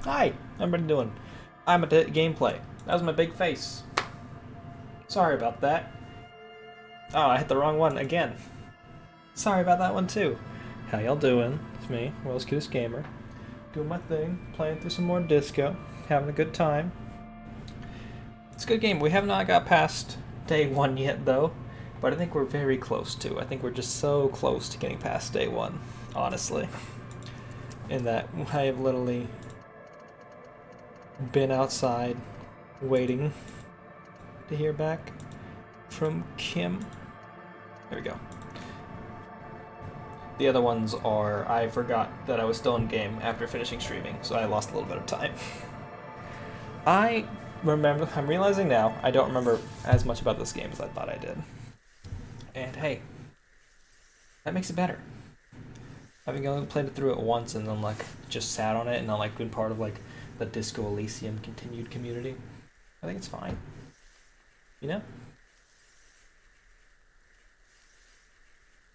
Hi, how everybody doing? I'm at gameplay. That was my big face. Sorry about that. Oh, I hit the wrong one again. Sorry about that one too. How y'all doing? It's me, Worlds Cutest Gamer. Doing my thing, playing through some more disco, having a good time. It's a good game. We have not got past day one yet though, but I think we're very close to. I think we're just so close to getting past day one, honestly. In that I have literally been outside waiting to hear back from Kim. There we go. The other ones are I forgot that I was still in game after finishing streaming, so I lost a little bit of time. I'm realizing now, I don't remember as much about this game as I thought I did. And hey, that makes it better. Having only played it through it once and then just sat on it and then been part of the Disco Elysium continued community, I think it's fine. You know?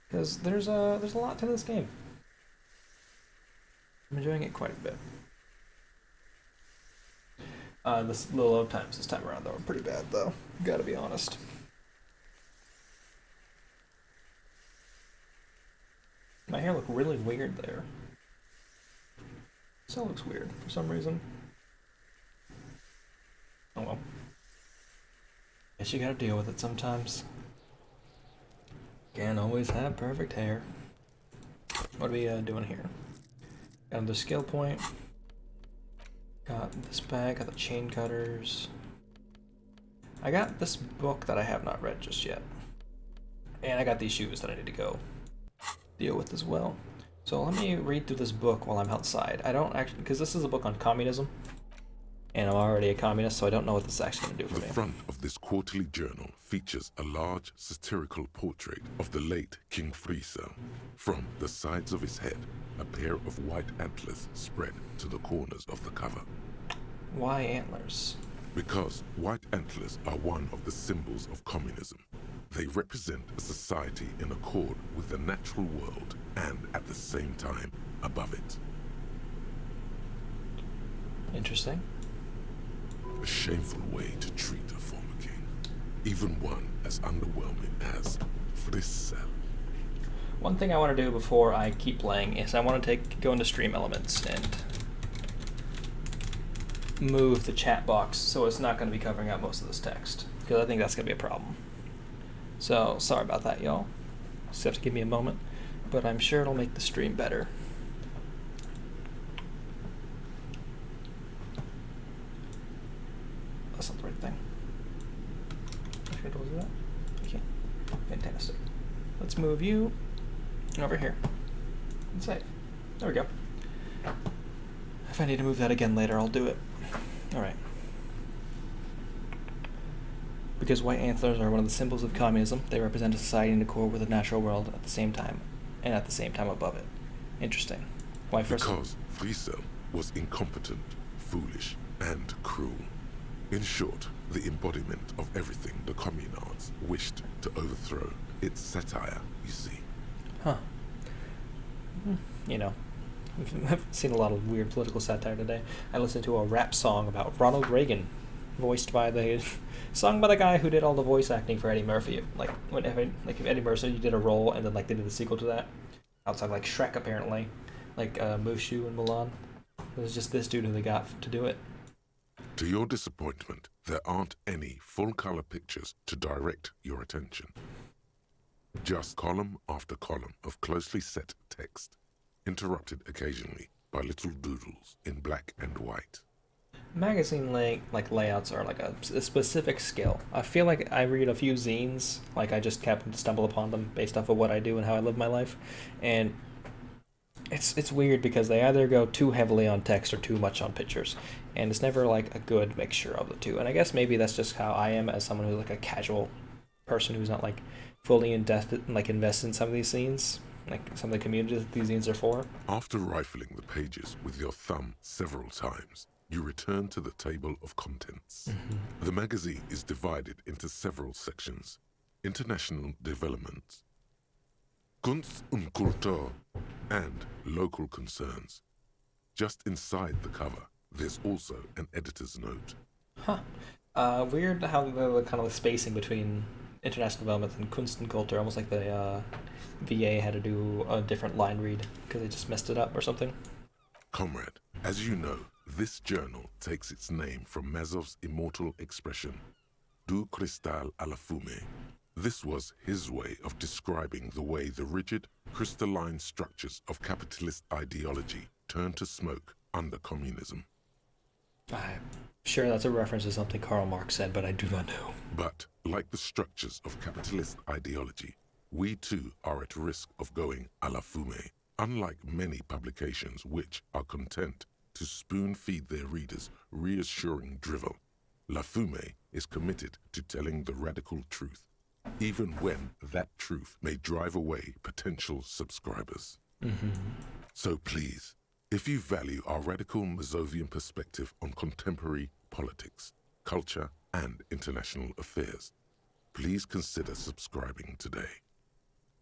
Because there's a lot to this game. I'm enjoying it quite a bit. The load times this time around though are pretty bad though. Gotta be honest. My hair looked really weird there. Still looks weird for some reason. Oh well. Guess you gotta deal with it sometimes. Can't always have perfect hair. What are we doing here? Got another skill point. Got this bag, got the chain cutters. I got this book that I have not read just yet. And I got these shoes that I need to go deal with as well. So let me read through this book while I'm outside. I don't actually, because this is a book on communism. And I'm already a communist, so I don't know what this is actually going to do for me. The front of this quarterly journal features a large satirical portrait of the late King Friesel. From the sides of his head, a pair of white antlers spread to the corners of the cover. Why antlers? Because white antlers are one of the symbols of communism. They represent a society in accord with the natural world and at the same time above it. Interesting. A shameful way to treat a former king, even one as underwhelming as Friesel. One thing I want to do before I keep playing is I want to go into stream elements and move the chat box so it's not going to be covering out most of this text, because I think that's going to be a problem. So sorry about that, y'all. Just have to give me a moment, but I'm sure it'll make the stream better. That's not the right thing. Should I do that? Okay. Fantastic. Let's move you over here. And save. There we go. If I need to move that again later, I'll do it. Alright. Because white antlers are one of the symbols of communism, they represent a society in accord with the natural world at the same time, and at the same time above it. Interesting. Why first? Because Friesel was incompetent, foolish, and cruel. In short, the embodiment of everything the communards wished to overthrow. It's satire, you see. Huh. You know, I've seen a lot of weird political satire today. I listened to a rap song about Ronald Reagan, voiced by sung by the guy who did all the voice acting for Eddie Murphy. If Eddie Murphy did a role and then they did the sequel to that, outside Shrek apparently, Mushu and Mulan. It was just this dude who they got to do it. To your disappointment, there aren't any full-color pictures to direct your attention. Just column after column of closely set text, interrupted occasionally by little doodles in black and white. Magazine layouts are a specific skill. I feel like I read a few zines, I just happen to stumble upon them based off of what I do and how I live my life, and it's weird because they either go too heavily on text or too much on pictures, and it's never a good mixture of the two. And I guess maybe that's just how I am as someone who's a casual person who's not fully invested in some of these scenes, some of the communities that these scenes are for. After rifling the pages with your thumb several times, you return to the table of contents. Mm-hmm. The magazine is divided into several sections: international developments, Kunst und Kultur, and local concerns. Just inside the cover, There's also an editor's note. Huh. Weird how the kind of spacing between international development and Kunst and Kultur, almost like the VA had to do a different line read because they just messed it up or something. Comrade, as you know, this journal takes its name from Mazov's immortal expression, Du cristal a la fumée. This was his way of describing the way the rigid, crystalline structures of capitalist ideology turned to smoke under communism. I'm sure that's a reference to something Karl Marx said, but I do not know. But, like the structures of capitalist ideology, we too are at risk of going à la fumée, unlike many publications which are content to spoon-feed their readers reassuring drivel. La Fumée is committed to telling the radical truth, even when that truth may drive away potential subscribers. So please, if you value our radical Mazovian perspective on contemporary politics, culture, and international affairs, please consider subscribing today.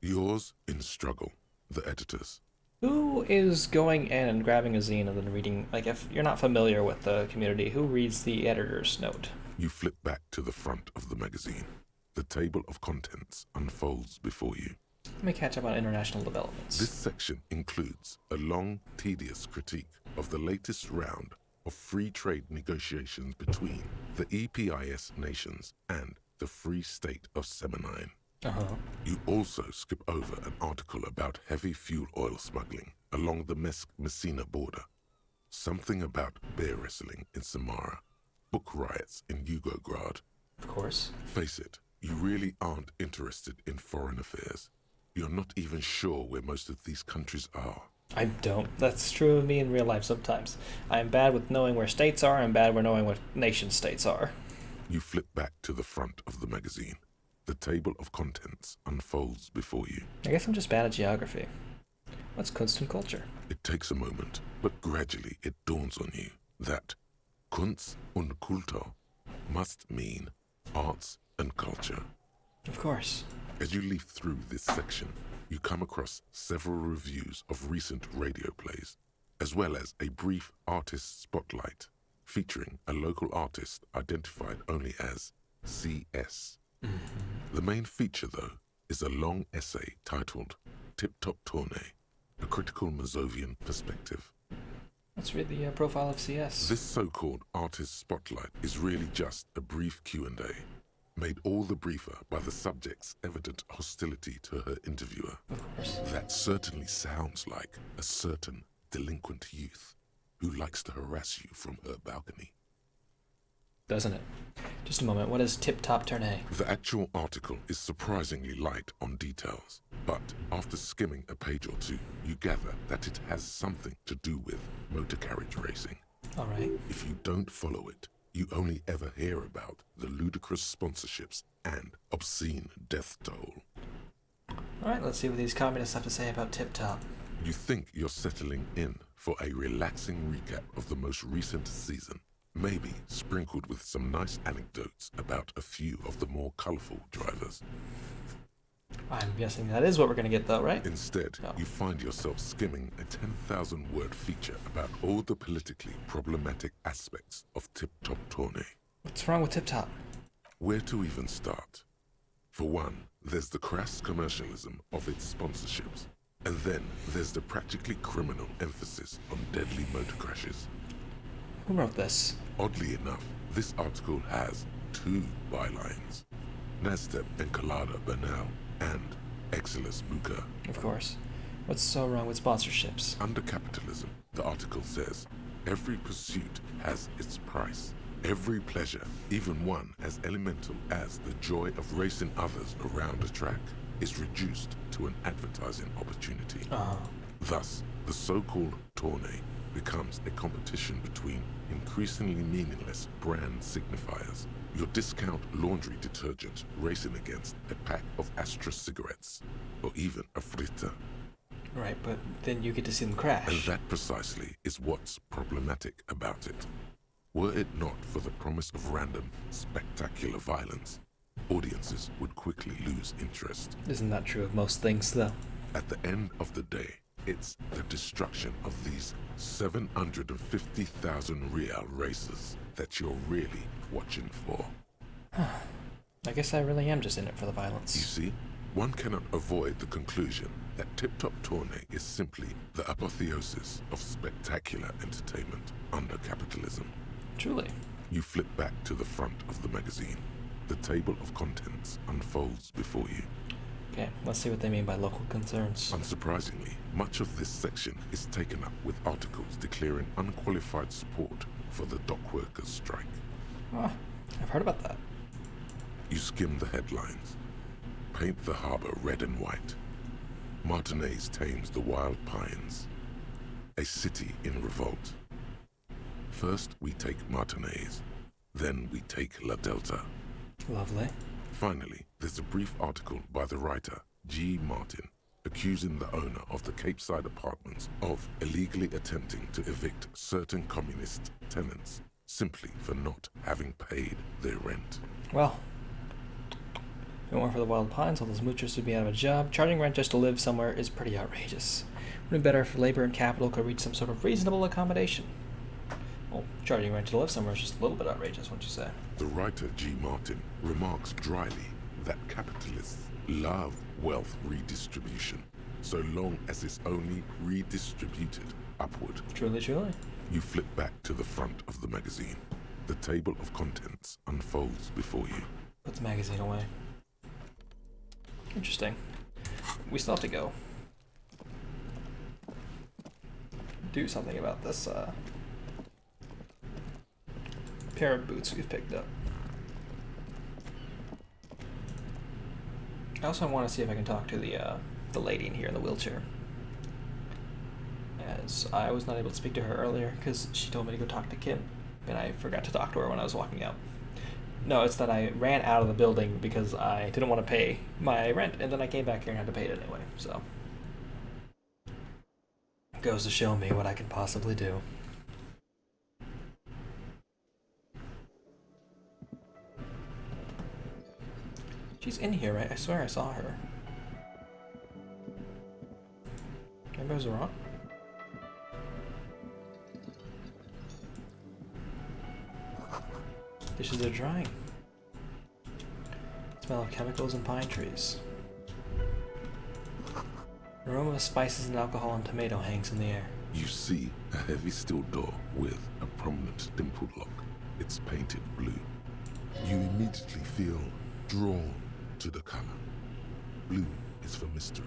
Yours in struggle, the editors. Who is going in and grabbing a zine and then reading, like if you're not familiar with the community, who reads the editor's note? You flip back to the front of the magazine. The table of contents unfolds before you. Let me catch up on international developments. This section includes a long, tedious critique of the latest round of free trade negotiations between the EPIS nations and the Free State of Semenine. You also skip over an article about heavy fuel oil smuggling along the Messina border, something about bear wrestling in Samara, book riots in Yugograd. Of course. Face it, you really aren't interested in foreign affairs. You're not even sure where most of these countries are. I don't. That's true of me in real life sometimes. I'm bad with knowing where states are, and bad with knowing what nation states are. You flip back to the front of the magazine. The table of contents unfolds before you. I guess I'm just bad at geography. What's Kunst and Kultur? It takes a moment, but gradually it dawns on you that Kunst und Kultur must mean arts and culture. Of course. As you leaf through this section, you come across several reviews of recent radio plays, as well as a brief artist spotlight featuring a local artist identified only as CS. The main feature, though, is a long essay titled Tip Top Tournée, a critical Mazovian perspective. Let's read the profile of CS. This so-called artist spotlight is really just a brief Q&A, made all the briefer by the subject's evident hostility to her interviewer. Of course. That certainly sounds like a certain delinquent youth who likes to harass you from her balcony. Doesn't it? Just a moment, what is Tip Top Tournée? The actual article is surprisingly light on details, but after skimming a page or two, you gather that it has something to do with motor carriage racing. Alright. If you don't follow it, you only ever hear about the ludicrous sponsorships and obscene death toll. Alright, let's see what these communists have to say about Tip Top. You think you're settling in for a relaxing recap of the most recent season, maybe sprinkled with some nice anecdotes about a few of the more colorful drivers. I'm guessing that is what we're going to get, though, right? Instead, you find yourself skimming a 10,000-word feature about all the politically problematic aspects of Tip Top Tournée. What's wrong with Tip Top? Where to even start? For one, there's the crass commercialism of its sponsorships. And then there's the practically criminal emphasis on deadly motor crashes. Who wrote this? Oddly enough, this article has two bylines. Nasdeb Encolada Bernal and Exilus Buka. Of course. What's so wrong with sponsorships? Under capitalism, the article says, every pursuit has its price. Every pleasure, even one as elemental as the joy of racing others around a track, is reduced to an advertising opportunity. Thus, the so-called tournée becomes a competition between increasingly meaningless brand signifiers. Your discount laundry detergent racing against a pack of Astra cigarettes, or even a Fritta. Right, but then you get to see them crash. And that precisely is what's problematic about it. Were it not for the promise of random, spectacular violence, audiences would quickly lose interest. Isn't that true of most things, though? At the end of the day, It's the destruction of these 750,000 real races that you're really watching for. I guess I really am just in it for the violence. You see, one cannot avoid the conclusion that Tip Top Tourney is simply the apotheosis of spectacular entertainment under capitalism. Truly. You flip back to the front of the magazine. The table of contents unfolds before you. Okay, let's see what they mean by local concerns. Unsurprisingly, much of this section is taken up with articles declaring unqualified support for the dock workers' strike. Oh, I've heard about that. You skim the headlines. Paint the harbor red and white. Martinez tames the wild pines. A city in revolt. First we take Martinez, then we take La Delta. Lovely. Finally, there's a brief article by the writer, G. Martin, accusing the owner of the Cape Side Apartments of illegally attempting to evict certain communist tenants simply for not having paid their rent. Well, if it weren't for the wild pines, all those moochers would be out of a job. Charging rent just to live somewhere is pretty outrageous. Wouldn't it be better if labor and capital could reach some sort of reasonable accommodation? Well, charging rent to live somewhere is just a little bit outrageous, wouldn't you say? The writer G. Martin remarks dryly that capitalists love wealth redistribution, so long as it's only redistributed upward. Truly, truly. You flip back to the front of the magazine. The table of contents unfolds before you. Put the magazine away. Interesting. We still have to go do something about this pair of boots we've picked up. I also want to see if I can talk to the lady in here in the wheelchair, as I was not able to speak to her earlier because she told me to go talk to Kim, and I forgot to talk to her when I was walking out. No, it's that I ran out of the building because I didn't want to pay my rent, and then I came back here and had to pay it anyway, so. Goes to show me what I can possibly do. She's in here, right? I swear I saw her. Maybe I was wrong. Dishes are drying. Smell of chemicals and pine trees. The aroma of spices and alcohol and tomato hangs in the air. You see a heavy steel door with a prominent dimpled lock. It's painted blue. You immediately feel drawn to the color. Blue is for mystery.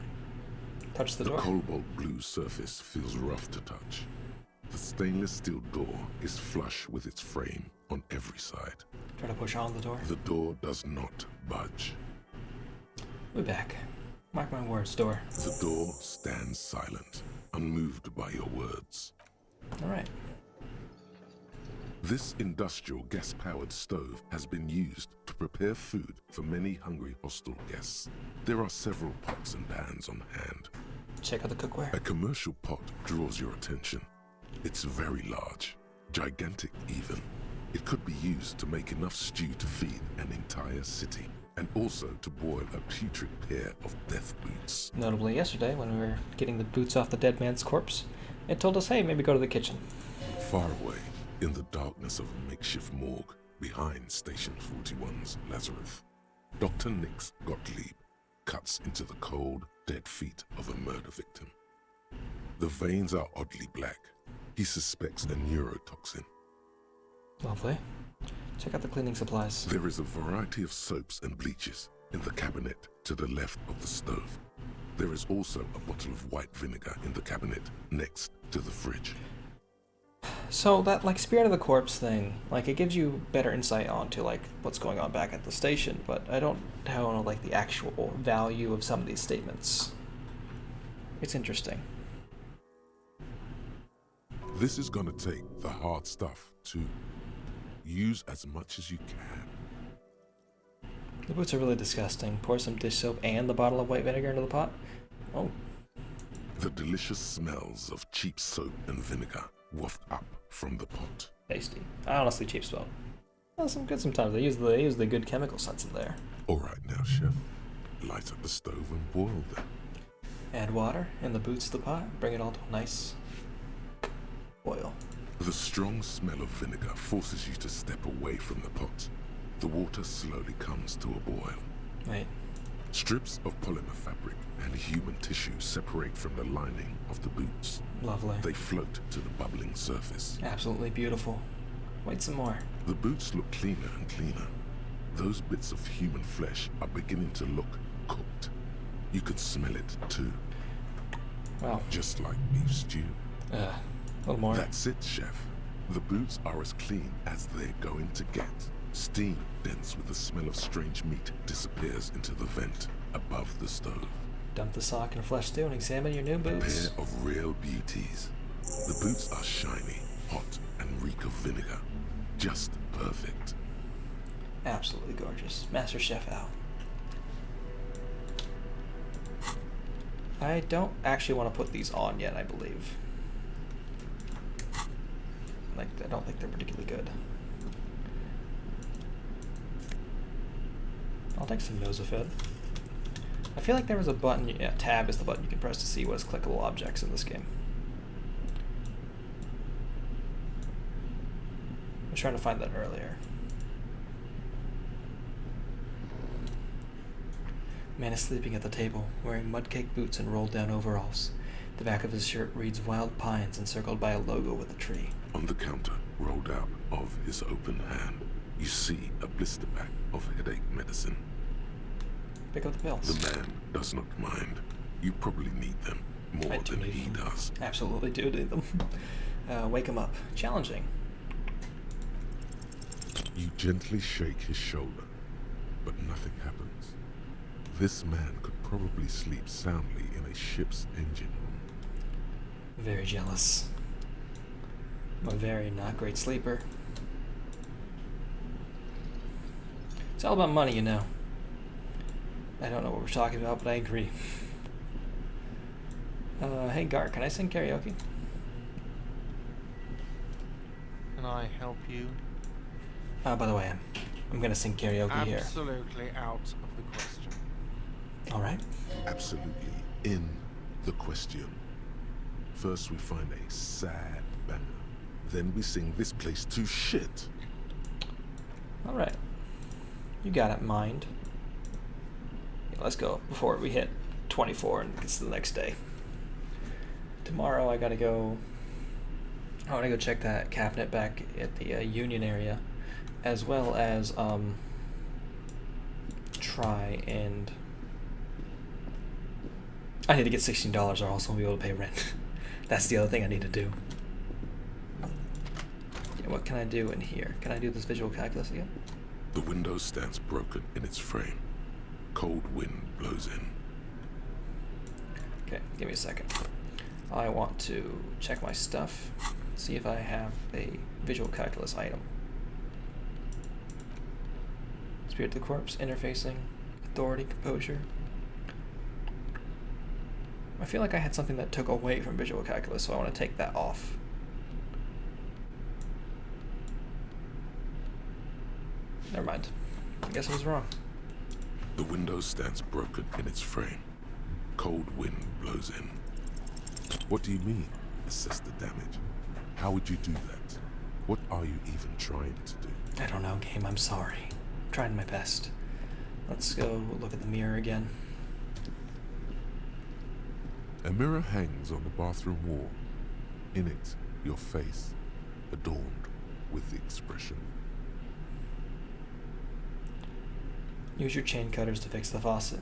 Touch the The door. cobalt blue surface feels rough to touch. The stainless steel door is flush with its frame on every side. Try to push on the door. The door does not budge. We're back. Mark my words, door. The door stands silent, unmoved by your words. Alright. This industrial gas-powered stove has been used to prepare food for many hungry hostel guests. There are several pots and pans on hand. Check out the cookware. A commercial pot draws your attention. It's very large, gigantic even. It could be used to make enough stew to feed an entire city, and also to boil a putrid pair of death boots. Notably yesterday, when we were getting the boots off the dead man's corpse, it told us, hey, maybe go to the kitchen. Far away, in the darkness of a makeshift morgue behind Station 41's Lazarus, Dr. Nix Gottlieb cuts into the cold, dead feet of a murder victim. The veins are oddly black. He suspects a neurotoxin. Lovely. Check out the cleaning supplies. There is a variety of soaps and bleaches in the cabinet to the left of the stove. There is also a bottle of white vinegar in the cabinet next to the fridge. So that, like, Spirit of the Corpse thing, like, it gives you better insight onto, like, what's going on back at the station, but I don't know, like, the actual value of some of these statements. It's interesting. This is gonna take the hard stuff too. Use as much as you can. The boots are really disgusting. Pour some dish soap and the bottle of white vinegar into the pot. Oh, The delicious smells of cheap soap and vinegar waft up from the pot. tasty. I honestly cheap soap. Well, some good sometimes. They use the good chemical scents in there. All right now, chef. Light up the stove and boil them. Add water in the boots of the pot. Bring it all to a nice boil. The strong smell of vinegar forces you to step away from the pot. The water slowly comes to a boil. Wait. Strips of polymer fabric and human tissue separate from the lining of the boots. Lovely. They float to the bubbling surface. Absolutely beautiful. Wait some more. The boots look cleaner and cleaner. Those bits of human flesh are beginning to look cooked. You can smell it too. Wow. Just like beef stew. A little more. That's it, chef. The boots are as clean as they're going to get. Steam, dense with the smell of strange meat, disappears into the vent above the stove. Dump the sock and flesh stew and examine your new A boots. pair of real beauties. The boots are shiny, hot, and reek of vinegar. Just perfect. Absolutely gorgeous. Master Chef out. I don't actually want to put these on yet, I believe. Like, I don't think they're particularly good. I'll take some Nosafed. I feel like there was a button, yeah, tab is the button you can press to see what's clickable objects in this game. I was trying to find that earlier. Man is sleeping at the table, wearing mud-caked boots and rolled-down overalls. The back of his shirt reads Wild Pines, encircled by a logo with a tree. On the counter, rolled out of his open hand, you see a blister pack of headache medicine. Pick up the pills. The man does not mind. You probably need them more I do than need he them. does. Absolutely do need them. Wake him up. Challenging. You gently shake his shoulder, but nothing happens. This man could probably sleep soundly in a ship's engine room. Very jealous. I'm a very not great sleeper. It's all about money, you know. I don't know what we're talking about, but I agree. Hey Gar, can I sing karaoke? Can I help you? By the way, I'm gonna sing karaoke here. Absolutely out of the question. Alright. Absolutely in the question. First we find a sad banger. Then we sing this place to shit. Alright. You got it, mind. Yeah, let's go before we hit 24 and it's the next day. Tomorrow I gotta go... I wanna go check that cabinet back at the Union area, as well as try and... I need to get $16 or else I won't be able to pay rent. That's the other thing I need to do. Yeah, what can I do in here? Can I do this visual calculus again? The window stands broken in its frame. Cold wind blows in. Okay, give me a second. I want to check my stuff, see if I have a visual calculus item. Spirit of the Corpse, interfacing, authority, composure. I feel like I had something that took away from visual calculus, so I want to take that off. Never mind. I guess I was wrong. The window stands broken in its frame. Cold wind blows in. What do you mean, assess the damage? How would you do that? What are you even trying to do? I don't know, game. I'm sorry. I'm trying my best. Let's go look at the mirror again. A mirror hangs on the bathroom wall. In it, your face, adorned with the expression. Use your chain cutters to fix the faucet.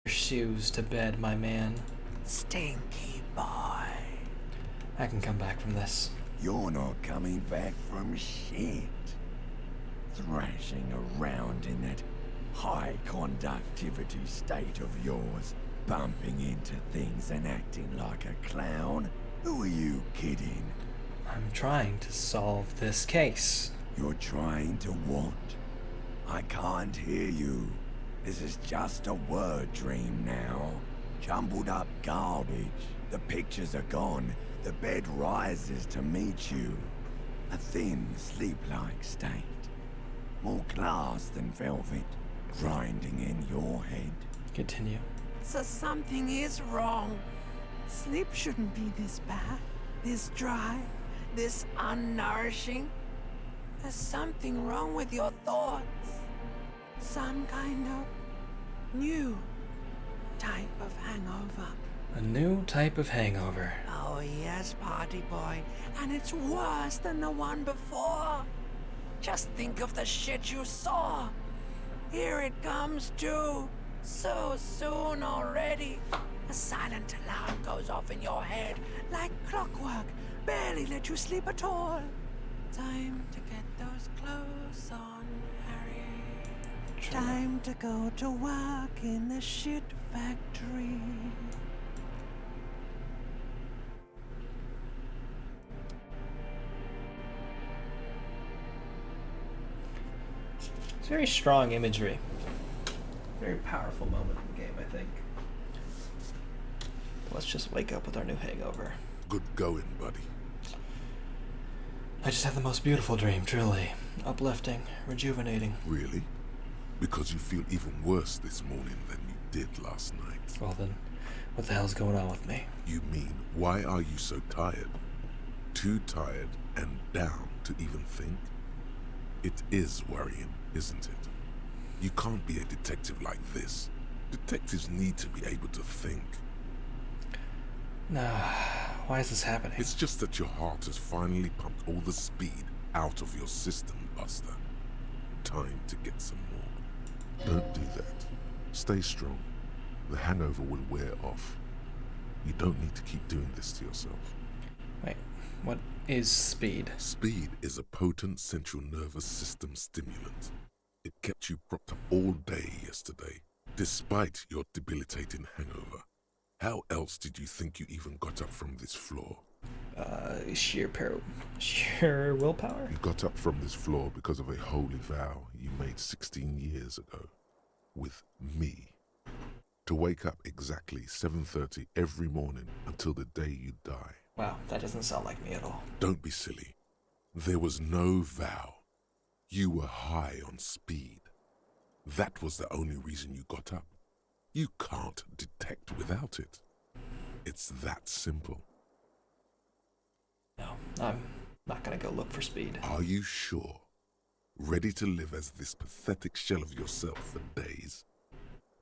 Your shoes to bed, my man. Stinky boy. I can come back from this. You're not coming back from shit. Thrashing around in that high conductivity state of yours, bumping into things and acting like a clown? Who are you kidding? I'm trying to solve this case. You're trying to what? I can't hear you. This is just a word dream now. Jumbled up garbage. The pictures are gone. The bed rises to meet you. A thin, sleep-like state. More glass than velvet, grinding in your head. Continue. So something is wrong. Sleep shouldn't be this bad, this dry, this unnourishing. There's something wrong with your thoughts. Some kind of new type of hangover. A new type of hangover. Oh yes, party boy, and it's worse than the one before. Just think of the shit you saw. Here it comes too. So soon already. A silent alarm goes off in your head like clockwork. Barely let you sleep at all. Time to get those clothes on, Harry. Time to go to work in the shit factory. It's very strong imagery. Very powerful moment in the game, I think. Let's just wake up with our new hangover. Good going, buddy. I just had the most beautiful dream, truly. Uplifting, rejuvenating. Really? Because you feel even worse this morning than you did last night. Well then, what the hell's going on with me? You mean, why are you so tired? Too tired and down to even think? It is worrying, isn't it? You can't be a detective like this. Detectives need to be able to think. Nah, why is this happening? It's just that your heart has finally pumped all the speed out of your system, Buster. Time to get some more. Don't do that. Stay strong. The hangover will wear off. You don't need to keep doing this to yourself. Wait, what is speed? Speed is a potent central nervous system stimulant. It kept you propped up all day yesterday, despite your debilitating hangover. How else did you think you even got up from this floor? Sheer willpower? You got up from this floor because of a holy vow you made 16 years ago. With me. To wake up exactly 7:30 every morning until the day you die. Wow, that doesn't sound like me at all. Don't be silly. There was no vow. You were high on speed. That was the only reason you got up. You can't detect without it. It's that simple. No, I'm not gonna go look for speed. Are you sure? Ready to live as this pathetic shell of yourself for days?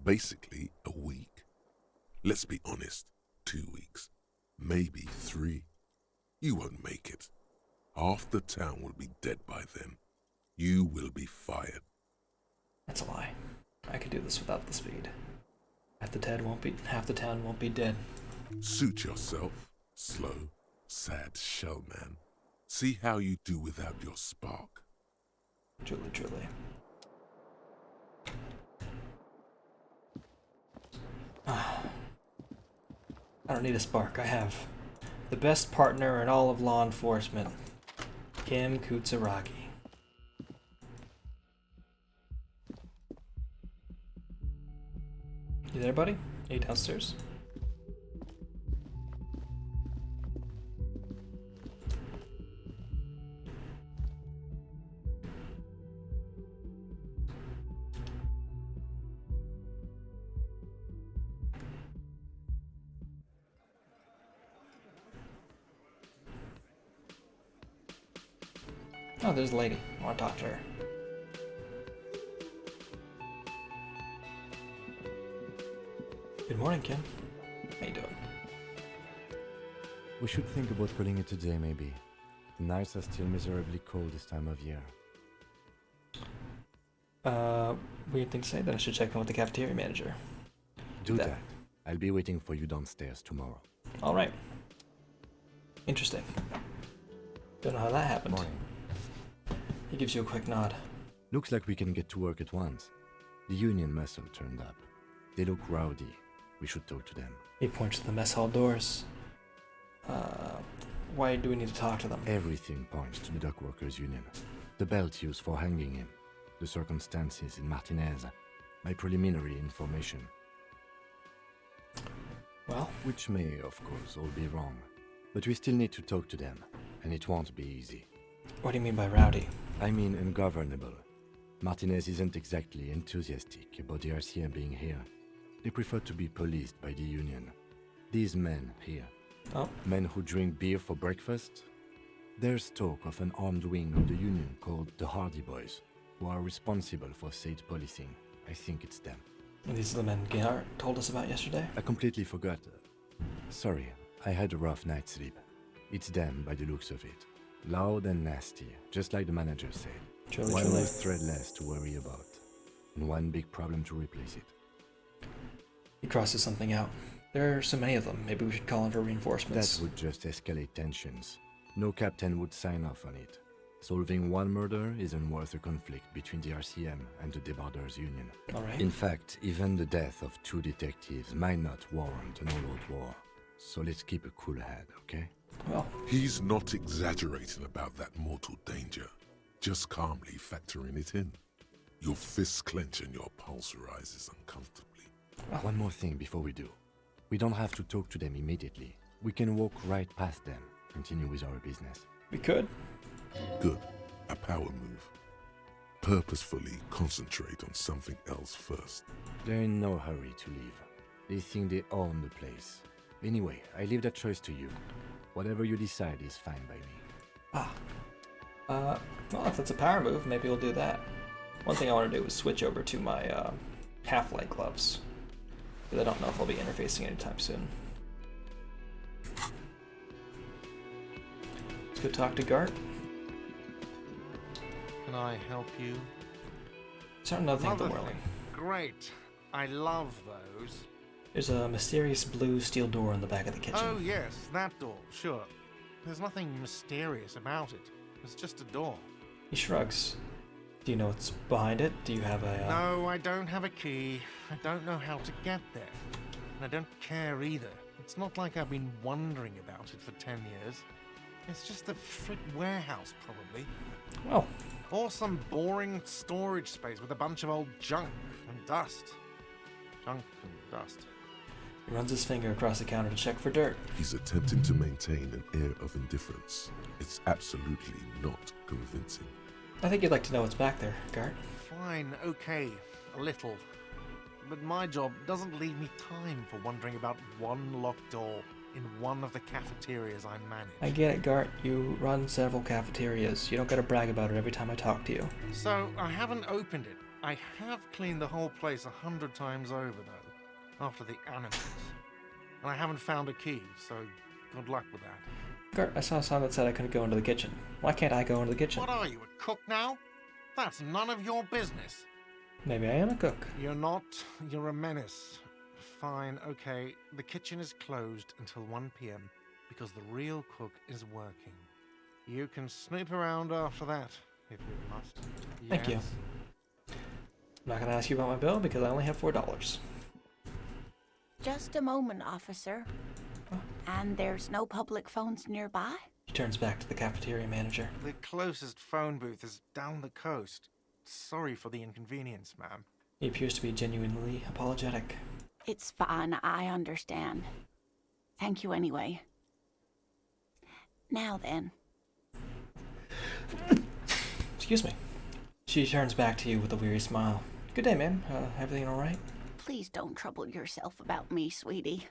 Basically, a week. Let's be honest, 2 weeks. Maybe 3. You won't make it. Half the town will be dead by then. You will be fired. That's a lie. I could do this without the speed. Half the town won't be dead. Suit yourself, slow, sad shell man. See how you do without your spark. Truly, truly. I don't need a spark. I have the best partner in all of law enforcement, Kim Kutsaragi. You there, buddy? Are you downstairs? Oh, there's a lady. I want to talk to her. Good morning, Kim. How you doing? We should think about calling it a day, maybe. The nights are still miserably cold this time of year. Weird thing to say that I should check in with the cafeteria manager. Do that. I'll be waiting for you downstairs tomorrow. All right. Interesting. Don't know how that happened. Morning. He gives you a quick nod. Looks like we can get to work at once. The Union muscle turned up. They look rowdy. We should talk to them. He points to the mess hall doors. Why do we need to talk to them? Everything points to the dock workers union. The belt used for hanging him. The circumstances in Martinez. My preliminary information. Well, Which may, of course, all be wrong. But we still need to talk to them. And it won't be easy. what do you mean by rowdy? I mean ungovernable. Martinez isn't exactly enthusiastic about the RCM being here. They prefer to be policed by the Union. These men here, Oh, men who drink beer for breakfast, there's talk of an armed wing of the Union called the Hardy Boys, who are responsible for state policing. I think it's them. and these are the men Gennard told us about yesterday? I completely forgot. Sorry, I had a rough night's sleep. It's them by the looks of it. Loud and nasty, just like the manager said. Truly, One truly. less thread less to worry about, and one big problem to replace it. He crosses something out. There are so many of them. Maybe we should call in for reinforcements. That would just escalate tensions. No captain would sign off on it. Solving one murder isn't worth a conflict between the RCM and the Debarders Union. All right. In fact, even the death of 2 detectives might not warrant an all-out war. So let's keep a cool head, okay? Well, He's not exaggerating about that mortal danger, just calmly factoring it in. Your fists clench and your pulse rises uncomfortably. One more thing before we do. We don't have to talk to them immediately. We can walk right past them, continue with our business. we could. Good. A power move. Purposefully concentrate on something else first. They're in no hurry to leave. They think they own the place. Anyway, I leave that choice to you. Whatever you decide is fine by me. Well, if that's a power move, maybe we'll do that. One thing I want to do is switch over to my half-light gloves. Because I don't know if I'll be interfacing anytime soon. Let's go talk to Gart. Can I help you? Certain another thing at the Another whirling. thing. Great. I love those. There's a mysterious blue steel door in the back of the kitchen. Oh, yes, that door, sure. There's nothing mysterious about it. It's just a door. He shrugs. Do you know what's behind it? Do you have a... No, I don't have a key. I don't know how to get there. And I don't care either. It's not like I've been wondering about it for 10 years. It's just a frit warehouse, probably. Well, Or some boring storage space with a bunch of old junk and dust. Junk and dust. he runs his finger across the counter to check for dirt. He's attempting to maintain an air of indifference. It's absolutely not convincing. I think you'd like to know what's back there, Gart. Fine, okay, a little. But my job doesn't leave me time for wondering about one locked door in one of the cafeterias I manage. I get it, Gart. You run several cafeterias. You don't gotta brag about it every time I talk to you. So, I haven't opened it. I have cleaned the whole place 100 times over, though, after the animals. And I haven't found a key, so good luck with that. Gart, I saw a sign that said I couldn't go into the kitchen. Why can't I go into the kitchen? What are you, a cook now? That's none of your business. Maybe I am a cook. You're not. You're a menace. Fine, okay. The kitchen is closed until 1 p.m. because the real cook is working. You can snoop around after that, if you must. Thank you. Yes. I'm not gonna ask you about my bill because I only have $4. Just a moment, officer. And there's no public phones nearby? He turns back to the cafeteria manager. The closest phone booth is down the coast. Sorry for the inconvenience, ma'am. He appears to be genuinely apologetic. It's fine, I understand. Thank you anyway. Now then, Excuse me. She turns back to you with a weary smile. Good day, ma'am. Everything all right? please don't trouble yourself about me, sweetie.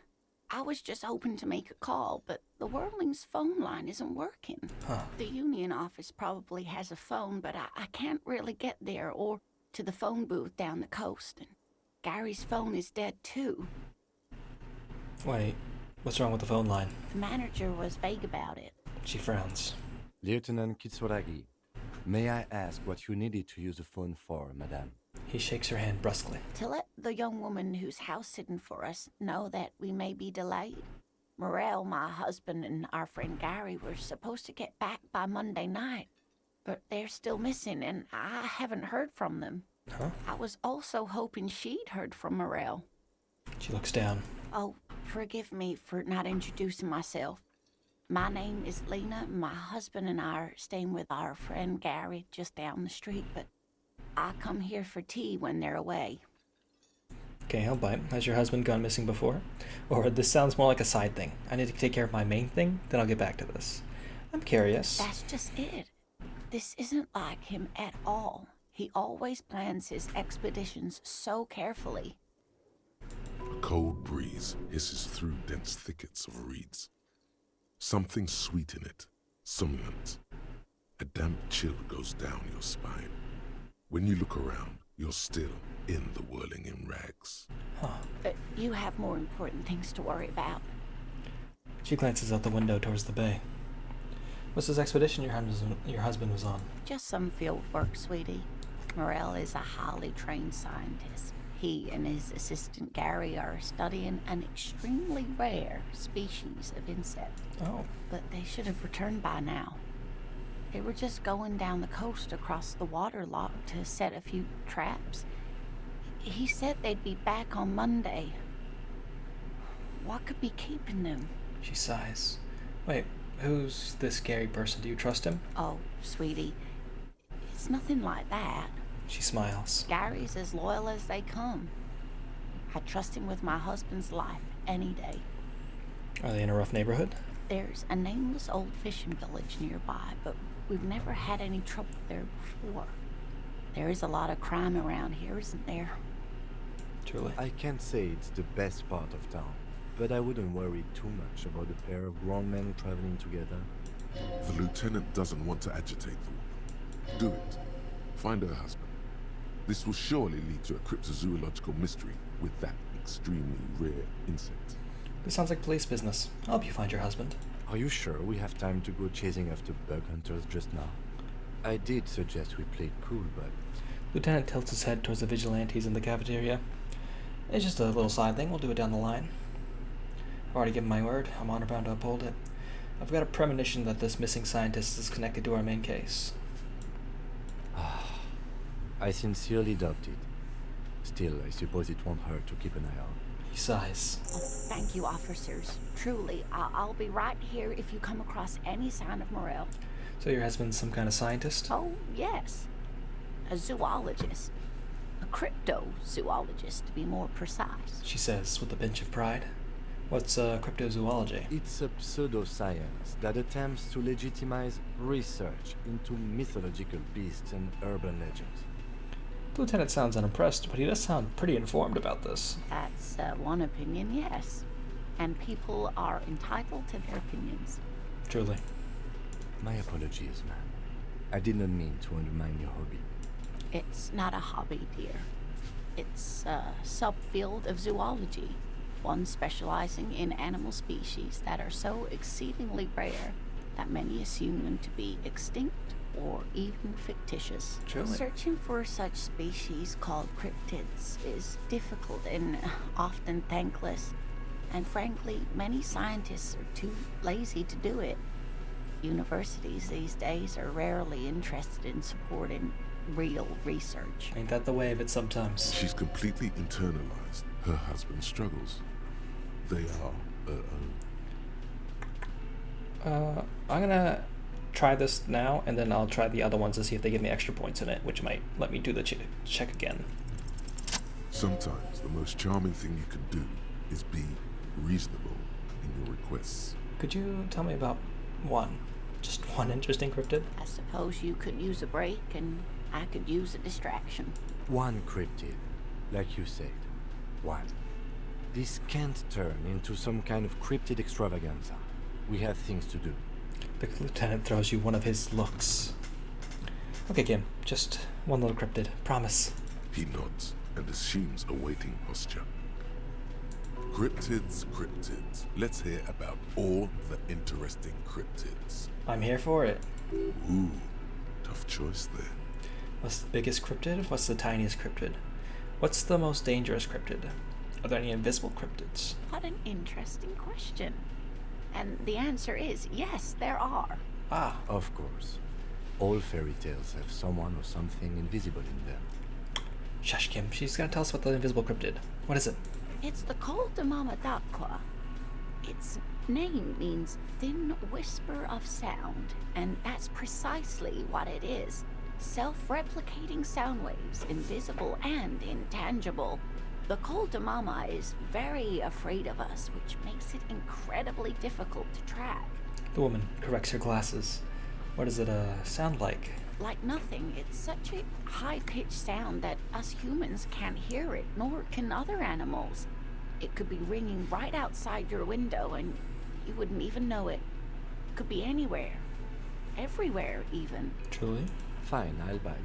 I was just hoping to make a call, but the Whirling's phone line isn't working. Huh. The union office probably has a phone, but I can't really get there or to the phone booth down the coast. And Gary's phone is dead too. Wait, what's wrong with the phone line? The manager was vague about it. She frowns. Lieutenant Kitsuragi, may I ask what you needed to use the phone for, madame? He shakes her hand brusquely. To let the young woman who's house-sitting for us know that we may be delayed. Morel, my husband, and our friend Gary were supposed to get back by Monday night, but they're still missing, and I haven't heard from them. Huh? I was also hoping she'd heard from Morel. She looks down. Oh, forgive me for not introducing myself. My name is Lena. My husband and I are staying with our friend Gary just down the street, but I come here for tea when they're away. Okay, I'll bite. Has your husband gone missing before? Or this sounds more like a side thing. I need to take care of my main thing, then I'll get back to this. I'm curious. That's just it. This isn't like him at all. He always plans his expeditions so carefully. A cold breeze hisses through dense thickets of reeds. Something sweet in it, somnolent. A damp chill goes down your spine. When you look around, you're still in the whirling in rags. Huh. But you have more important things to worry about. She glances out the window towards the bay. What's this expedition your husband was on? Just some field work, sweetie. Morel is a highly trained scientist. He and his assistant Gary are studying an extremely rare species of insect. Oh. But they should have returned by now. They were just going down the coast across the water lock to set a few traps. He said they'd be back on Monday. What could be keeping them? She sighs. Wait, who's this Gary person? Do you trust him? Oh, sweetie, it's nothing like that. She smiles. Gary's as loyal as they come. I trust him with my husband's life any day. Are they in a rough neighborhood? There's a nameless old fishing village nearby, but we've never had any trouble there before. There is a lot of crime around here, isn't there? Truly. I can't say it's the best part of town, but I wouldn't worry too much about a pair of grown men traveling together. The lieutenant doesn't want to agitate the woman. Do it. Find her husband. This will surely lead to a cryptozoological mystery with that extremely rare insect. This sounds like police business. I'll help you find your husband. Are you sure we have time to go chasing after bug hunters just now? I did suggest we played cool, but... Lieutenant tilts his head towards the vigilantes in the cafeteria. It's just a little side thing. We'll do it down the line. I've already given my word. I'm honor bound to uphold it. I've got a premonition that this missing scientist is connected to our main case. I sincerely doubt it. Still, I suppose it won't hurt to keep an eye out. He sighs. Oh, thank you, officers. Truly, I'll be right here if you come across any sign of Morel. So your husband's some kind of scientist? Oh, yes. A zoologist. A cryptozoologist, to be more precise. She says with a pinch of pride. What's cryptozoology? It's a pseudoscience that attempts to legitimize research into mythological beasts and urban legends. The lieutenant sounds unimpressed, but he does sound pretty informed about this. That's one opinion, yes. And people are entitled to their opinions. Truly. My apologies, ma'am. I did not mean to undermine your hobby. It's not a hobby, dear. It's a subfield of zoology, one specializing in animal species that are so exceedingly rare that many assume them to be extinct or even fictitious. Truly. Searching for such species called cryptids is difficult and often thankless, and frankly, many scientists are too lazy to do it. Universities these days are rarely interested in supporting real research. Ain't that the way of it sometimes? She's completely internalized her husband's struggles. They are her own. I'm gonna try this now, and then I'll try the other ones to see if they give me extra points in it, which might let me do the check again. Sometimes the most charming thing you can do is be reasonable in your requests. Could you tell me about just one interesting cryptid? I suppose you could use a break, and I could use a distraction. One cryptid, like you said. One. This can't turn into some kind of cryptid extravaganza. We have things to do. The lieutenant throws you one of his looks. Okay, Kim, just one little cryptid. Promise. He nods and assumes a waiting posture. Cryptids, cryptids. Let's hear about all the interesting cryptids. I'm here for it. Ooh, tough choice there. What's the biggest cryptid? What's the tiniest cryptid? What's the most dangerous cryptid? Are there any invisible cryptids? What an interesting question. And the answer is yes, there are. Ah, Of course. All fairy tales have someone or something invisible in them. shush, Kim. She's gonna tell us about the invisible cryptid. What is it? It's the Col de Mamadaqua. Its name means thin whisper of sound, and that's precisely what it is. Self-replicating sound waves, invisible and intangible. The Col de Mama is very afraid of us, which makes it incredibly difficult to track. The woman corrects her glasses. What does it sound like? Like nothing, it's such a high-pitched sound that us humans can't hear it, nor can other animals. It could be ringing right outside your window and you wouldn't even know it. Could be anywhere. Everywhere, even. Truly? Fine, I'll bite.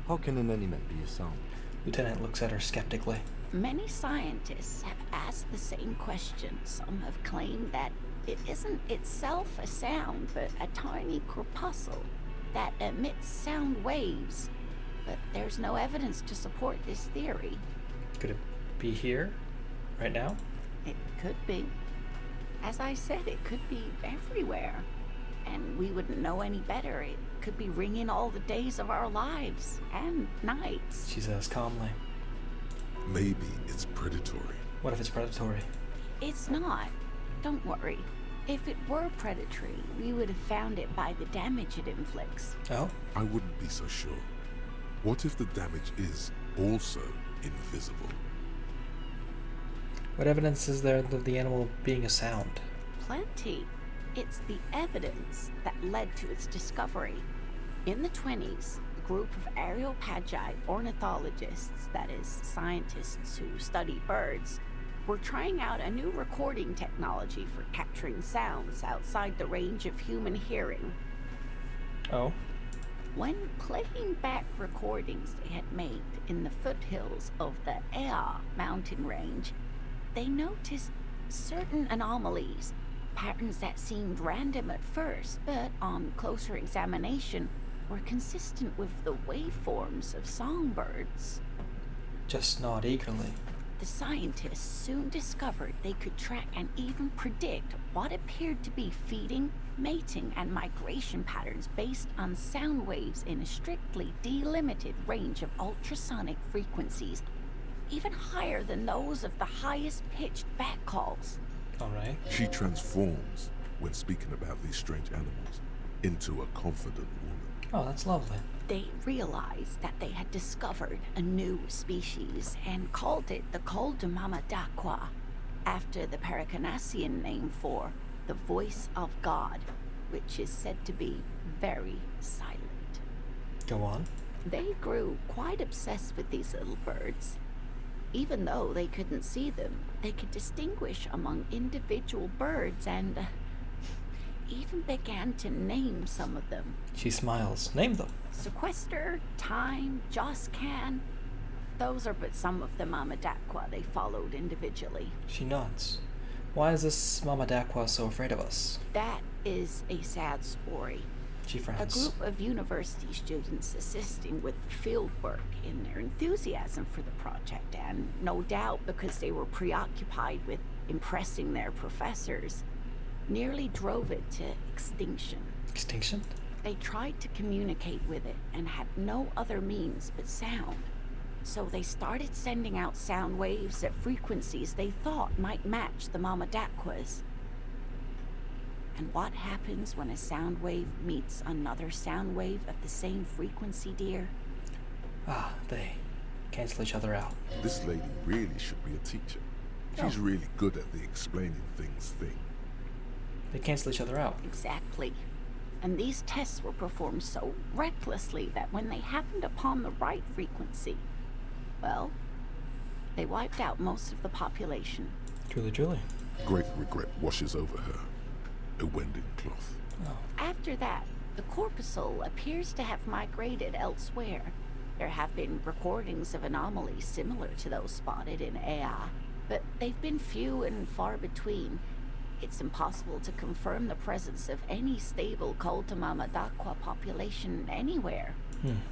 How can an animal be a sound? Lieutenant looks at her skeptically. Many scientists have asked the same question. Some have claimed that it isn't itself a sound, but a tiny corpuscle that emits sound waves. But there's no evidence to support this theory. Could it be here? Right now? It could be. As I said, it could be everywhere. And we wouldn't know any better. It could be ringing all the days of our lives and nights. She says calmly. Maybe it's predatory. What if it's predatory? It's not. Don't worry. If it were predatory, we would have found it by the damage it inflicts. Oh? I wouldn't be so sure. What if the damage is also invisible? What evidence is there of the animal being a sound? Plenty. It's the evidence that led to its discovery. In the 20s, a group of Areopagi ornithologists, that is, scientists who study birds, were trying out a new recording technology for capturing sounds outside the range of human hearing. Oh? When playing back recordings they had made in the foothills of the Ea mountain range, they noticed certain anomalies, patterns that seemed random at first, but on closer examination were consistent with the waveforms of songbirds. Just nod eagerly. The scientists soon discovered they could track and even predict what appeared to be feeding, mating, and migration patterns based on sound waves in a strictly delimited range of ultrasonic frequencies, even higher than those of the highest pitched bat calls. Alright. She transforms, when speaking about these strange animals, into a confident woman. Oh, that's lovely. They realized that they had discovered a new species and called it the Col de Mamadaqua, after the Paracanassian name for the voice of God, which is said to be very silent. Go on. They grew quite obsessed with these little birds. Even though they couldn't see them, they could distinguish among individual birds and even began to name some of them. She smiles. Name them. Sequester, Time, Joscan. Those are but some of the Mamadaqua they followed individually. She nods. Why is this Mama Dakwa so afraid of us? That is a sad story. She A frowns. group of university students assisting with field work in their enthusiasm for the project, and no doubt because they were preoccupied with impressing their professors, nearly drove it to extinction. Extinction? They tried to communicate with it and had no other means but sound. So they started sending out sound waves at frequencies they thought might match the Mamadaqwas. And what happens when a sound wave meets another sound wave of the same frequency, dear? Ah, they cancel each other out. This lady really should be a teacher. She's really good at the explaining things thing. They cancel each other out. Exactly. And these tests were performed so recklessly that when they happened upon the right frequency, well, they wiped out most of the population. Truly, truly. Great regret washes over her. A winding cloth. Oh. After that, the corpuscle appears to have migrated elsewhere. There have been recordings of anomalies similar to those spotted in Ea, but they've been few and far between. it's impossible to confirm the presence of any stable Koltama Madakwa population anywhere.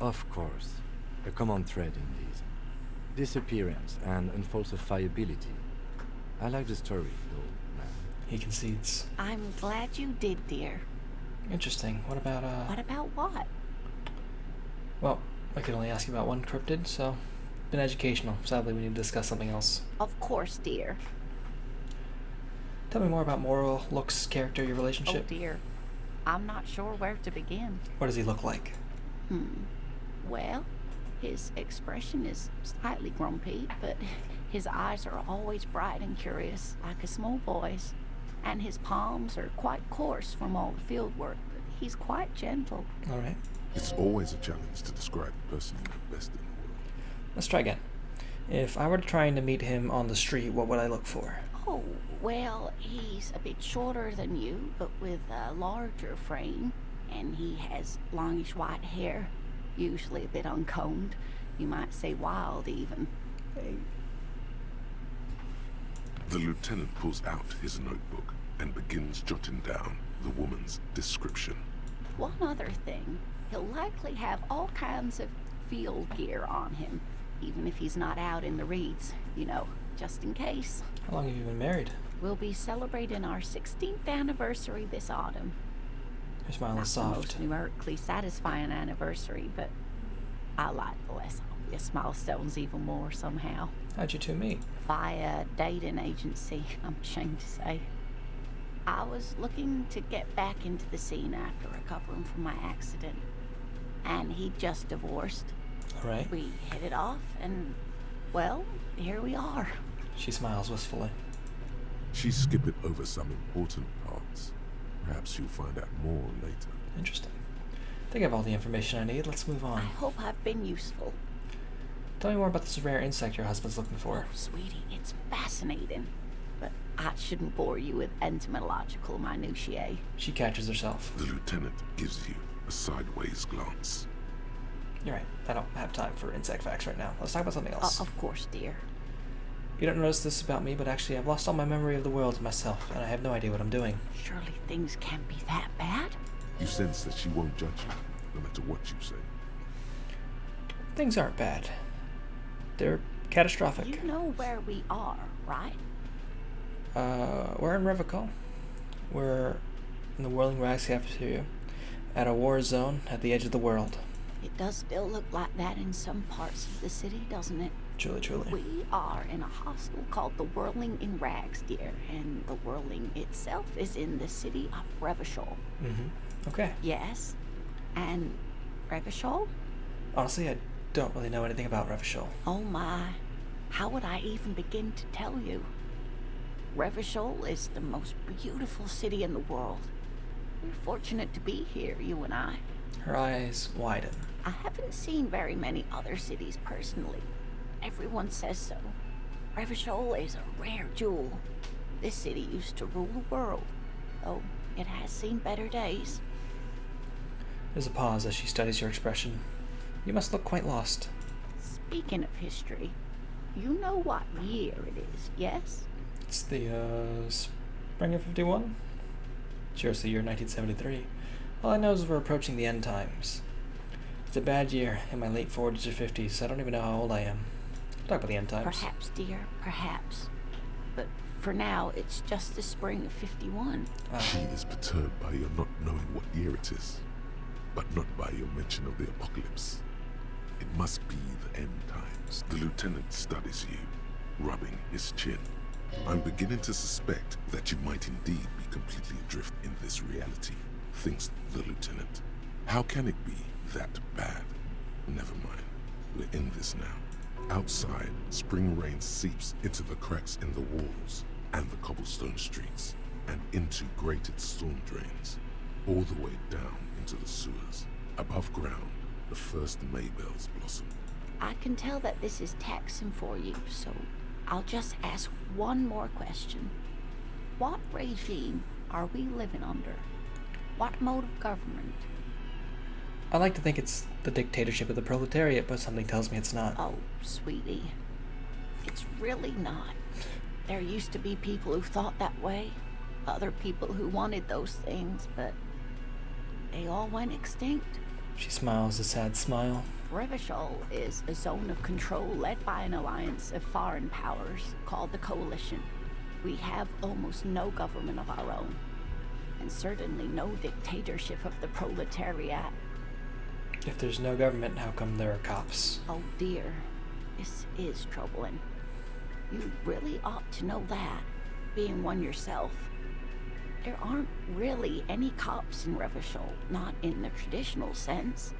Of course. A common thread in these. Disappearance and unfalsifiability. I like the story, though, man. He concedes. I'm glad you did, dear. Interesting. What about, What about what? Well, I could only ask you about one cryptid, so... Been educational. Sadly, we need to discuss something else. Of course, dear. Tell me more about moral, looks, character, your Oh, relationship. dear. I'm not sure where to begin. What does he look like? Well, his expression is slightly grumpy, but his eyes are always bright and curious, like a small boy's. And his palms are quite coarse from all the field work, but he's quite gentle. Alright. It's always a challenge to describe the person you know best in the world. Let's try again. If I were trying to meet him on the street, what would I look for? Oh, well, he's a bit shorter than you, but with a larger frame. And he has longish white hair, usually a bit uncombed. You might say wild, even. The lieutenant pulls out his notebook and begins jotting down the woman's description. One other thing, he'll likely have all kinds of field gear on him, even if he's not out in the reeds, you know, just in case. How long have you been married? We'll be celebrating our 16th anniversary this autumn. Your smile is Not the most soft. numerically satisfying anniversary, but I like the less obvious milestones even more somehow. How'd you two meet? Via a dating agency, I'm ashamed to say. I was looking to get back into the scene after recovering from my accident, and he'd just divorced. Alright. We hit it off, and, well, here we are. She smiles wistfully. She's skipping over some important parts. Perhaps you'll find out more later. Interesting. I think I have all the information I need. Let's move I on. hope I've been useful. Tell me more about this rare insect your husband's looking for. Oh, sweetie, it's fascinating. But I shouldn't bore you with entomological minutiae. She catches herself. The lieutenant gives you a sideways glance. You're right. I don't have time for insect facts right now. Let's talk about something else. Of course, dear. You don't notice this about me, but actually I've lost all my memory of the world and myself, and I have no idea what I'm doing. Surely things can't be that bad? You sense that she won't judge you, no matter what you say. Things aren't bad. They're catastrophic. You know where we are, right? We're in Revachol. We're in the Whirling Rags cafeteria, at a war zone at the edge of the world. It does still look like that in some parts of the city, doesn't it? Truly, truly. We are in a hostel called the Whirling in Rags, dear, and the Whirling itself is in the city of Revachol. Okay. Yes, and Revachol? Honestly, I don't really know anything about Revachol. Oh my, how would I even begin to tell you? Revachol is the most beautiful city in the world. We're fortunate to be here, you and I. Her eyes widen. I haven't seen very many other cities personally. Everyone says so. Revachol is a rare jewel. This city used to rule the world, though it has seen better days. There's a pause as she studies your expression. You must look quite lost. Speaking of history, you know what year it is, yes? It's the, spring of 51? Sure, it's the year 1973. All I know is we're approaching the end times. It's a bad year, in my late 40s or 50s, so I don't even know how old I am. Talk about the end times. Perhaps, dear, perhaps. But for now, it's just the spring of 51. She is perturbed by your not knowing what year it is, but not by your mention of the apocalypse. It must be the end times. The lieutenant studies you, rubbing his chin. I'm beginning to suspect that you might indeed be completely adrift in this reality, thinks the lieutenant. How can it be that bad? Never mind. We're in this now. Outside, spring rain seeps into the cracks in the walls and the cobblestone streets and into grated storm drains, all the way down into the sewers. Above ground, the first Maybells blossom. I can tell that this is taxing for you, so I'll just ask one more question. What regime are we living under? What mode of government? I like to think it's the dictatorship of the proletariat, but something tells me it's not. Oh, sweetie. It's really not. There used to be people who thought that way. other people who wanted those things, but they all went extinct. She smiles a sad smile. Revachol is a zone of control led by an alliance of foreign powers called the Coalition. We have almost no government of our own, and certainly no dictatorship of the proletariat. If there's no government, how come there are cops? Oh dear, this is troubling. You really ought to know that, being one yourself. There aren't really any cops in Revachol, not in the traditional sense.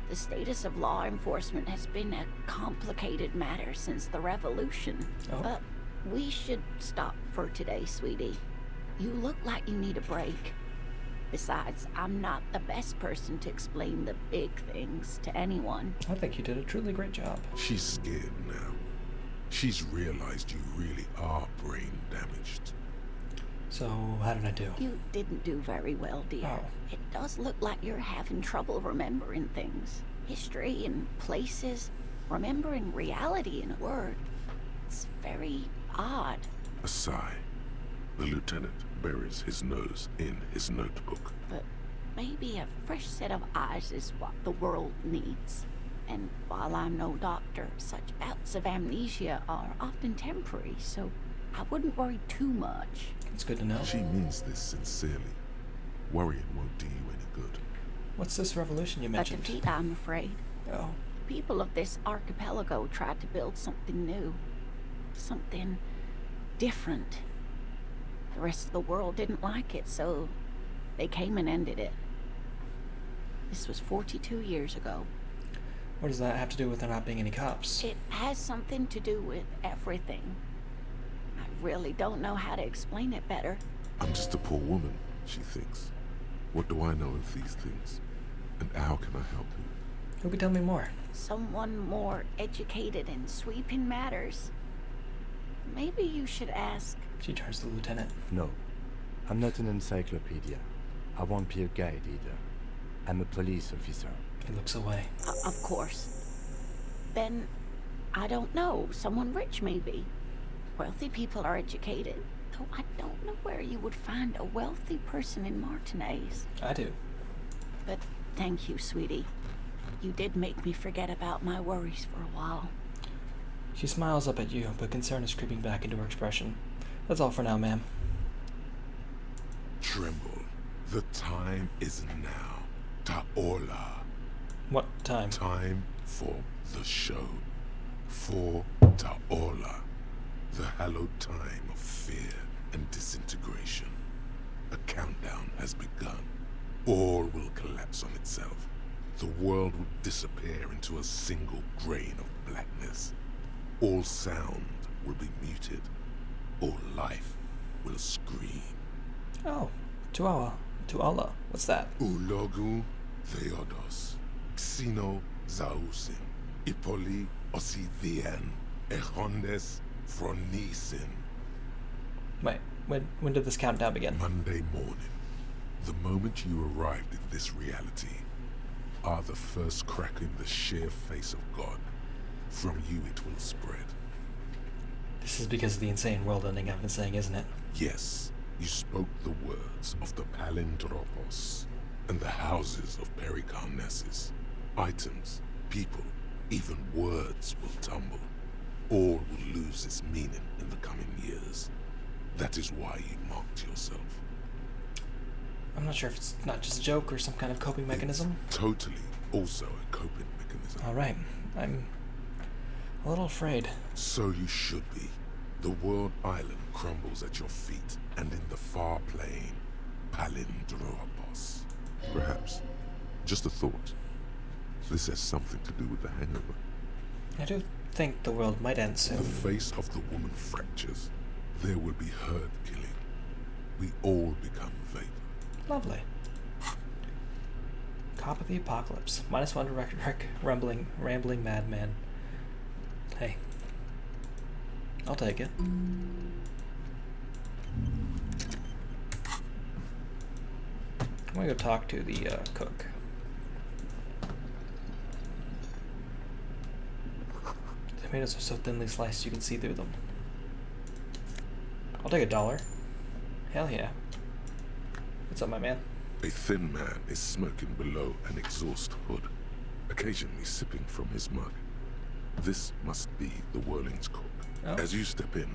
The status of law enforcement has been a complicated matter since the revolution. Oh. But we should stop for today, sweetie. You look like you need a break. Besides, I'm not the best person to explain the big things to anyone. I think you did a truly great job. She's scared now. She's realized you really are brain damaged. So, how did I do? You didn't do very well, dear. Oh. It does look like you're having trouble remembering things. History and places. Remembering reality in a word. It's very odd. A sigh. The lieutenant buries his nose in his notebook. But maybe a fresh set of eyes is what the world needs. And while I'm no doctor, such bouts of amnesia are often temporary, so I wouldn't worry too much. It's good to know. She means this sincerely. Worrying won't do you any good. What's this revolution you A mentioned? defeat, I'm afraid. Oh, People of this archipelago tried to build something new. Something different. The rest of the world didn't like it, so they came and ended it. This was 42 years ago. what does that have to do with there not being any cops? It has something to do with everything. I really don't know how to explain it better. I'm just a poor woman, she thinks. What do I know of these things? And how can I help you? Who could tell me more? Someone more educated in sweeping matters. Maybe you should ask. She turns to the lieutenant. No, I'm not an encyclopedia. I won't be a guide either. I'm a police officer. He looks away. Of course. Then, I don't know. Someone rich, maybe. Wealthy people are educated. Though I don't know where you would find a wealthy person in Martinez. I do. But thank you, sweetie. You did make me forget about my worries for a while. She smiles up at you, but concern is creeping back into her expression. That's all for now, ma'am. Tremble. The time is now. Taola. What time? Time for the show. For Taola. The hallowed time of fear and disintegration. A countdown has begun. All will collapse on itself. The world will disappear into a single grain of blackness. All sound will be muted. All life will scream. Oh, to Allah. What's that? Ulogu Theodos. Xeno Zausin. Ipoli Osidien. Echondes Fronisin. Wait, when did this countdown begin? Monday morning. The moment you arrived in this reality are the first crack in the sheer face of God. From you it will spread. This is because of the insane world ending I've been saying, isn't it? Yes, you spoke the words of the Palindropos and the houses of Pericarnassus. Items, people, even words will tumble. All will lose its meaning in the coming years. That is why you mocked yourself. I'm not sure if it's not just a joke or some kind of coping mechanism. It's totally also a coping mechanism. Alright, I'm a little afraid. So you should be. The world island crumbles at your feet, and in the far plain, Palindropos. Perhaps. Just a thought. This has something to do with the hangover. I do think the world might end The soon. face of the woman fractures. There will be herd killing. We all become vapor. Lovely. Cop of the Apocalypse. -1 to rambling madman. Hey. I'll take it. I'm gonna go talk to the cook. The tomatoes are so thinly sliced you can see through them. I'll take $1. Hell yeah. What's up, my man? A thin man is smoking below an exhaust hood, occasionally sipping from his mug. This must be the Whirlings cook. Oh. As you step in,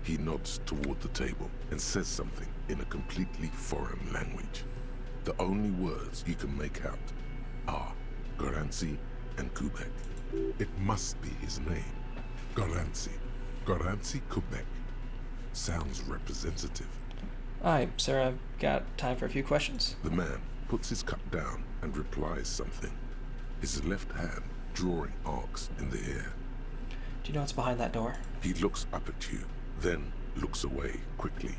he nods toward the table and says something in a completely foreign language. The only words you can make out are Garancy and Kubek. It must be his name. Garancy. Garancy Kubek. Sounds representative. Alright, sir, I've got time for a few questions. The man puts his cup down and replies something, his left hand drawing arcs in the air. Do you know what's behind that door? He looks up at you, then looks away quickly,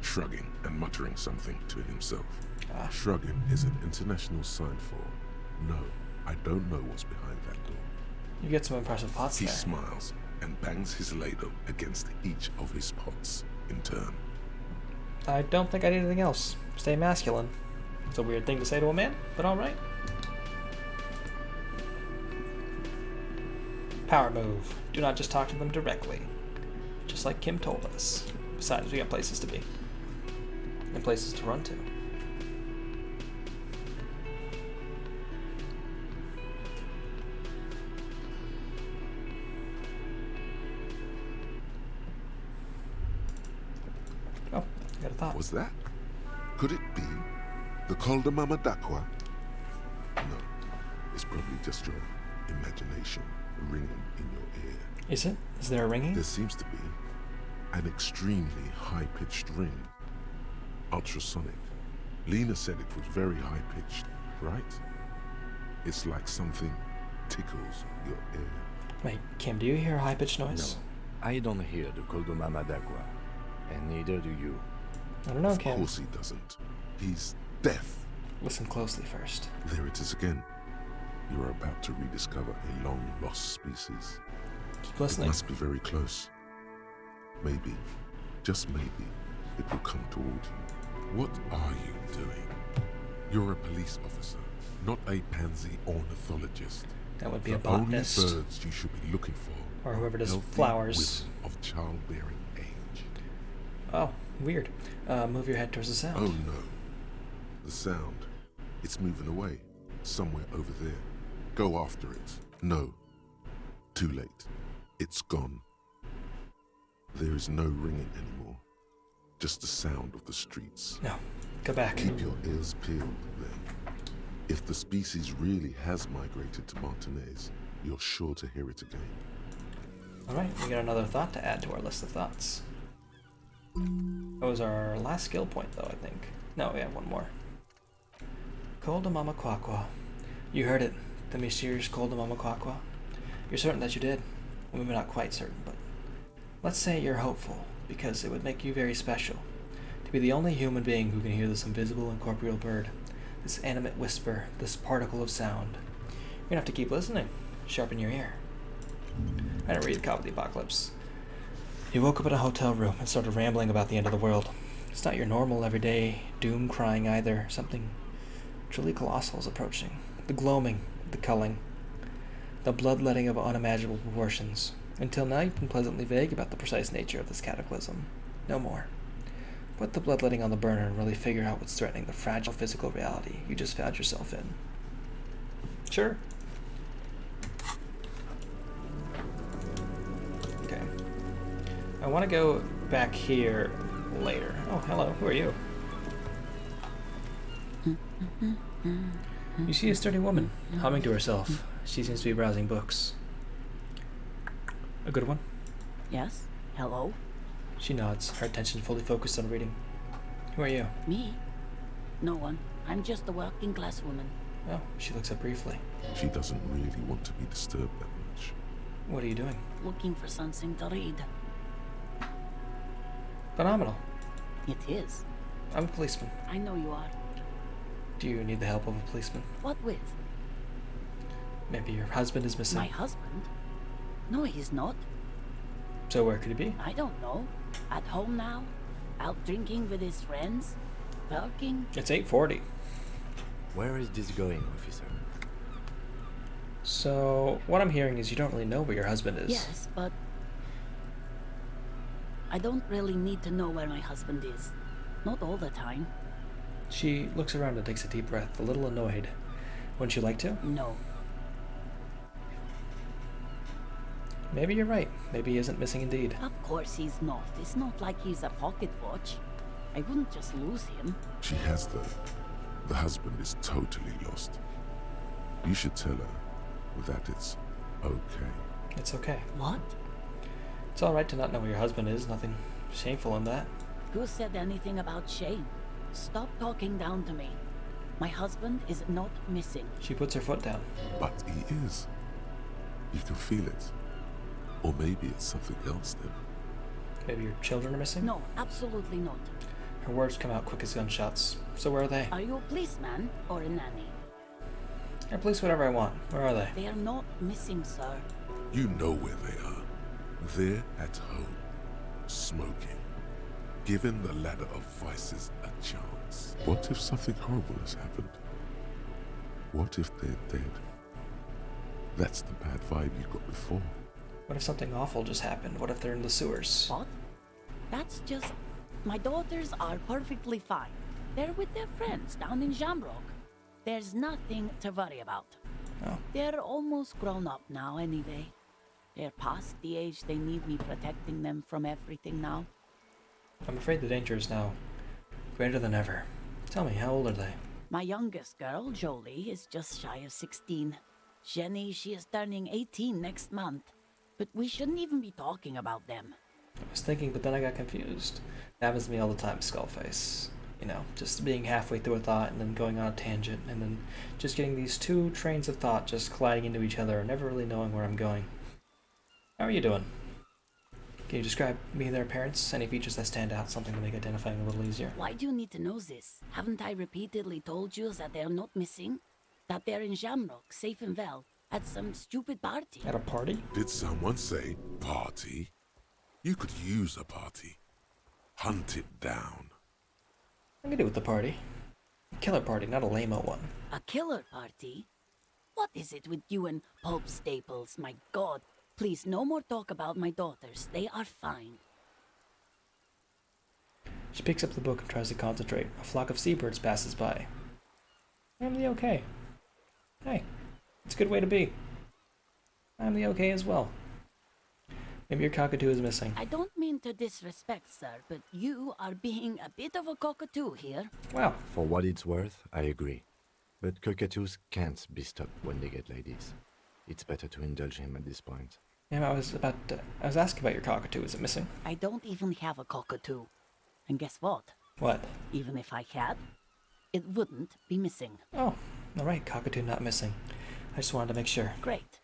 shrugging and muttering something to himself. Shrugging is an international sign for, no, I don't know what's behind that door. You get some impressive pots He there. smiles and bangs his ladle against each of his pots in turn. I don't think I need anything else. Stay masculine. It's a weird thing to say to a man, but alright. Power move. Do not just talk to them directly. Just like Kim told us. Besides, we got places to be. And places to run to. Oh, I got a thought. Was that? Could it be the Calder Mama Dakwa? No, it's probably just your imagination ringing in your ear. Is it? Is there a ringing? There seems to be an extremely high-pitched ring. Ultrasonic. Lena said it was very high-pitched, right? It's like something tickles your ear. Wait, Kim, do you hear a high-pitched noise? No, I don't hear the Koldoma Madagua, and neither do you. I don't know, Of Kim. course he doesn't. He's deaf. Listen closely first. There it is again. You are about to rediscover a long-lost species. Keep It listening. must be very close. Maybe, just maybe, it will come toward you. What are you doing? You're a police officer, not a pansy ornithologist. That would be a The only botanist. birds you should be looking for Or whoever does healthy flowers. women of childbearing age. Oh, weird. Move your head towards the sound. Oh no. The sound. It's moving away. Somewhere over there. Go after it. No. Too late. It's gone. There is no ringing anymore. Just the sound of the streets. No, go back. Keep your ears peeled, then. If the species really has migrated to Martinez, you're sure to hear it again. Alright, we got another thought to add to our list of thoughts. That was our last skill point, though, I think. No, we have one more. Koldamama Kwakwa. You heard it. The mysterious Koldamama Kwakwa. You're certain that you did. Well, maybe not quite certain, but let's say you're hopeful, because it would make you very special. To be the only human being who can hear this invisible incorporeal bird. This animate whisper, this particle of sound. You're gonna have to keep listening. Sharpen your ear. I didn't read Cop of the Apocalypse. He woke up in a hotel room and started rambling about the end of the world. It's not your normal, everyday doom crying either. Something truly colossal is approaching. The gloaming, the culling, the bloodletting of unimaginable proportions. Until now, you've been pleasantly vague about the precise nature of this cataclysm. No more. Put the bloodletting on the burner and really figure out what's threatening the fragile physical reality you just found yourself in. Sure. Okay. I want to go back here later. Oh, hello. Who are you? You see a sturdy woman, humming to herself. She seems to be browsing books. A good one? Yes? Hello? She nods, her attention fully focused on reading. Who are you? Me? No one. I'm just a working class woman. Oh, she looks up briefly. She doesn't really want to be disturbed that much. What are you doing? Looking for something to read. Phenomenal. It is. I'm a policeman. I know you are. Do you need the help of a policeman? What with? Maybe your husband is missing? My husband? No, he's not. So where could he be? I don't know. At home now? Out drinking with his friends? Working? It's 8:40. Where is this going, officer? So, what I'm hearing is you don't really know where your husband is. Yes, but I don't really need to know where my husband is. Not all the time. She looks around and takes a deep breath, a little annoyed. Wouldn't you like to? No. Maybe you're right. Maybe he isn't missing indeed. Of course he's not. It's not like he's a pocket watch. I wouldn't just lose him. She has though. The husband is totally lost. You should tell her that it's okay. It's okay. What? It's alright to not know where your husband is. Nothing shameful in that. Who said anything about shame? Stop talking down to me. My husband is not missing. She puts her foot down. But he is. You can feel it. Or maybe it's something else then. Maybe your children are missing? No, absolutely not. Her words come out quick as gunshots. So where are they? Are you a policeman or a nanny? I police whatever I want. Where are they? They are not missing, sir. You know where they are. They're at home, smoking, giving the ladder of vices a chance. What if something horrible has happened? What if they're dead? That's the bad vibe you got before. What if something awful just happened? What if they're in the sewers? What? That's just... My daughters are perfectly fine. They're with their friends down in Shamrock. There's nothing to worry about. Oh. They're almost grown up now anyway. They're past the age they need me protecting them from everything now. I'm afraid the danger is now greater than ever. Tell me, how old are they? My youngest girl, Jolie, is just shy of 16. Jenny, she is turning 18 next month. But we shouldn't even be talking about them. I was thinking, but then I got confused. It happens to me all the time, Skullface. You know, just being halfway through a thought and then going on a tangent and then just getting these two trains of thought just colliding into each other and never really knowing where I'm going. How are you doing? Can you describe me and their appearance? Any features that stand out, something to make identifying a little easier? Why do you need to know this? Haven't I repeatedly told you that they're not missing? That they're in Shamrock, safe and well, at some stupid party? At a party? Did someone say party? You could use a party. Hunt it down. I can do with the party. A killer party, not a lame-o one. A killer party? What is it with you and pulp staples? My god. Please, no more talk about my daughters. They are fine. She picks up the book and tries to concentrate. A flock of seabirds passes by. I'm the okay. Hey, it's a good way to be. I'm the okay as well. Maybe your cockatoo is missing. I don't mean to disrespect, sir, but you are being a bit of a cockatoo here. Wow. For what it's worth, I agree. But cockatoos can't be stopped when they get ladies. It's better to indulge him at this point. Yeah, I was asking about your cockatoo. Is it missing? I don't even have a cockatoo. And guess what? What? Even if I had, it wouldn't be missing. Oh, alright, cockatoo not missing. I just wanted to make sure. Great.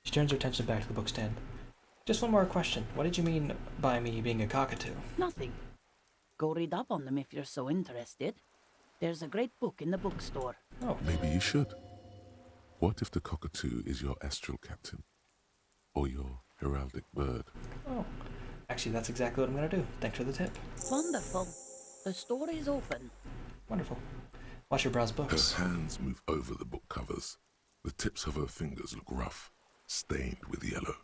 She turns her attention back to the book stand. Just one more question. What did you mean by me being a cockatoo? Nothing. Go read up on them if you're so interested. There's a great book in the bookstore. Oh, Maybe you should. What if the cockatoo is your astral captain? Or your heraldic bird? oh. Actually, that's exactly what I'm going to do. Thanks for the tip. Wonderful. The store is open. Wonderful. Watch your browse books. Her hands move over the book covers. The tips of her fingers look rough, stained with yellow.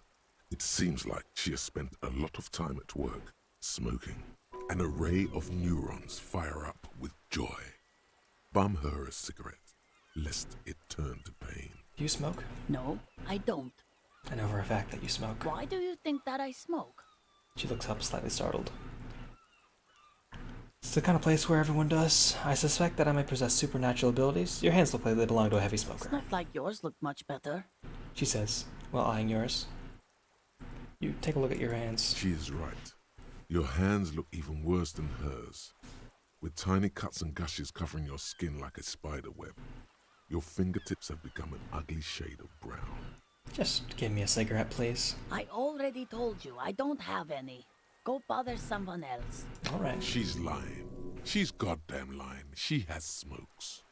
It seems like she has spent a lot of time at work, smoking. An array of neurons fire up with joy. Bum her a cigarette, lest it turn to pain. Do you smoke? No, I don't. I know for a fact that you smoke. Why do you think that I smoke? She looks up, slightly startled. It's the kind of place where everyone does. I suspect that I might possess supernatural abilities. Your hands look like they belong to a heavy It's smoker, not like yours look much better. she says, while eyeing yours. You take a look at your hands. She is right. Your hands look even worse than hers, with tiny cuts and gushes covering your skin like a spider web. Your fingertips have become an ugly shade of brown. Just give me a cigarette, please. I already told you I don't have any. Go bother someone else. Alright. She's lying. She's goddamn lying. She has smokes.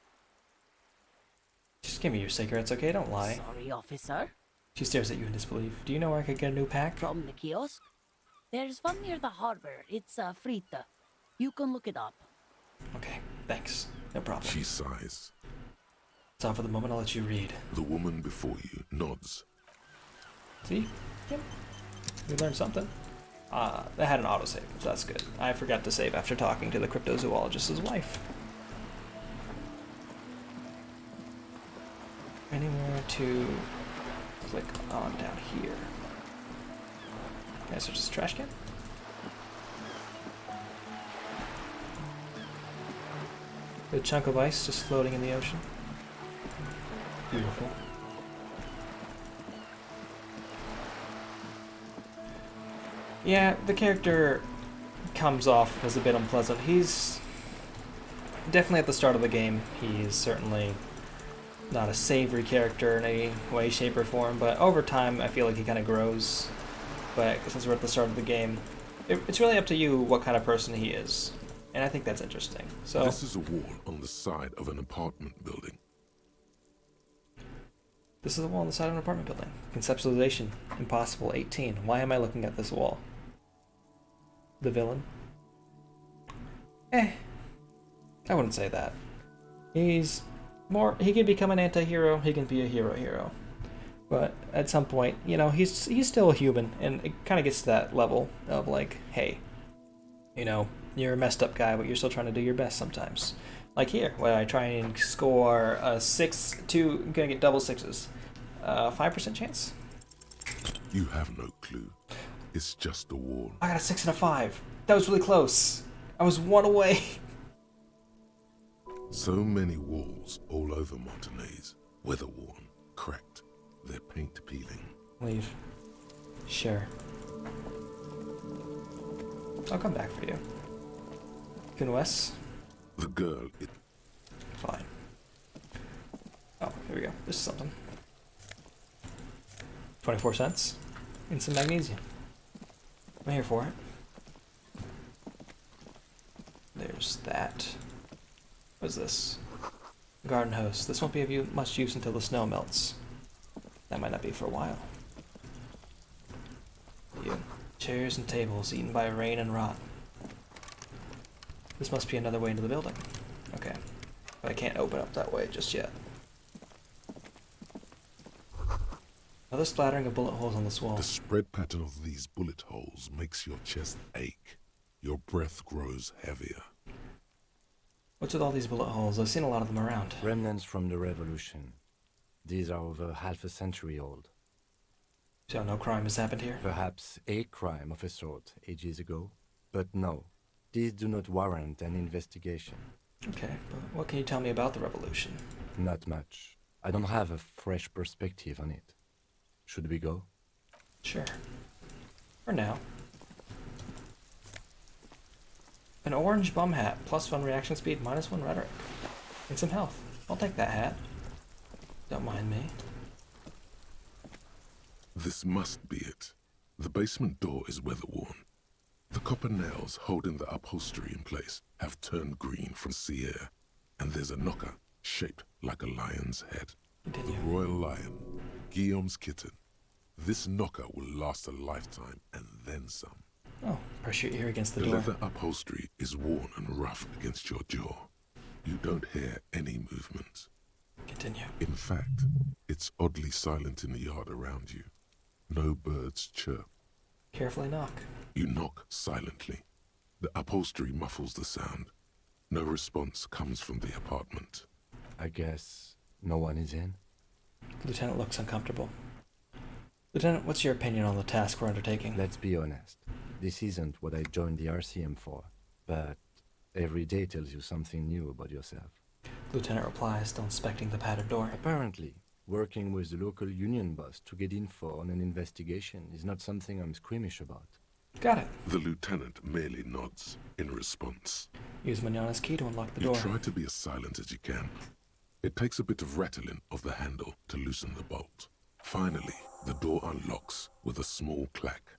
Just give me your cigarettes, okay? Don't lie. Sorry, officer. She stares at you in disbelief. Do you know where I could get a new pack? From the kiosk? There's one near the harbor. It's Frita. You can look it up. Okay, thanks. No problem. She sighs. That's all for the moment. I'll let you read. The woman before you nods. See? Yep. We learned something. That had an autosave, so that's good. I forgot to save after talking to the cryptozoologist's wife. going to click on down here. Can I search this trash can? A chunk of ice just floating in the ocean. Beautiful. Yeah, the character comes off as a bit unpleasant. He's definitely at the start of the game. He's certainly not a savory character in any way, shape, or form, but over time I feel like he kind of grows. But since we're at the start of the game, it's really up to you what kind of person he is. And I think that's interesting. So This is a wall on the side of an apartment building. this is a wall on the side of an apartment building. Conceptualization, impossible, 18. Why am I looking at this wall? The villain? I wouldn't say that. He can become an anti-hero, he can be a hero. But at some point, you know, he's still a human, and it kind of gets to that level of like, hey, you know, you're a messed up guy, but you're still trying to do your best sometimes. Like here, where I try and score a 6-2, I'm gonna get double sixes. 5% chance? You have no clue. It's just a wall. I got a 6 and a 5. That was really close. I was 1 away. So many walls all over Martinez, weather-worn, cracked, their paint peeling. Leave. Sure. I'll come back for you. Can Wes? The girl, Fine. Oh, here we go. This is something. 24 cents. And some magnesium. I'm here for it. There's that. What's this? Garden hose. This won't be of much use until the snow melts. That might not be for a while. You. Chairs and tables eaten by rain and rot. This must be another way into the building. Okay. But I can't open up that way just yet. Another splattering of bullet holes on this wall. the spread pattern of these bullet holes makes your chest ache. Your breath grows heavier. What's with all these bullet holes? I've seen a lot of them around. Remnants from the revolution. These are over half a century old. So no crime has happened here? Perhaps a crime of a sort ages ago. But no, these do not warrant an investigation. Okay, but what can you tell me about the revolution? Not much. I don't have a fresh perspective on it. Should we go? Sure. For now. An orange bum hat, +1 reaction speed, -1 rhetoric. And some health. I'll take that hat. Don't mind me. This must be it. The basement door is weather-worn. The copper nails holding the upholstery in place have turned green from sea air, and there's a knocker shaped like a lion's head. The Continue. royal lion, Guillaume's kitten. This knocker will last a lifetime and then some. Oh, press your ear against the The door. leather upholstery is worn and rough against your jaw. You don't hear any movement. Continue. In fact, it's oddly silent in the yard around you. No birds chirp. Carefully knock. You knock silently. The upholstery muffles the sound. No response comes from the apartment. I guess no one is in? The lieutenant looks uncomfortable. Lieutenant, what's your opinion on the task we're undertaking? Let's be honest. This isn't what I joined the RCM for. But every day tells you something new about yourself. Lieutenant replies, still inspecting the padded door. Apparently, working with the local union boss to get info on an investigation is not something I'm squeamish about. Got it. The lieutenant merely nods in response. Use Manana's key to unlock the You door. try to be as silent as you can. It takes a bit of rattling of the handle to loosen the bolt. Finally, the door unlocks with a small clack.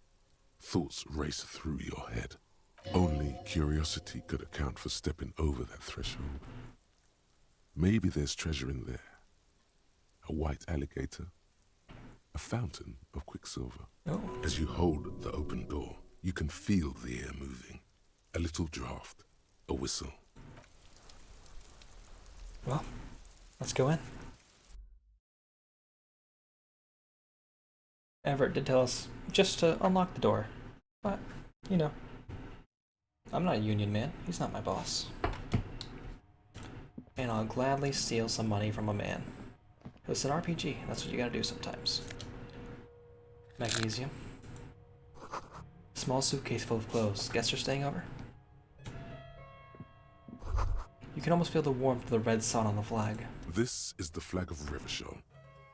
Thoughts race through your head. Only curiosity could account for stepping over that threshold. Maybe there's treasure in there. A white alligator. A fountain of quicksilver. Oh, As you hold the open door, you can feel the air moving. A little draft. A whistle. well, let's go in. Everett did tell us just to unlock the door. But, you know, I'm not a union man. He's not my boss. And I'll gladly steal some money from a man. It's an RPG. That's what you gotta do sometimes. Magnesium. Small suitcase full of clothes. Guess you're staying over? You can almost feel the warmth of the red sun on the flag. This is the flag of Revachol,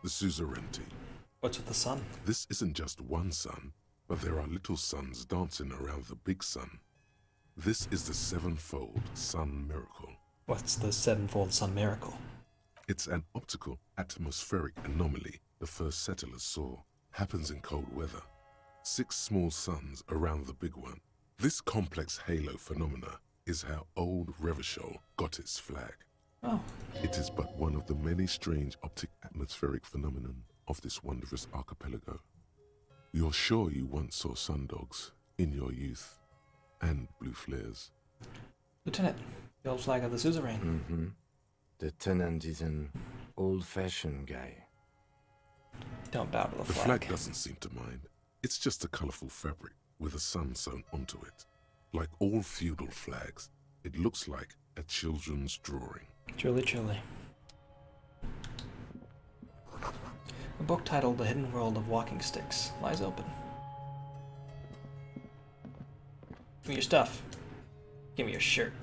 the suzerainty. What's with the sun? This isn't just one sun, but there are little suns dancing around the big sun. This is the sevenfold sun miracle. What's the sevenfold sun miracle? It's an optical atmospheric anomaly the first settlers saw. Happens in cold weather. 6 small suns around the big one. This complex halo phenomena is how old Revachol got its flag. Oh. It is but one of the many strange optic atmospheric phenomenon of this wondrous archipelago. You're sure you once saw sundogs in your youth, and blue flares. Lieutenant, the old flag of the suzerain. Mm-hmm. The tenant is an old-fashioned guy. Don't bow to the The flag. flag doesn't seem to mind. It's just a colorful fabric with a sun sewn onto it. Like all feudal flags, it looks like a children's drawing. Truly, truly. A book titled The Hidden World of Walking Sticks lies open. Give me your stuff. Give me your shirt.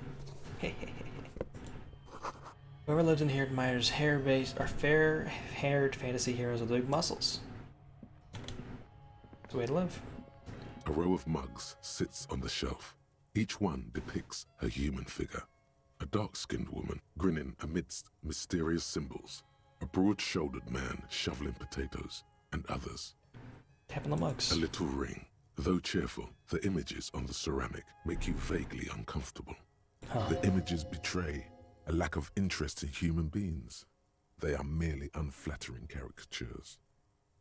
Whoever lived in here admires hair-based or fair-haired fantasy heroes with big muscles. It's the way to live. A row of mugs sits on the shelf. Each one depicts a human figure. A dark-skinned woman grinning amidst mysterious symbols. A broad-shouldered man shoveling potatoes, and others. Tapping the mugs. A little ring. Though cheerful, the images on the ceramic make you vaguely uncomfortable. Huh. The images betray a lack of interest in human beings. They are merely unflattering caricatures.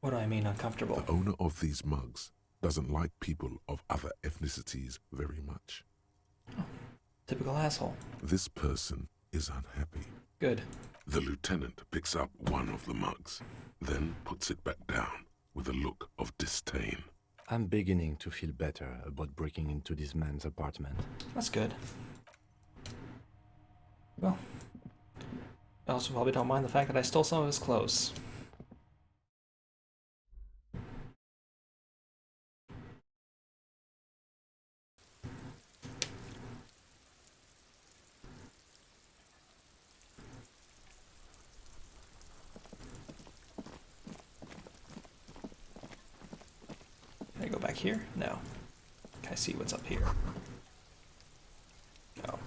What do I mean uncomfortable? The owner of these mugs doesn't like people of other ethnicities very much. Typical asshole. This person is unhappy. Good. The lieutenant picks up one of the mugs, then puts it back down with a look of disdain. I'm beginning to feel better about breaking into this man's apartment. That's good. Well, I also probably don't mind the fact that I stole some of his clothes. Can I go back here? No. Can I see what's up here? No.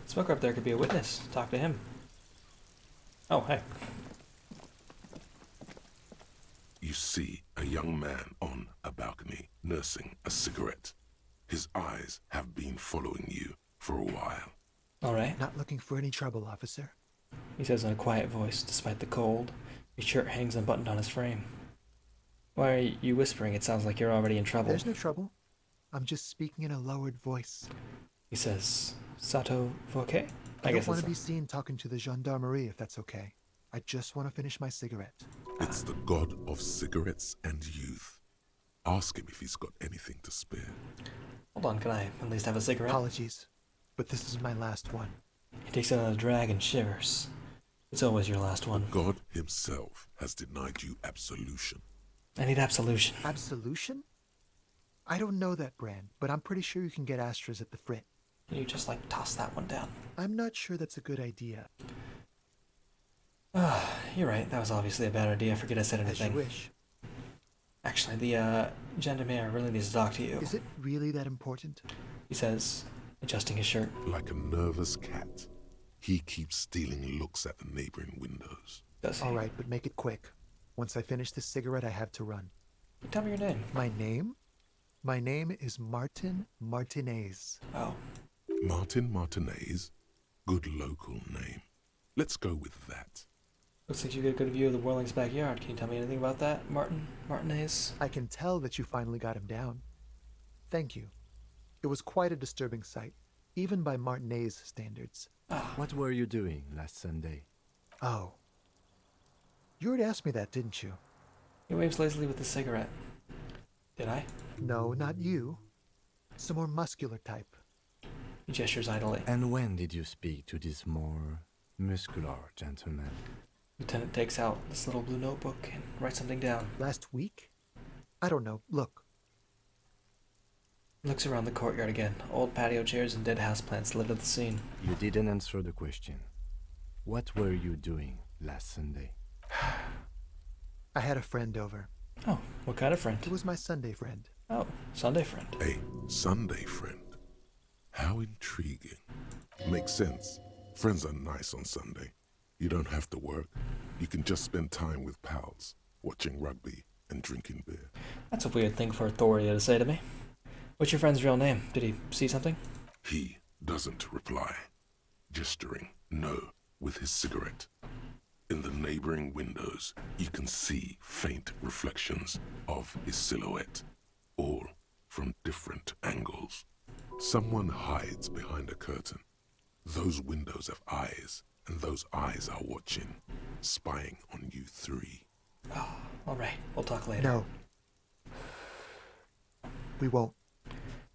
Smoker up there could be a witness. Talk to him. Oh, hey. You see a young man on a balcony nursing a cigarette. His eyes have been following you for a while. Alright. Not looking for any trouble, officer. He says in a quiet voice, despite the cold. His shirt hangs unbuttoned on his frame. Why are you whispering? It sounds like you're already in trouble. There's no trouble. I'm just speaking in a lowered voice. He says, Sato Voke? I don't guess want that's to be seen talking to the gendarmerie if that's okay. I just want to finish my cigarette. It's the god of cigarettes and youth. Ask him if he's got anything to spare. Hold on, can I at least have a cigarette? Apologies, but this is my last one. He takes another drag and shivers. It's always your last one. God himself has denied you absolution. I need absolution. Absolution? I don't know that brand, but I'm pretty sure you can get Astras at the Frit. Can you just, like, toss that one down? I'm not sure that's a good idea. You're right, that was obviously a bad idea. I forget I said As anything. you wish. Actually, the gendarme really needs to talk to you. Is it really that important? He says, adjusting his shirt. Like a nervous cat, he keeps stealing looks at the neighboring windows. Does he? All right, but make it quick. Once I finish this cigarette, I have to run. Tell me your name. My name? My name is Martin Martinez. Oh. Martin Martinez? Good local name. Let's go with that. Looks like you get a good view of the Whirling's backyard. Can you tell me anything about that, Martinez? I can tell that you finally got him down. Thank you. It was quite a disturbing sight, even by Martinez standards. What were you doing last Sunday? Oh. You already asked me that, didn't you? He waves lazily with his cigarette. Did I? No, not you. Some more muscular type. He gestures idly. And when did you speak to this more muscular gentleman? Lieutenant takes out this little blue notebook and writes something down. Last week? I don't know. Look. Looks around the courtyard again. Old patio chairs and dead houseplants litter the scene. You didn't answer the question. What were you doing last Sunday? I had a friend over. Oh, what kind of friend? It was my Sunday friend. Oh, Sunday friend. A Sunday friend. How intriguing. Makes sense. Friends are nice on Sunday. You don't have to work. You can just spend time with pals, watching rugby and drinking beer. That's a weird thing for authority to say to me. What's your friend's real name? Did he see something? He doesn't reply, gesturing no with his cigarette. In the neighboring windows, you can see faint reflections of his silhouette, all from different angles. Someone hides behind a curtain. Those windows have eyes, and those eyes are watching, spying on you three. Oh, alright. We'll talk later. No. We won't.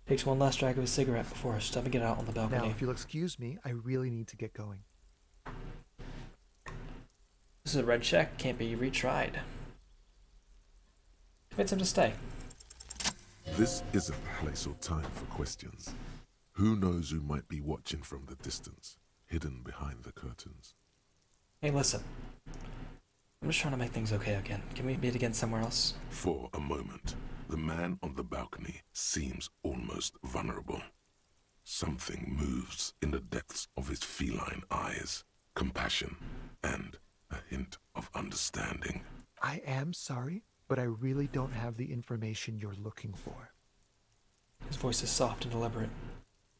Takes one last drag of his cigarette before stuffing it out on the balcony. Now, if you'll excuse me, I really need to get going. This is a red check. Can't be retried. Convince him to stay. This isn't the place or time for questions. Who knows who might be watching from the distance, hidden behind the curtains? Hey, listen. I'm just trying to make things okay again. Can we meet again somewhere else? For a moment, the man on the balcony seems almost vulnerable. Something moves in the depths of his feline eyes. Compassion and a hint of understanding. I am sorry, but I really don't have the information you're looking for. His voice is soft and deliberate.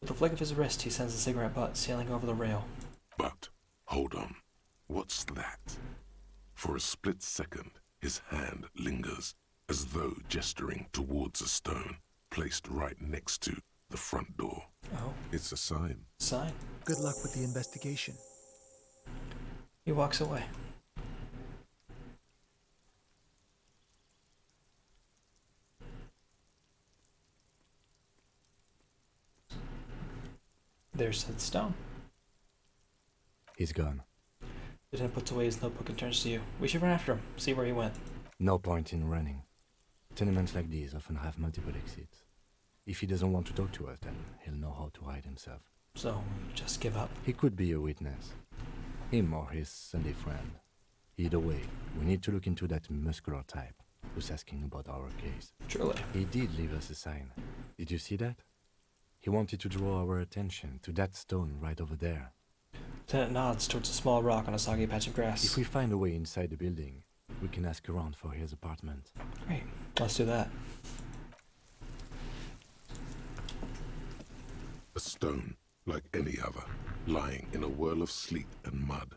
With a flick of his wrist, he sends the cigarette butt sailing over the rail. But, hold on. What's that? For a split second, his hand lingers, as though gesturing towards a stone placed right next to the front door. Oh. It's a sign. Sign. Good luck with the investigation. He walks away. There's the stone. He's gone. Lieutenant puts away his notebook and turns to you. We should run after him, see where he went. No point in running. Tenements like these often have multiple exits. If he doesn't want to talk to us, then he'll know how to hide himself. So, just give up. He could be a witness. Him or his Sunday friend. Either way, we need to look into that muscular type who's asking about our case. Truly. He did leave us a sign. Did you see that? He wanted to draw our attention to that stone right over there. Lieutenant nods towards a small rock on a soggy patch of grass. If we find a way inside the building, we can ask around for his apartment. Great. Let's do that. A stone, like any other, lying in a whirl of sleet and mud.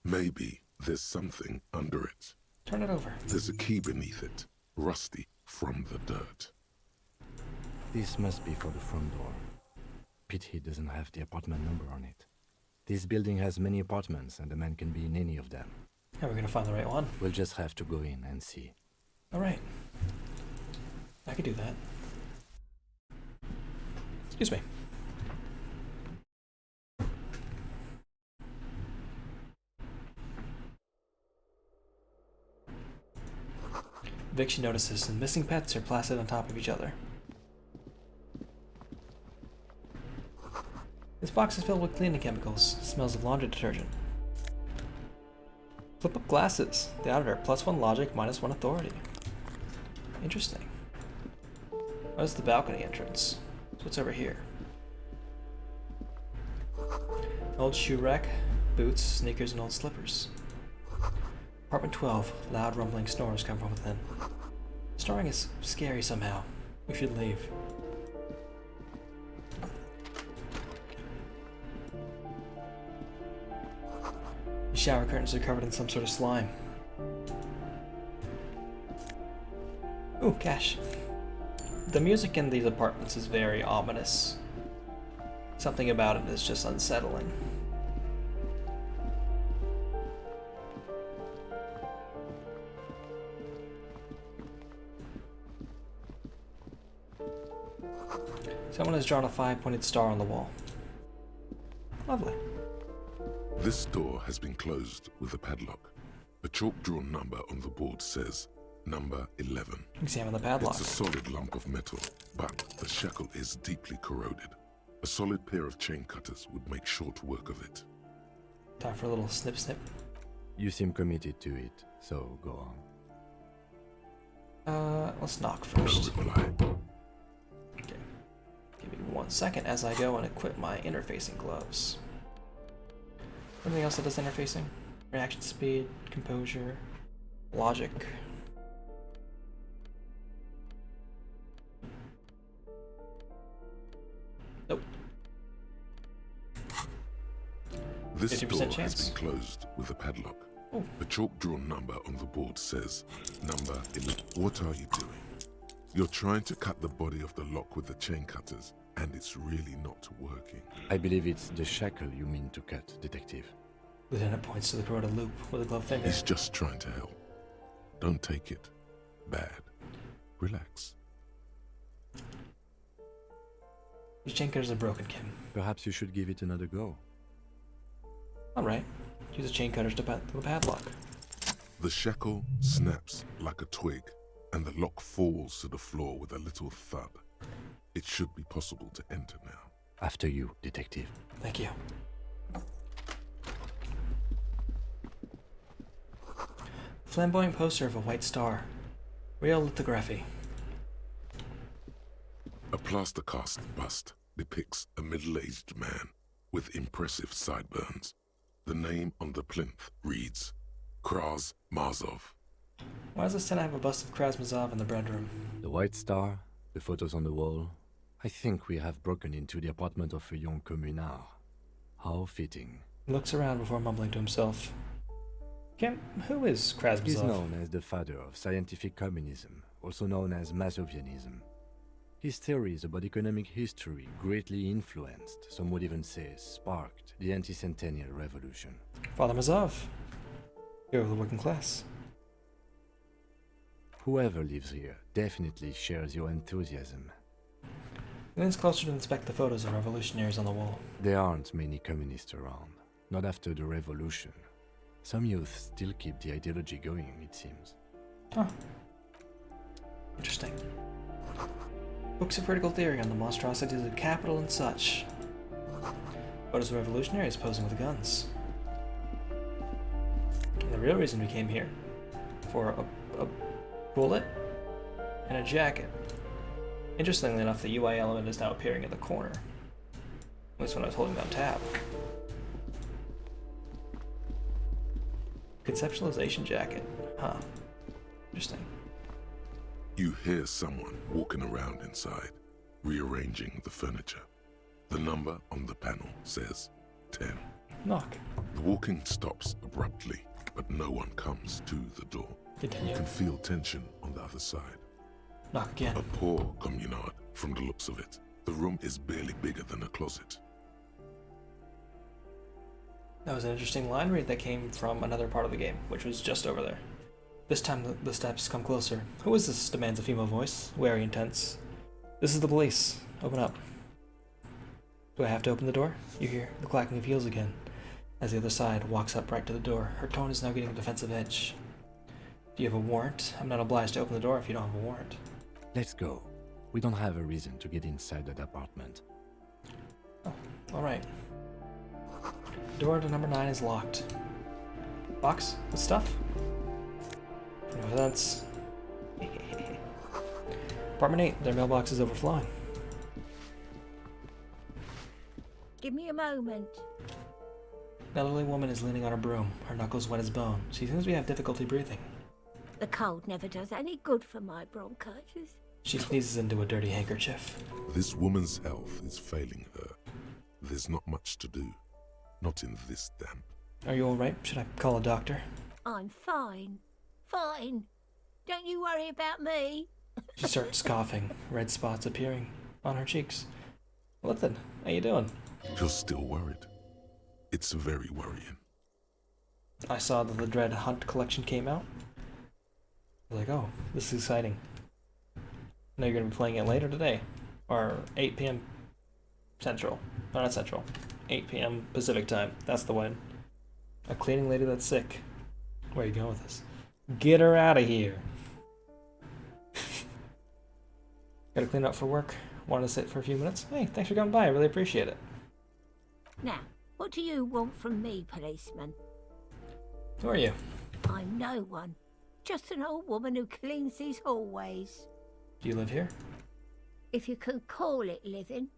Maybe there's something under it. Turn it over. There's a key beneath it, rusty from the dirt. This must be for the front door. Pity doesn't have the apartment number on it. This building has many apartments and the man can be in any of them. How are we gonna find the right one? We'll just have to go in and see. Alright. I could do that. Excuse me. Vic notices the missing pets are placid on top of each other. This box is filled with cleaning chemicals. It smells of laundry detergent. Flip up glasses. The auditor, +1 logic, -1 authority. Interesting. What's the balcony entrance? So what's over here? An old shoe rack, boots, sneakers, and old slippers. Apartment 12. Loud rumbling snores come from within. Snoring is scary somehow. We should leave. The shower curtains are covered in some sort of slime. Ooh, cash. The music in these apartments is very ominous. Something about it is just unsettling. Someone has drawn a 5-pointed star on the wall. Lovely. This door has been closed with a padlock. A chalk-drawn number on the board says number 11. Examine the padlock. It's a solid lump of metal, but the shackle is deeply corroded. A solid pair of chain cutters would make short work of it. Time for a little snip snip. You seem committed to it, so go on. Let's knock No first. reply. Okay. Give me 1 second as I go and equip my interfacing gloves. Anything else that does interfacing? Reaction speed, composure, logic. Nope. This 50% door has chance. been closed with a padlock. Oh. A chalk-drawn number on the board says number 11. What are you doing? You're trying to cut the body of the lock with the chain cutters, and it's really not working. I believe it's the shackle you mean to cut, Detective. Lieutenant points to the corroded loop with a gloved finger. He's just trying to help. Don't take it bad. Relax. Your chain cutters are broken, Kim. Perhaps you should give it another go. Alright. Use the chain cutters to the padlock. The shackle snaps like a twig, and the lock falls to the floor with a little thud. It should be possible to enter now. After you, Detective. Thank you. Flamboyant poster of a white star. Real lithography. A plaster cast bust depicts a middle-aged man with impressive sideburns. The name on the plinth reads Kraz Marzov. Why does this tenant have a bust of Krasmazov in the bread room? The white star, the photos on the wall. I think we have broken into the apartment of a young communard. How fitting. He looks around before mumbling to himself. Kim, who is Krasmazov? He's known as the father of scientific communism, also known as Mazovianism. His theories about economic history greatly influenced, some would even say sparked, the anti-centennial revolution. Father Mazov. Hero of the working class. Whoever lives here definitely shares your enthusiasm. He leans closer to inspect the photos of revolutionaries on the wall. There aren't many communists around, not after the revolution. Some youth still keep the ideology going, it seems. Huh. Interesting. Books of critical theory on the monstrosities of capital and such. Photos of revolutionaries posing with guns. And the real reason we came here. For a bullet and a jacket. Interestingly enough, the UI element is now appearing in the corner. At least when I was holding down tab. Conceptualization jacket. Huh. Interesting. You hear someone walking around inside, rearranging the furniture. The number on the panel says 10. Knock. The walking stops abruptly, but no one comes to the door. You Continue. can feel tension on the other side. Knock again. A poor communard, from the looks of it. The room is barely bigger than a closet. That was an interesting line read that came from another part of the game, which was just over there. This time the steps come closer. Who is this? Demands a female voice, wary and tense. This is the police. Open up. Do I have to open the door? You hear the clacking of heels again, as the other side walks up right to the door. Her tone is now getting a defensive edge. Do you have a warrant? I'm not obliged to open the door if you don't have a warrant. Let's go. We don't have a reason to get inside that apartment. Oh, alright. Door to number 9 is locked. Box with stuff? No evidence. Apartment 8, their mailbox is overflowing. Give me a moment. An elderly woman is leaning on her broom, her knuckles wet as bone. She seems to have difficulty breathing. The cold never does any good for my bronchitis. She sneezes into a dirty handkerchief. This woman's health is failing her. There's not much to do. Not in this damp. Are you alright? Should I call a doctor? I'm fine. Fine. Don't you worry about me. She starts coughing, red spots appearing on her cheeks. Listen, how you doing? You're still worried. It's very worrying. I saw that the Dread Hunt collection came out. I was like, oh, this is exciting. I know you're going to be playing it later today. Or 8 p.m. Central. No, not Central. 8 p.m. Pacific time. That's the one. A cleaning lady that's sick. Where are you going with this? Get her out of here. Gotta clean up for work. Wanted to sit for a few minutes. Hey, thanks for coming by. I really appreciate it. Now, what do you want from me, policeman? Who are you? I'm no one. Just an old woman who cleans these hallways. Do you live here? If you can call it living.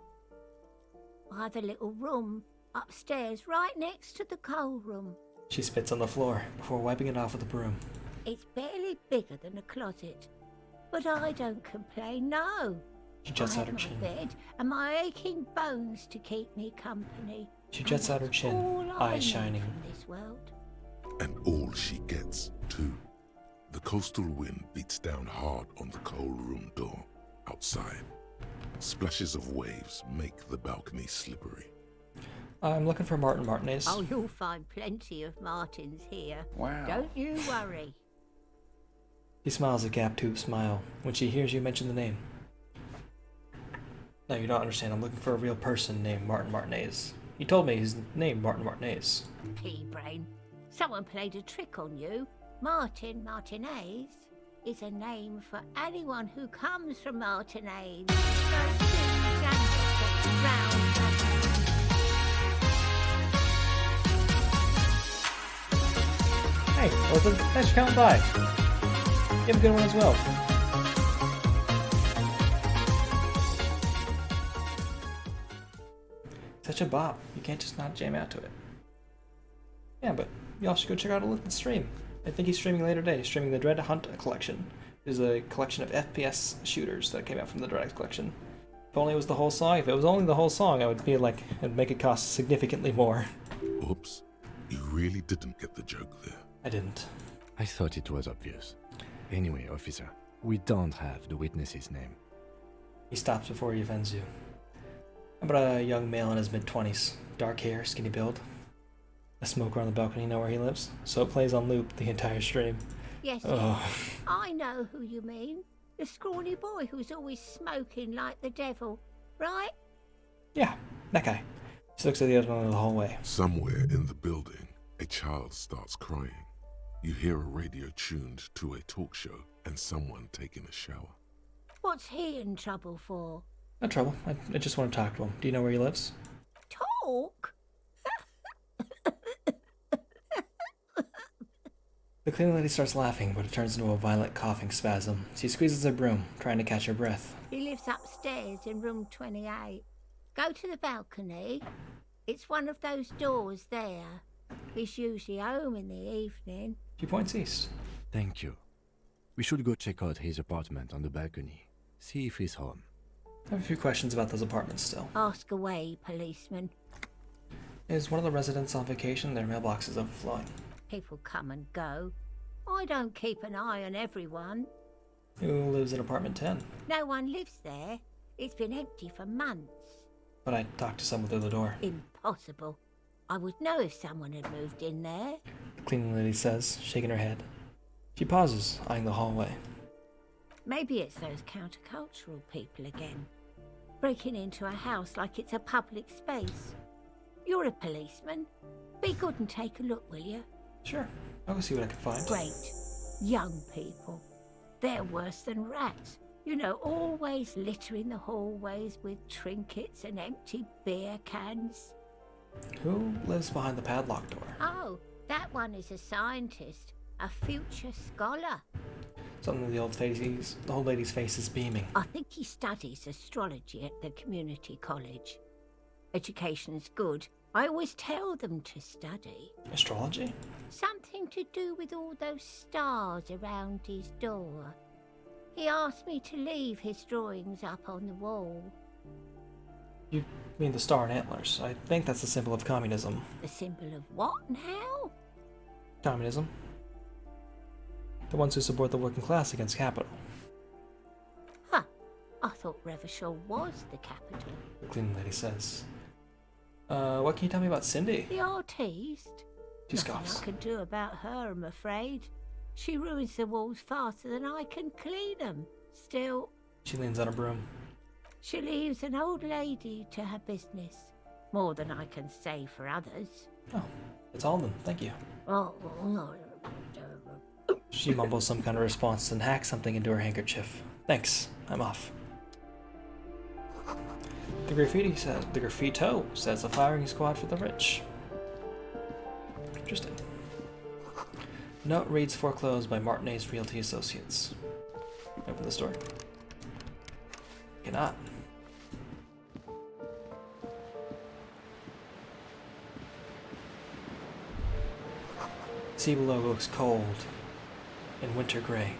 I have a little room upstairs right next to the coal room. She spits on the floor before wiping it off with a broom. It's barely bigger than a closet. But I don't complain, no. She juts I out her have chin. my bed and my aching bones to keep me company. She juts out her chin, All I eyes need shining. from this world. And all she gets, too. The coastal wind beats down hard on the coal room door outside. Splashes of waves make the balcony slippery. I'm looking for Martin Martinez. Oh, you'll find plenty of Martins here. Wow. Don't you worry. He smiles a gap-tooth smile when she hears you mention the name. No, you don't understand. I'm looking for a real person named Martin Martinez. He told me his name, Martin Martinez. Pea-brain. Someone played a trick on you. Martin Martinez is a name for anyone who comes from Martinez. Hey, Elizabeth, thanks for coming by. You have a good one as well. Such a bop. You can't just not jam out to it. Yeah, but y'all should go check out Elizabeth's stream. I think he's streaming later today. He's streaming the Dread Hunt collection. There's a collection of FPS shooters that came out from the Dread X collection. If only it was the whole song. If it was only the whole song, I would feel like it'd make it cost significantly more. Oops, you really didn't get the joke there. I didn't. I thought it was obvious. Anyway, officer, we don't have the witness's name. He stops before he offends you. About a young male in his mid-20s. Dark hair, skinny build. A smoker on the balcony, know where he lives? So it plays on loop the entire stream. Yes, Oh. I know who you mean. The scrawny boy who's always smoking like the devil, right? Yeah, that guy. She looks at the other end of the hallway. Somewhere in the building, a child starts crying. You hear a radio tuned to a talk show and someone taking a shower. What's he in trouble for? No trouble. I just want to talk to him. Do you know where he lives? Talk? The cleaning lady starts laughing, but it turns into a violent coughing spasm. She squeezes her broom, trying to catch her breath. He lives upstairs in room 28. Go to the balcony. It's one of those doors there. He's usually home in the evening. She points east. Thank you. We should go check out his apartment on the balcony. See if he's home. I have a few questions about those apartments still. Ask away, policeman. Is one of the residents on vacation? Their mailbox is overflowing. People come and go. I don't keep an eye on everyone. Who lives in apartment 10? No one lives there. It's been empty for months. But I talked to someone through the door. Impossible. I would know if someone had moved in there. The cleaning lady says, shaking her head. She pauses, eyeing the hallway. Maybe it's those countercultural people again. Breaking into a house like it's a public space. You're a policeman. Be good and take a look, will you? Sure, I'll go see what I can find. Great. Young people. They're worse than rats. You know, always littering the hallways with trinkets and empty beer cans. Who lives behind the padlock door? Oh, that one is a scientist. A future scholar. Suddenly the old lady's face is beaming. I think he studies astrology at the community college. Education's good. I always tell them to study. Astrology? Something to do with all those stars around his door. He asked me to leave his drawings up on the wall. You mean the star and antlers. I think that's a symbol of communism. The symbol of what now? Communism. The ones who support the working class against capital. Huh. I thought Revachol was the capital. The cleaning lady says. What can you tell me about Cindy? The artiste? She Nothing scoffs. I can do about her, I'm afraid. She ruins the walls faster than I can clean them. Still, She leans on her broom. she leaves an old lady to her business. More than I can say for others. Oh, It's all of them, thank you. Oh, no. She mumbles some kind of response and hacks something into her handkerchief. Thanks, I'm off. The graffito says a firing squad for the rich. Interesting. Note reads foreclosed by Martinez Realty Associates. Open the store. Cannot. Sea below looks cold and winter gray.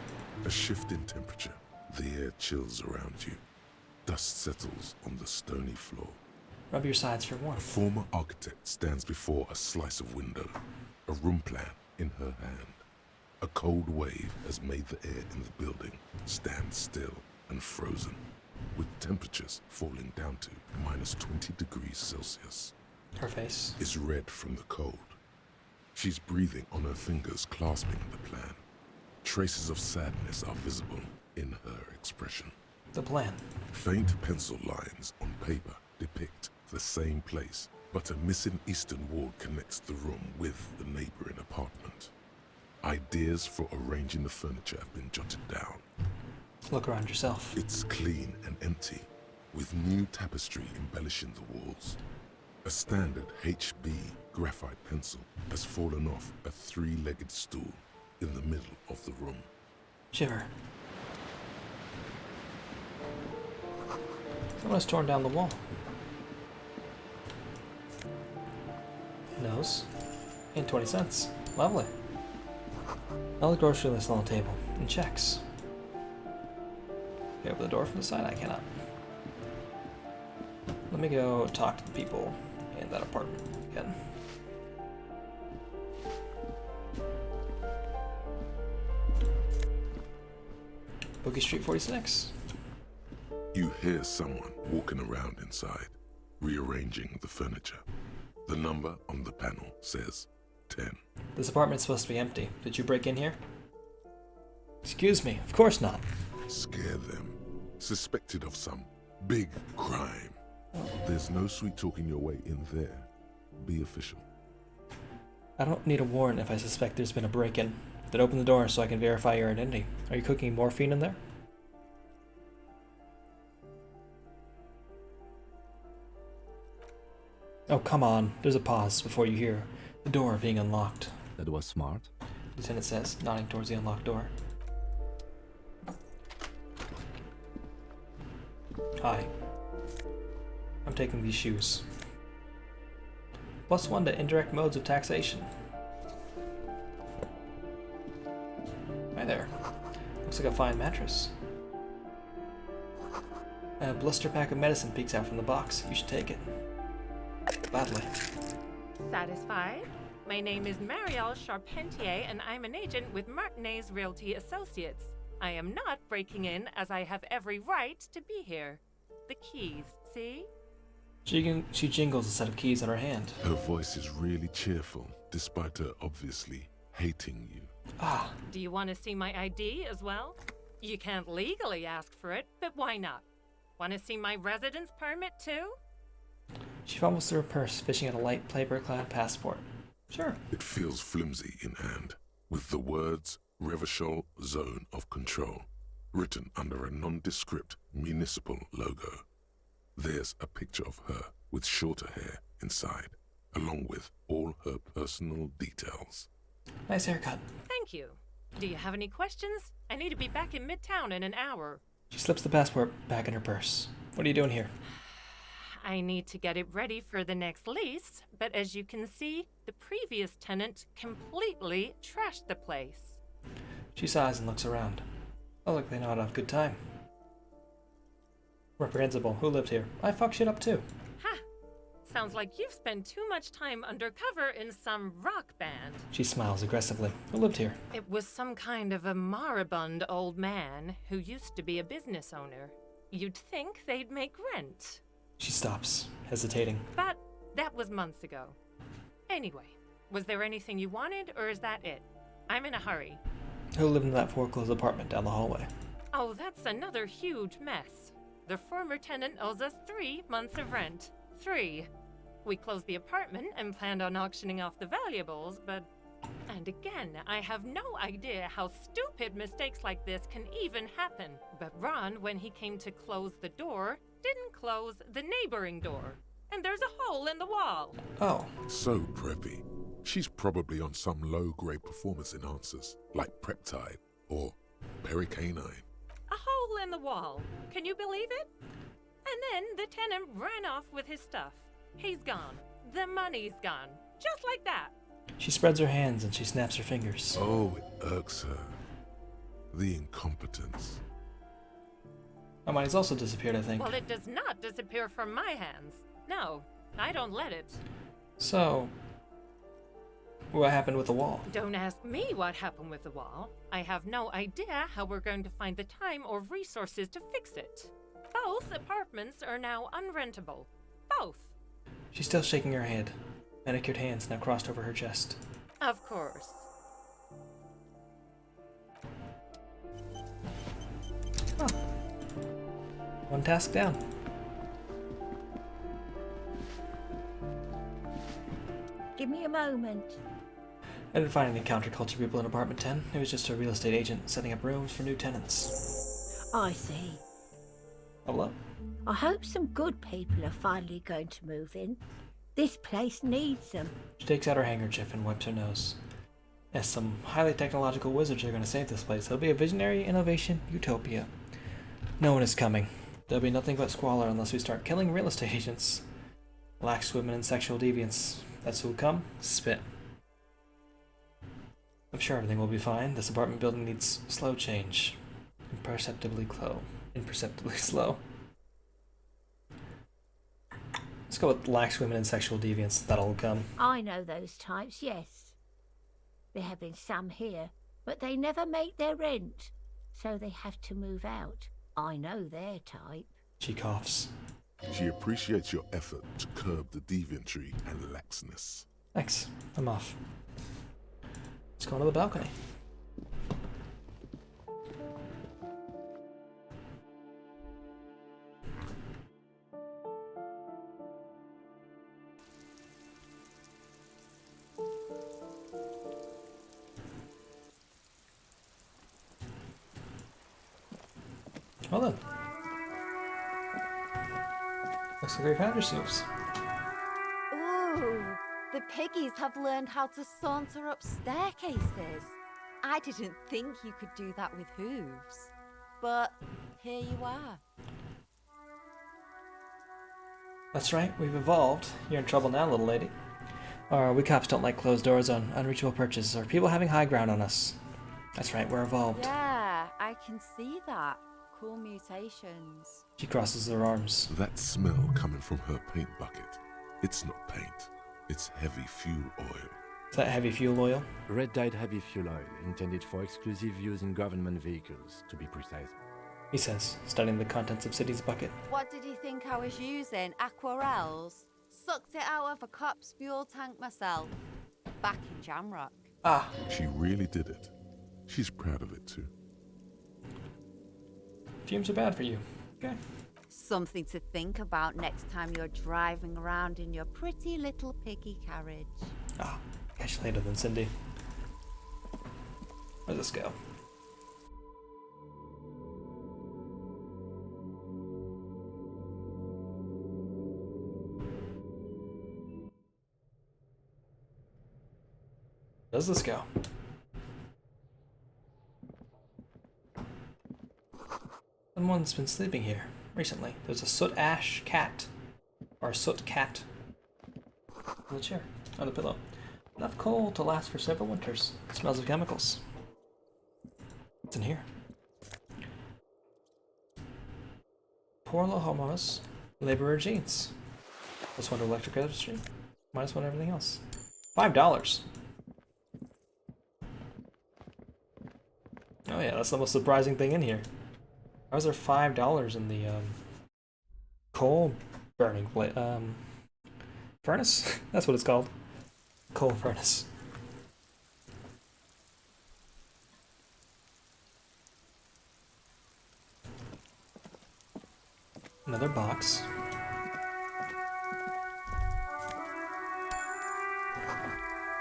A shift in temperature. The air chills around you. Dust settles on the stony floor. Rub your sides for A warmth. former architect stands before a slice of window, a room plan in her hand. A cold wave has made the air in the building stand still and frozen, with temperatures falling down to minus 20 degrees Celsius. Her face. Is red from the cold. She's breathing on her fingers clasping the plan. Traces of sadness are visible in her expression. The plan. Faint pencil lines on paper depict the same place, but a missing eastern wall connects the room with the neighboring apartment. Ideas for arranging the furniture have been jotted down. Look around yourself. It's clean and empty, with new tapestry embellishing the walls. A standard HB graphite pencil has fallen off a three-legged stool in the middle of the room. Shiver. Someone has torn down the wall. Nose. And 20 cents. Lovely. Another grocery list on the table. And checks. Okay, open the door from the side? I cannot. Let me go talk to the people in that apartment again. Boogie Street 46. You hear someone walking around inside, rearranging the furniture. The number on the panel says 10. This apartment's supposed to be empty. Did you break in here? Excuse me, of course not. Scare them. Suspected of some big crime. There's no sweet talking your way in there. Be official. I don't need a warrant if I suspect there's been a break-in. Then open the door so I can verify your identity. Are you cooking morphine in there? Oh, come on. There's a pause before you hear the door being unlocked. That was smart. Lieutenant says, nodding towards the unlocked door. Hi. I'm taking these shoes. +1 to indirect modes of taxation. Hi there. Looks like a fine mattress. A blister pack of medicine peeks out from the box. You should take it. Gladly. Satisfied? My name is Marielle Charpentier, and I'm an agent with Martinez Realty Associates. I am not breaking in, as I have every right to be here. The keys, see? She jingles a set of keys in her hand. Her voice is really cheerful, despite her obviously hating you. Ah, Do you want to see my ID as well? You can't legally ask for it, but why not? Want to see my residence permit too? she fumbles through her purse, fishing out a light paper-clad passport. Sure. It feels flimsy in hand, with the words Revachol Zone of Control written under a nondescript municipal logo. There's a picture of her with shorter hair inside, along with all her personal details. Nice haircut. Thank you. Do you have any questions? I need to be back in Midtown in an hour. She slips the passport back in her purse. What are you doing here? I need to get it ready for the next lease, but as you can see, the previous tenant completely trashed the place. She sighs and looks around. Oh, look, they know how to have a good time. Reprehensible. Who lived here? I fuck shit up too. Ha! Sounds like you've spent too much time undercover in some rock band. She smiles aggressively. Who lived here? It was some kind of a moribund old man who used to be a business owner. You'd think they'd make rent. She stops, hesitating. But that was months ago. Anyway, was there anything you wanted, or is that it? I'm in a hurry. Who lived in that foreclosed apartment down the hallway? Oh, that's another huge mess. The former tenant owes us 3 months of rent. 3. We closed the apartment and planned on auctioning off the valuables, but... And again, I have no idea how stupid mistakes like this can even happen. But Ron, when he came to close the door, didn't close the neighboring door. And there's a hole in the wall. Oh. So preppy. She's probably on some low-grade performance enhancers, like Preptide or Pericanine. A hole in the wall. Can you believe it? And then the tenant ran off with his stuff. He's gone. The money's gone. Just like that. She spreads her hands and she snaps her fingers. Oh, it irks her. The incompetence. My money's also disappeared, I think. Well, it does not disappear from my hands. No, I don't let it. So, what happened with the wall? Don't ask me what happened with the wall. I have no idea how we're going to find the time or resources to fix it. Both apartments are now unrentable. Both. She's still shaking her head. Manicured hands now crossed over her chest. Of course. Huh. One task down. Give me a moment. I didn't find any counterculture people in apartment 10. It was just a real estate agent setting up rooms for new tenants. I see. Hello? I hope some good people are finally going to move in. This place needs them. She takes out her handkerchief and wipes her nose. Yes, some highly technological wizards are going to save this place. It'll be a visionary innovation utopia. No one is coming. There'll be nothing but squalor unless we start killing real estate agents. Lax women and sexual deviants. That's who'll come. Spit. I'm sure everything will be fine. This apartment building needs slow change. Imperceptibly slow. Let's go with lax women and sexual deviants. That'll come. I know those types, yes. There have been some here, but they never make their rent, so they have to move out. I know their type. She coughs. She appreciates your effort to curb the deviantry and laxness. Thanks. I'm off. Let's go to the balcony. Well then. Looks like we found your soups. Ooh, the piggies have learned how to saunter up staircases. I didn't think you could do that with hooves. But here you are. That's right, we've evolved. You're in trouble now, little lady. We cops don't like closed doors on unreachable perches or people having high ground on us. That's right, we're evolved. Yeah, I can see that. Cool mutations. She crosses her arms. That smell coming from her paint bucket. It's not paint. It's heavy fuel oil. Is that heavy fuel oil? Red-dyed heavy fuel oil, intended for exclusive use in government vehicles, to be precise. He says, studying the contents of City's bucket. What did you think I was using? Aquarels? Sucked it out of a cop's fuel tank myself. Back in Jamrock. Ah. She really did it. She's proud of it too. Fumes are bad for you. Okay. Something to think about next time you're driving around in your pretty little piggy carriage. Ah, catch you later then, Cindy. Where'd this go? Where does this go? Someone's been sleeping here recently. There's a soot ash cat. Or a soot cat. On the chair. On the pillow. Enough coal to last for several winters. Smells of chemicals. What's in here? Poor Lohoma's laborer jeans. +1 to electric registry. -1 to everything else. $5. Oh yeah, that's the most surprising thing in here. Why was there $5 in the coal burning furnace? That's what it's called. Coal furnace. Another box.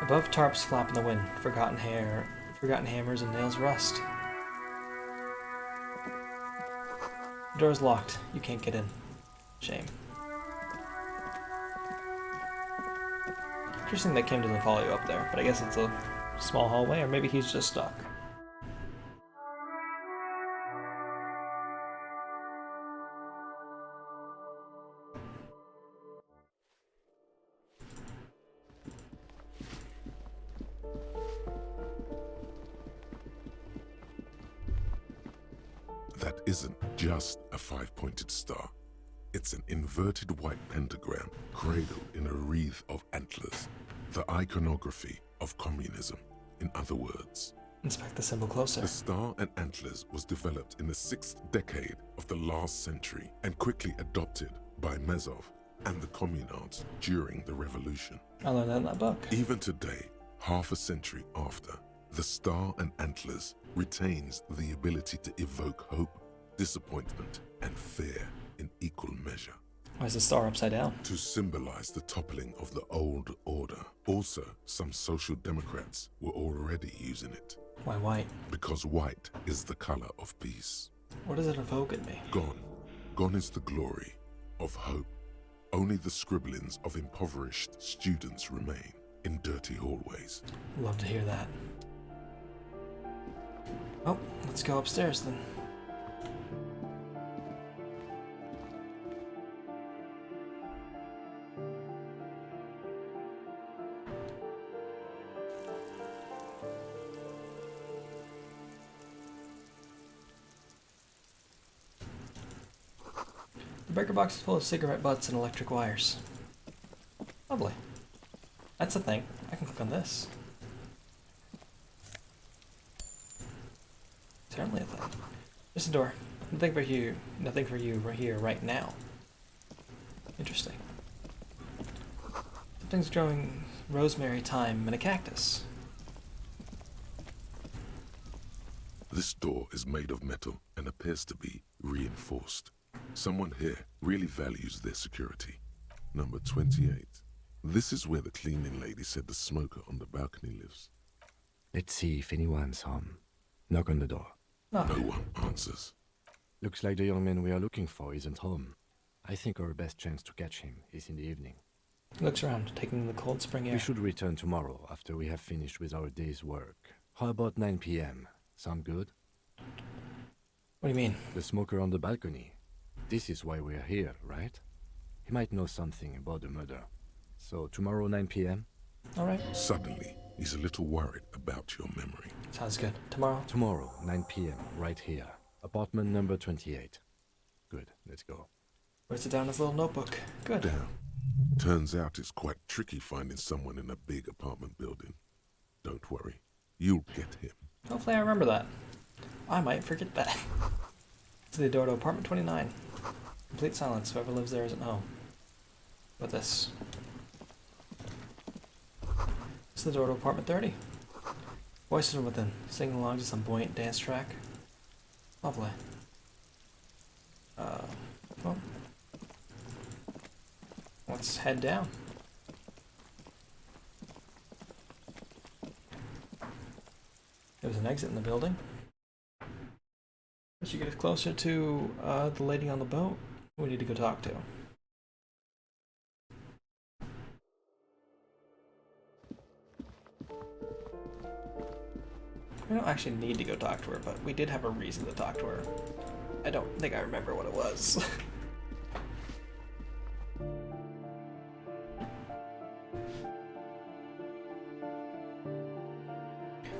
Above tarps flap in the wind. Forgotten hammers and nails rust. The door's locked. You can't get in. Shame. Interesting that Kim doesn't follow you up there, but I guess it's a small hallway, or maybe he's just stuck. That isn't just a five-pointed star. It's an inverted white pentagram cradled in a wreath of antlers. The iconography of communism, in other words. Inspect the symbol closer. The star and antlers was developed in the 6th decade of the last century and quickly adopted by Mezov and the communards during the revolution. I learned that in that book. Even today, half a century after, the star and antlers retains the ability to evoke hope, disappointment, and fear in equal measure. Why is the star upside down? To symbolize the toppling of the old order. Also, some social democrats were already using it. Why white? Because white is the color of peace. What does it evoke in me? Gone. Gone is the glory of hope. Only the scribblings of impoverished students remain in dirty hallways. Love to hear that. Oh, let's go upstairs then. The breaker box is full of cigarette butts and electric wires. Lovely. That's the thing. I can click on this. Certainly a thing. Just a door. Nothing for you. Nothing for you right here, right now. Interesting. Something's growing rosemary, thyme, and a cactus. This door is made of metal and appears to be reinforced. Someone here really values their security. Number 28. This is where the cleaning lady said the smoker on the balcony lives. Let's see if anyone's home. Knock on the door. No. No one answers. Looks like the young man we are looking for isn't home. I think our best chance to catch him is in the evening. He looks around, taking in the cold spring air. We should return tomorrow after we have finished with our day's work. How about 9 p.m.? Sound good? What do you mean? The smoker on the balcony. This is why we're here, right? He might know something about the murder. So tomorrow 9 p.m.? Alright. Suddenly, he's a little worried about your memory. Sounds good. Tomorrow? Tomorrow, 9 p.m., right here. Apartment number 28. Good, let's go. Writes it down in his little notebook. Good. Down. Turns out it's quite tricky finding someone in a big apartment building. Don't worry, you'll get him. Hopefully I remember that. I might forget that. To the door to apartment 29. Complete silence. Whoever lives there isn't home. What this? It's the door to apartment 30. Voices from within, singing along to some buoyant dance track. Lovely. Well, let's head down. There's an exit in the building. As you get closer to the lady on the boat, we need to go talk to. We don't actually need to go talk to her, but we did have a reason to talk to her. I don't think I remember what it was.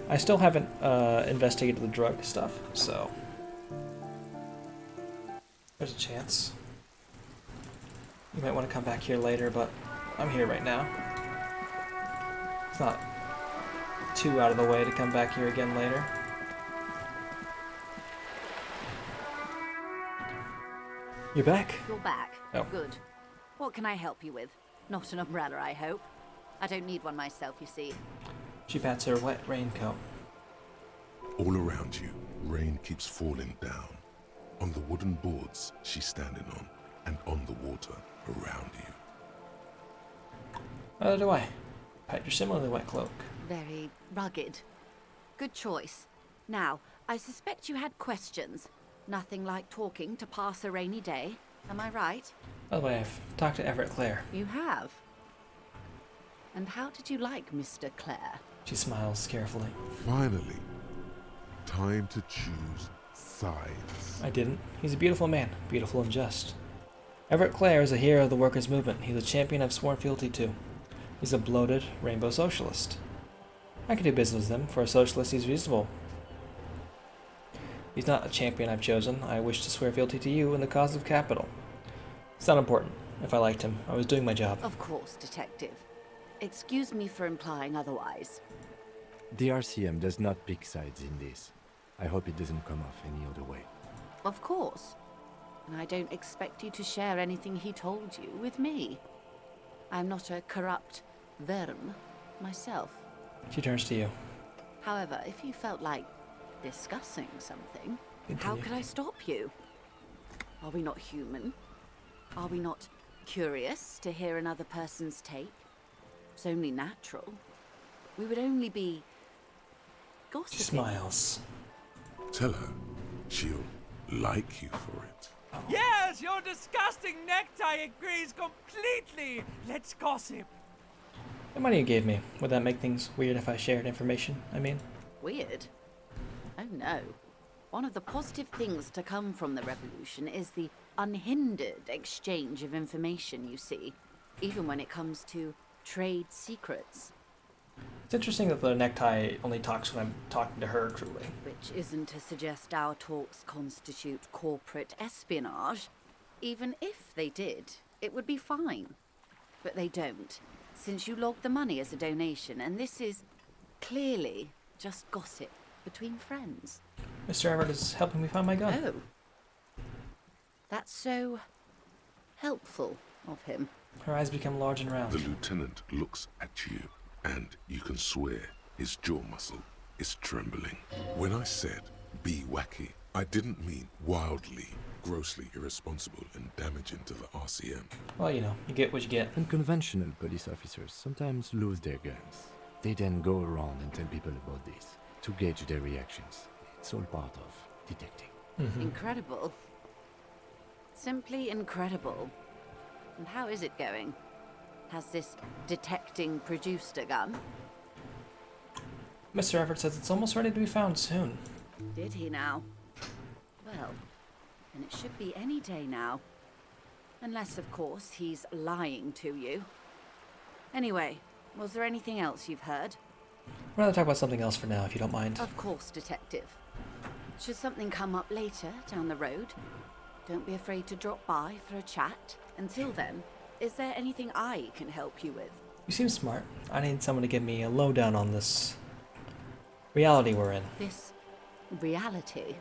I still haven't investigated the drug stuff, so there's a chance. You might want to come back here later, but I'm here right now. It's not too out of the way to come back here again later. You back? You're back. Oh. Good. What can I help you with? Not an umbrella, I hope. I don't need one myself, you see. She pats her wet raincoat. All around you, rain keeps falling down. On the wooden boards she's standing on, and on the water around you. Neither do I. Pat your similarly wet cloak. Very rugged. Good choice. Now, I suspect you had questions. Nothing like talking to pass a rainy day. Am I right? By the way, I've talked to Everett Clare. You have. And how did you like Mr. Clare? She smiles carefully. Finally, time to choose sides. I didn't. He's a beautiful man, beautiful and just. Everett Clare is a hero of the workers' movement. He's a champion I've sworn fealty to. He's a bloated rainbow socialist. I can do business with him. For a socialist, he's reasonable. He's not a champion I've chosen. I wish to swear fealty to you in the cause of capital. It's not important. If I liked him, I was doing my job. Of course, Detective. Excuse me for implying otherwise. The RCM does not pick sides in this. I hope it doesn't come off any other way. Of course. And I don't expect you to share anything he told you with me. I'm not a corrupt verm myself. She turns to you. However, if you felt like discussing something, how Continue. could I stop you? Are we not human? Are we not curious to hear another person's take? It's only natural. We would only be gossiping. She smiles. Tell her she'll like you for it. Yes, your disgusting necktie agrees completely. Let's gossip. The money you gave me, would that make things weird if I shared information? I mean, Weird? Oh no. One of the positive things to come from the revolution is the unhindered exchange of information, you see, even when it comes to trade secrets. it's interesting that the necktie only talks when I'm talking to her, truly. Which isn't to suggest our talks constitute corporate espionage. Even if they did, it would be fine. But they don't, since you logged the money as a donation, and this is clearly just gossip between friends. Mr. Everett is helping me find my gun. Oh. That's so helpful of him. Her eyes become large and The round. lieutenant looks at you, and you can swear his jaw muscle is trembling. When I said be wacky, I didn't mean wildly, grossly irresponsible and damaging to the RCM. Well, you know, you get what you get. Unconventional police officers sometimes lose their guns. They then go around and tell people about this to gauge their reactions. It's all part of detecting. Incredible. Simply incredible. And how is it going? Has this detecting produced a gun? Mr. Everett says it's almost ready to be found soon. Did he now? Well, then it should be any day now. Unless, of course, he's lying to you. Anyway, was there anything else you've heard? I'd rather talk about something else for now, if you don't mind. Of course, Detective. Should something come up later, down the road, don't be afraid to drop by for a chat. Until then, is there anything I can help you with? You seem smart. I need someone to give me a lowdown on this reality we're in. This reality?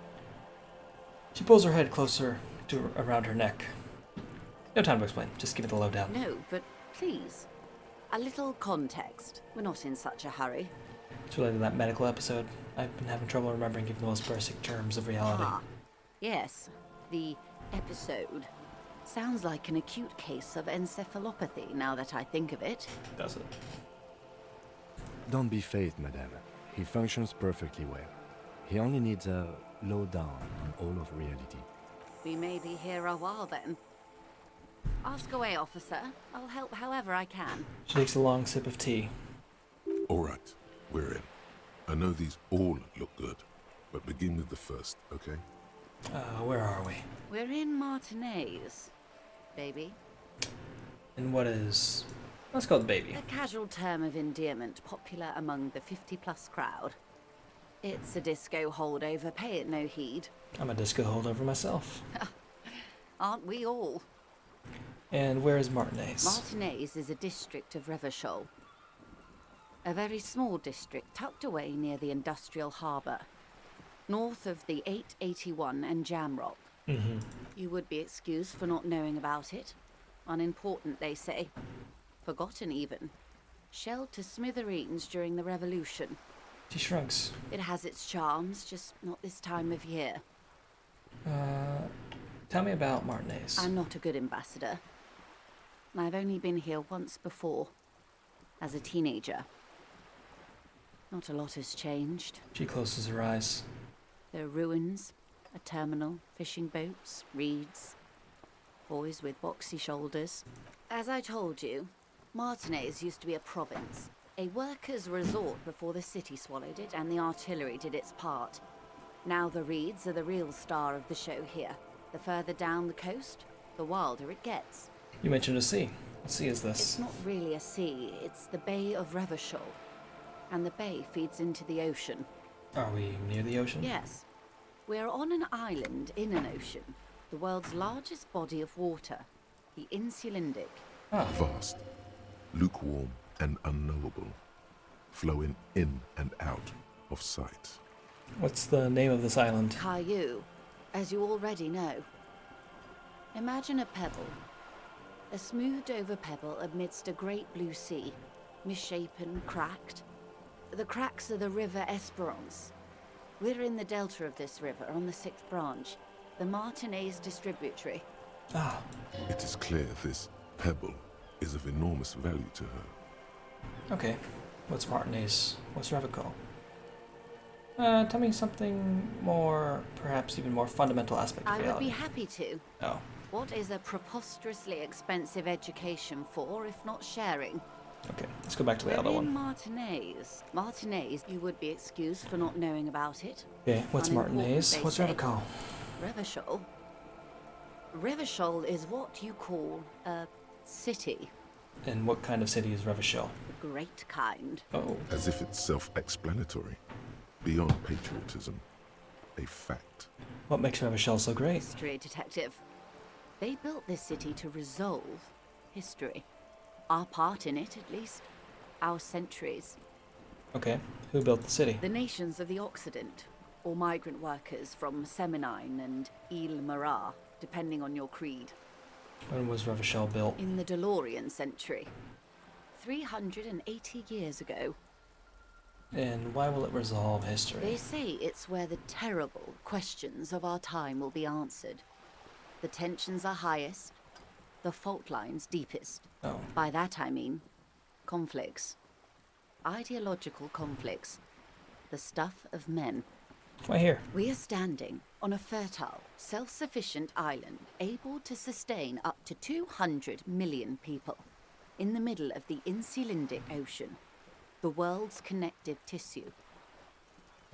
She pulls her head closer to around her neck. No time to explain. Just give me the lowdown. No, but please. A little context. We're not in such a hurry. It's related to that medical episode. I've been having trouble remembering even the most basic terms of reality. Ah, yes. The episode. Sounds like an acute case of encephalopathy, now that I think of it. Does it? Don't be phased, madame. He functions perfectly well. He only needs a lowdown on all of reality. We may be here a while then. Ask away, officer. I'll help however I can. She takes a long sip of tea. All right, we're in. I know these all look good, but begin with the first, okay? Where are we? We're in Martinez, baby. And what is... Let's call it baby. A casual term of endearment popular among the 50-plus crowd. It's a disco holdover, pay it no heed. I'm a disco holdover myself. Aren't we all? And where is Martinez? Martinez is a district of Revachol. A very small district tucked away near the industrial harbour, north of the 881 and Jamrock. You would be excused for not knowing about it. Unimportant, they say. Forgotten, even. Shelled to smithereens during the Revolution. She shrugs. It has its charms, just not this time of year. Tell me about Martinez. I'm not a good ambassador. I've only been here once before. as a teenager. Not a lot has changed. She closes her eyes. There are ruins, a terminal, fishing boats, reeds, boys with boxy shoulders. As I told you, Martinez used to be a province, a workers' resort before the city swallowed it and the artillery did its part. Now the reeds are the real star of the show here. The further down the coast, the wilder it gets. You mentioned a sea. What sea is this? It's not really a sea, it's the Bay of Revachol. And the bay feeds into the ocean. Are we near the ocean? Yes. We're on an island in an ocean, the world's largest body of water, the Insulindic. Vast, lukewarm and unknowable, flowing in and out of sight. What's the name of this island? Caillou, as you already know. Imagine a pebble. A smoothed over pebble amidst a great blue sea, misshapen, cracked. The cracks are the River Esperance. We're in the delta of this river, on the 6th branch, the Martinez distributary. Ah. It is clear this pebble is of enormous value to her. Okay. What's Martinez? What's Revachol? Tell me something more, perhaps even more fundamental aspect of I would reality. be happy to. Oh. What is a preposterously expensive education for, if not sharing? Okay, let's go back to the We're other in one. Martinez. Martinez, you would be excused for not knowing about it. Okay, what's Unimportant, Martinez? they What's say. Revachol? Revachol? Revachol is what you call a city. And what kind of city is Revachol? The great kind. Oh. As if it's self-explanatory, beyond patriotism, a fact. What makes Revachol so great? History detective. They built this city to resolve history. Our part in it, at least. Our centuries. Okay, who built the city? The nations of the Occident, or migrant workers from Seminine and Ile Marat, depending on your creed. When was Revachol built? In the DeLorean century. 380 years ago. And why will it resolve history? They say it's where the terrible questions of our time will be answered. The tensions are highest, the fault lines deepest. Oh. By that I mean conflicts. Ideological conflicts. The stuff of men. Why here? We are standing on a fertile, self-sufficient island able to sustain up to 200 million people in the middle of the Insulindic Ocean, the world's connective tissue.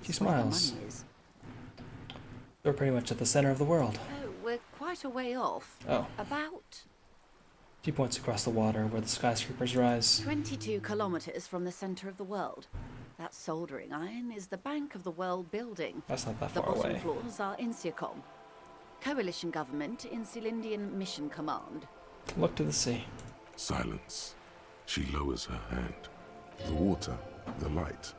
She It's where the smiles. money is. We're pretty much at the center of the world. Oh, we're quite a way off. Oh. About She points across the water where the skyscrapers rise. 22 kilometers from the center of the world. That soldering iron is the bank of the world building. That's not that The far bottom away. floors are Insiacom. Coalition government, Insulindian Mission Command. Look to the sea. Silence. She lowers her hand. The water, the light.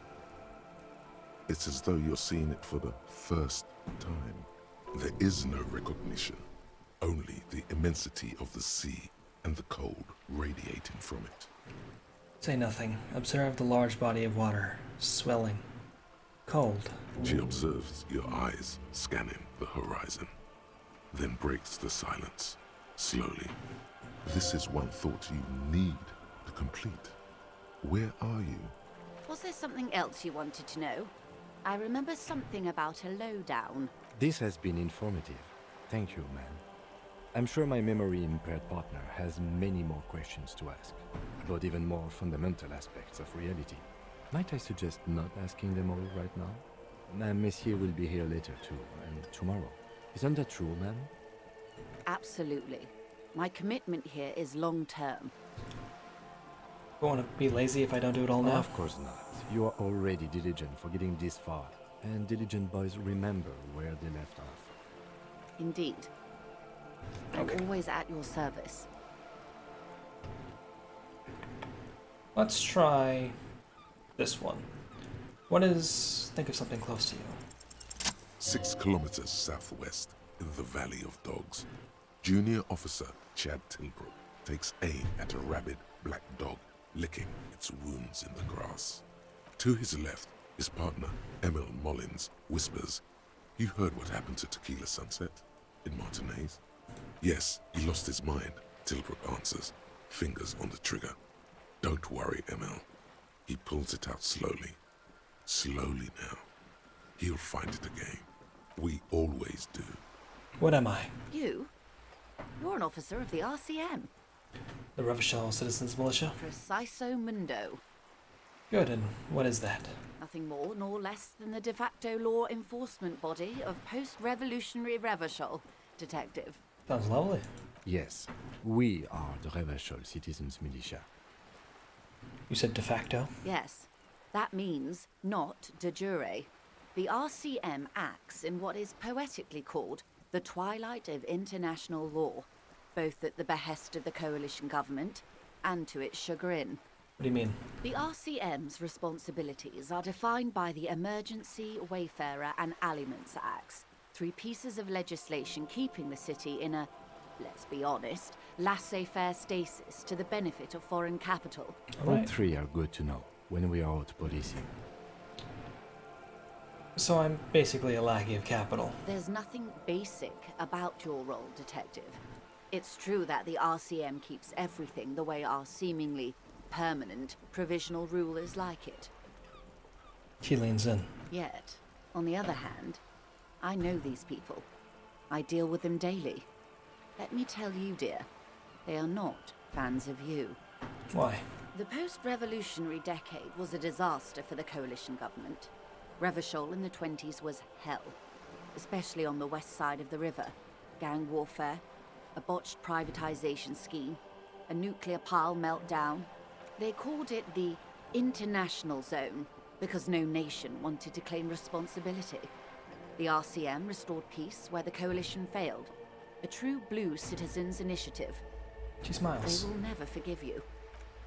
It's as though you're seeing it for the first time. There is no recognition, only the immensity of the sea and the cold radiating from it. Say nothing. Observe the large body of water, swelling. Cold. She observes your eyes scanning the horizon, then breaks the silence, slowly. This is one thought you need to complete. Where are you? Was there something else you wanted to know? I remember something about a lowdown. This has been informative. Thank you, ma'am. I'm sure my memory-impaired partner has many more questions to ask, about even more fundamental aspects of reality. Might I suggest not asking them all right now? Messier will be here later too, and tomorrow. Isn't that true, ma'am? Absolutely. My commitment here is long-term. I want to be lazy if I don't do it all now. Of course not. You are already diligent for getting this far, and diligent boys remember where they left off. Indeed. I'm Okay. always at your service. Let's try this one. What is... think of something close to you. 6 kilometers southwest, in the Valley of Dogs, Junior Officer Chad Tilbrook takes aim at a rabid black dog licking its wounds in the grass. To his left, his partner, Emil Mullins, whispers, "You heard what happened to Tequila Sunset in Martinez?" "Yes, he lost his mind," Tilbrook answers, fingers on the trigger. Don't worry, ML. He pulls it out slowly. Slowly now. He'll find it again. We always do. What am I? You? You're an officer of the RCM. The Revachol Citizens Militia? Preciso mundo. Good, and what is that? Nothing more nor less than the de facto law enforcement body of post-revolutionary Revachol, Detective. Sounds lovely. Yes, we are the Revachol Citizens Militia. You said de facto? Yes, that means not de jure. The RCM acts in what is poetically called the twilight of international law, both at the behest of the coalition government and to its chagrin. What do you mean? The RCM's responsibilities are defined by the Emergency, Wayfarer and Aliments Acts, 3 pieces of legislation keeping the city in a, let's be honest, laissez-faire stasis to the benefit of foreign capital. All 3 are good to know when we are out policing. So I'm basically a lackey of capital. There's nothing basic about your role, Detective. It's true that the RCM keeps everything the way our seemingly permanent provisional rulers like it. She leans in. Yet, on the other hand, I know these people. I deal with them daily. Let me tell you, dear, they are not fans of you. Why? The post-revolutionary decade was a disaster for the coalition government. Revachol in the 20s was hell, especially on the west side of the river. Gang warfare, a botched privatization scheme, a nuclear pile meltdown. They called it the international zone because no nation wanted to claim responsibility. The RCM restored peace where the coalition failed. A true blue citizens' initiative. She smiles. They will never forgive you.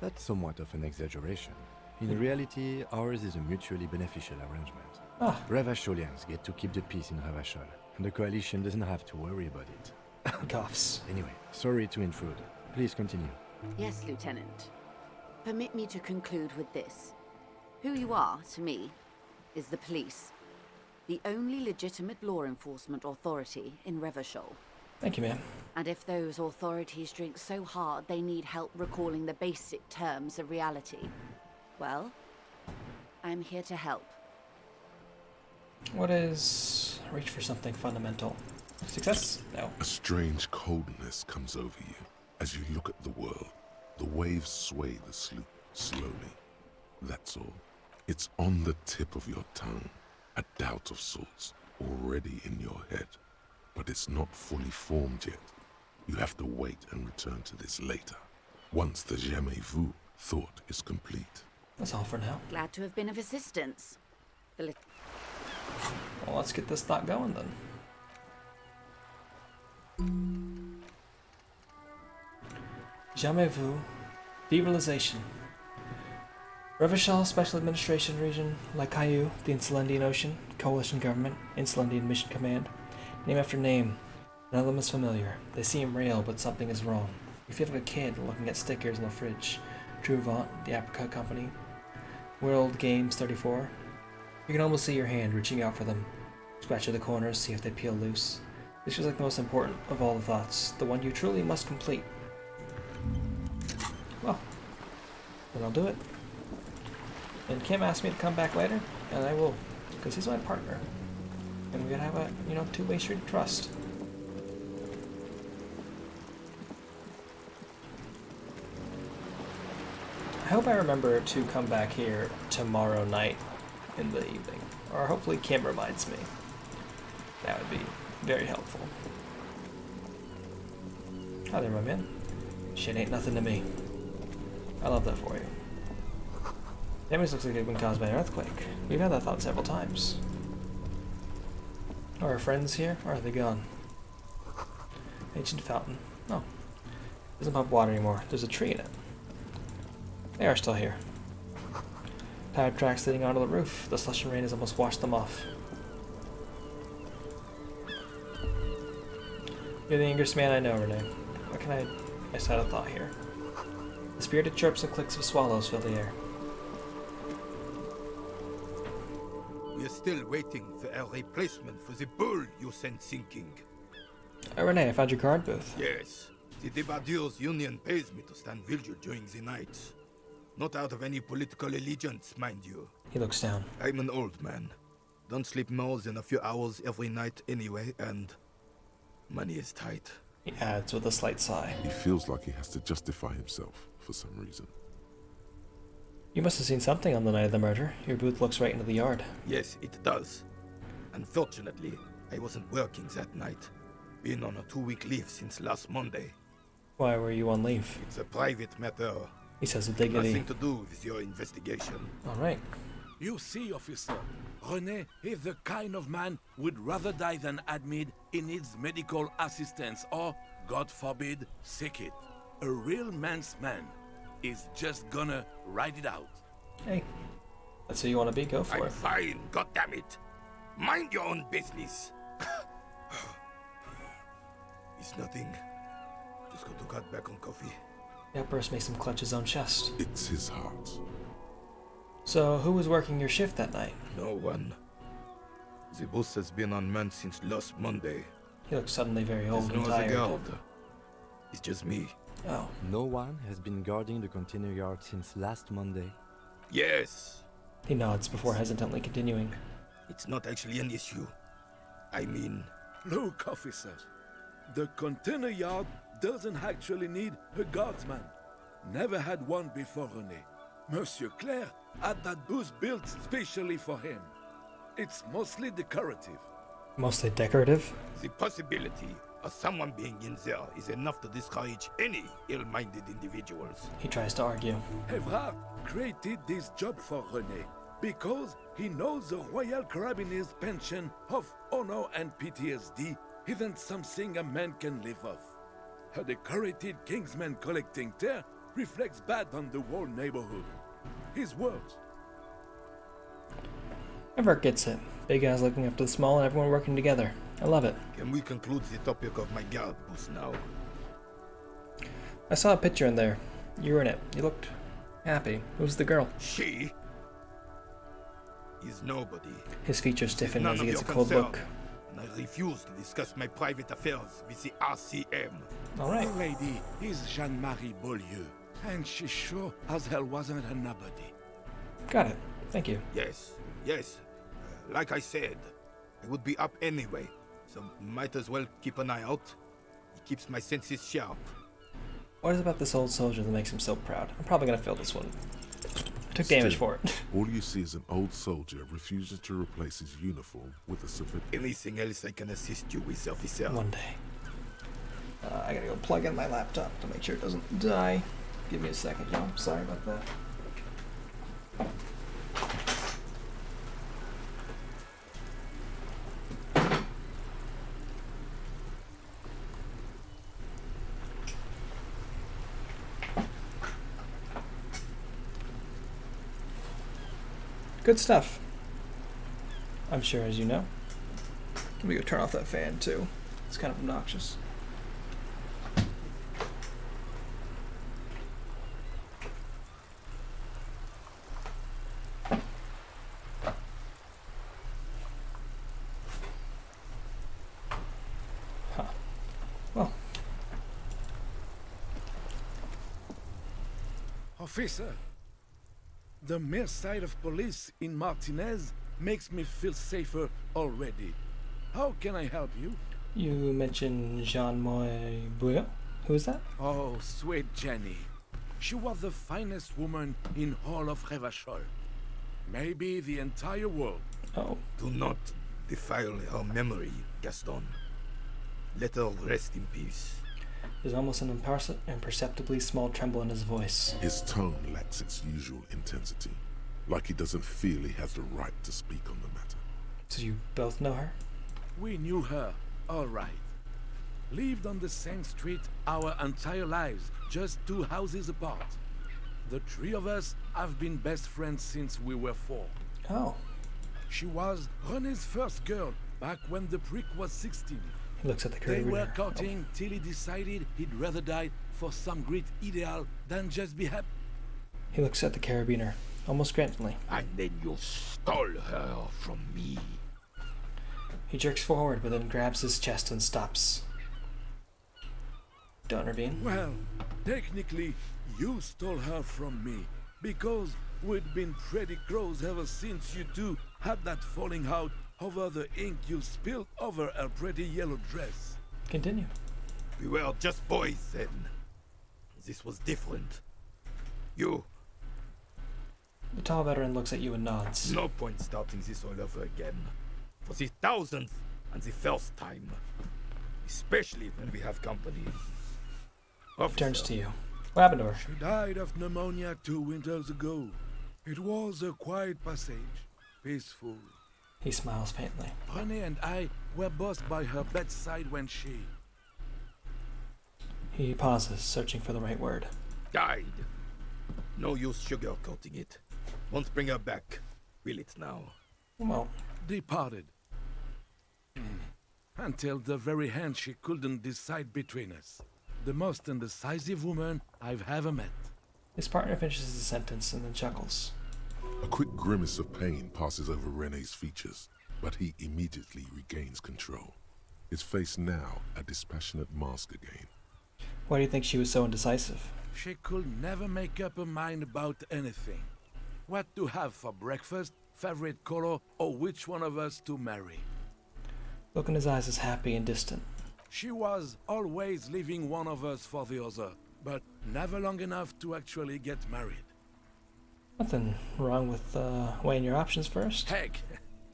That's somewhat of an exaggeration. In reality, ours is a mutually beneficial arrangement. Revacholians get to keep the peace in Revachol, and the coalition doesn't have to worry about it. Coughs. Anyway, sorry to intrude. Please continue. Yes, Lieutenant. Permit me to conclude with this. Who you are, to me, is the police. The only legitimate law enforcement authority in Revachol. Thank you, ma'am. And if those authorities drink so hard they need help recalling the basic terms of reality, well, I'm here to help. What is... reach for something fundamental? Success? No. A strange coldness comes over you as you look at the world. The waves sway the sloop slowly. That's all. It's on the tip of your tongue. A doubt of sorts already in your head. But it's not fully formed yet. You have to wait and return to this later. Once the jamais vu thought is complete. That's all for now. Glad to have been of assistance. Well, let's get this thought going then. Jamais vu. Derealization. Revachol Special Administration Region, Laikaiu, the Insulindian Ocean, Coalition Government, Insulindian Mission Command. Name after name. None of them is familiar. They seem real, but something is wrong. You feel like a kid looking at stickers in the fridge. Truvant, the Apricot Company. World Games 34. You can almost see your hand reaching out for them. Scratch at the corners, see if they peel loose. This feels like the most important of all the thoughts, the one you truly must complete. Well, then I'll do it. And Kim asked me to come back later, and I will, because he's my partner. And we gotta have a, two-way street of trust. I hope I remember to come back here tomorrow night in the evening. Or hopefully Kim reminds me. That would be very helpful. Hi there, my man. Shit ain't nothing to me. I love that for you. Damage looks like it's been caused by an earthquake. We've had that thought several times. Are our friends here, or are they gone? Ancient fountain. Oh. Doesn't pump water anymore. There's a tree in it. They are still here. Tire tracks leading onto the roof. The slush and rain has almost washed them off. You're the youngest man I know, Renee. What can I just had a thought here. The spirited chirps and clicks of swallows fill the air. We are still waiting for a replacement for the bull you sent sinking. Renee, I found your card booth. Yes. The Debardeurs Union pays me to stand vigil during the night. Not out of any political allegiance, mind you. He looks down. I'm an old man. Don't sleep more than a few hours every night anyway, and money is tight. He adds with a slight sigh. He feels like he has to justify himself for some reason. You must have seen something on the night of the murder. Your booth looks right into the yard. Yes, it does. Unfortunately, I wasn't working that night. Been on a 2-week leave since last Monday. Why were you on leave? It's a private matter. He says with dignity. Nothing to do with your investigation. Alright. You see, officer, René is the kind of man would rather die than admit he needs medical assistance or, God forbid, sick it. A real man's man is just gonna ride it out. Hey, that's who you want to be, go for I'm it. fine, goddammit. Mind your own business. It's nothing. Just got to cut back on coffee. The outburst makes him clutch his own chest. It's his heart. So, who was working your shift that night? No one. The boss has been on man since last Monday. He looks suddenly very old There's and no other tired. guard. It's just me. Oh. No one has been guarding the container yard since last Monday. Yes. He nods before hesitantly continuing. It's not actually an issue. I mean... Look, officer. The container yard doesn't actually need a guardsman. Never had one before René. Monsieur Claire had that booth built specially for him. It's mostly decorative. Mostly decorative? The possibility of someone being in there is enough to discourage any ill-minded individuals. He tries to argue. Evrard created this job for René because he knows the Royal Carabiniers' pension of honor and PTSD isn't something a man can live off. A decorated Kingsman collecting tear reflects bad on the whole neighborhood. His words. Everett gets it. Big guys looking after the small and everyone working together. I love it. Can we conclude the topic of my guard booth now? I saw a picture in there. You were in it. You looked happy. Who's the girl? She is nobody. His features stiffen None as he of gets a your cold concern, look. and I refuse to discuss my private affairs with the RCM. Alright. The lady is Jeanne-Marie Beaulieu, and she sure as hell wasn't a nobody. Got it. Thank you. Yes, yes. Like I said, I would be up anyway, so might as well keep an eye out. It keeps my senses sharp. What is it about this old soldier that makes him so proud? I'm probably gonna fail this one. I took damage for it. All you see is an old soldier refusing to replace his uniform with a civilian. Anything else I can assist you with, officer? One day. I gotta go plug in my laptop to make sure it doesn't die. Give me a second, y'all. Sorry about that. Good stuff. I'm sure, as you know. Let me go turn off that fan, too. It's kind of obnoxious. Huh. Well. Officer, the mere sight of police in Martinez makes me feel safer already. How can I help you? You mentioned Jeanne-Marie Beaulieu. Who is that? Oh, sweet Jenny. She was the finest woman in all of Revachol. Maybe the entire world. Oh. Do not defile her memory, Gaston. Let her rest in peace. There's almost an imperceptibly small tremble in his voice. His tone lacks its usual intensity, like he doesn't feel he has the right to speak on the matter. So you both know her? We knew her, all right. Lived on the same street our entire lives, just 2 houses apart. The 3 of us have been best friends since we were 4. Oh. She was René's first girl, back when the prick was 16. He looks at the They carabiner. were courting till he decided he'd rather die for some great ideal than just be happy. He looks at the carabiner, almost grantly. And then you stole her from me. He jerks forward, but then grabs his chest and stops. Don't intervene. Well, technically, you stole her from me. because we'd been pretty close ever since you two had that falling out over the ink you spilled over her pretty yellow dress. Continue. We were just boys then. This was different. You. The tall veteran looks at you and nods. No point starting this all over again. For the 1000th and the first time. Especially when we have company. He turns to you. What happened to her? She died of pneumonia 2 winters ago. It was a quiet passage. Peaceful. He smiles faintly. René and I were both by her bedside when she... He pauses, searching for the right word. Died. No use sugarcoating it. Won't bring her back. Will it now? Well. Departed. Until the very end she couldn't decide between us. The most indecisive woman I've ever met. His partner finishes the sentence and then chuckles. A quick grimace of pain passes over René's features, but he immediately regains control. His face now a dispassionate mask again. Why do you think she was so indecisive? She could never make up her mind about anything. What to have for breakfast, favorite color, or which one of us to marry. Look in his eyes is happy and distant. She was always leaving one of us for the other, but never long enough to actually get married. Nothing wrong with weighing your options first. Heck,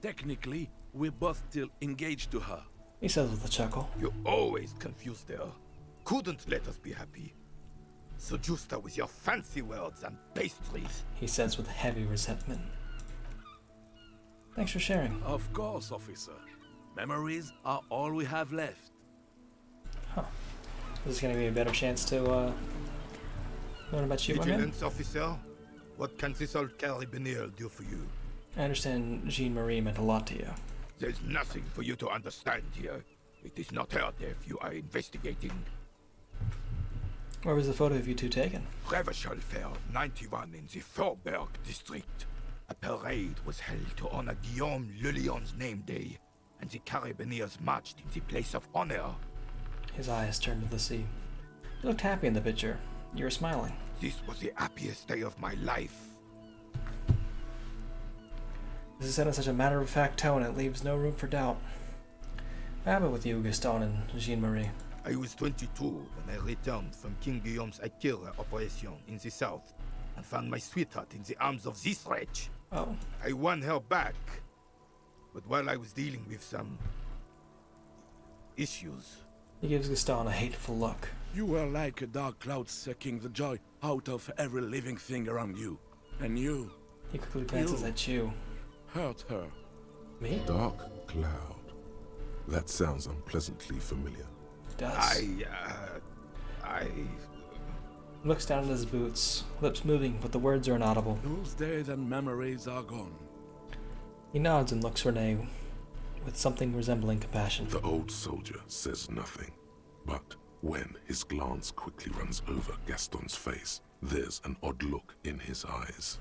technically, we're both still engaged to her. He says with a chuckle. You always confused her. Couldn't let us be happy. Seduced her with your fancy words and pastries. He says with heavy resentment. Thanks for sharing. Of course, officer. Memories are all we have left. Huh. Is this going to be a better chance to learn about you, my man? Vigilance officer, what can this old carabinier do for you? I understand Jean-Marie meant a lot to you. There's nothing for you to understand here. It is not her death you are investigating. Where was the photo of you two taken? Revachol Fair 91 in the Faubourg district. A parade was held to honor Guillaume Le Lion's name day, and the Carabiniers marched in the place of honor. His eyes turned to the sea. You looked happy in the picture. You were smiling. This was the happiest day of my life. This is said in such a matter-of-fact tone, it leaves no room for doubt. What happened with you, Gaston and Jean-Marie? I was 22 when I returned from King Guillaume's Akira operation in the south and found my sweetheart in the arms of this wretch. Oh. I won her back, but while I was dealing with some issues... He gives Gaston a hateful look. You were like a dark cloud sucking the joy out of every living thing around you. And you... He quickly glances at you. Hurt her. Me? Dark cloud. That sounds unpleasantly familiar. It does. I... Looks down at his boots, lips moving, but the words are inaudible. Those days and memories are gone. He nods and looks René with something resembling compassion. The old soldier says nothing, but when his glance quickly runs over Gaston's face, there's an odd look in his eyes.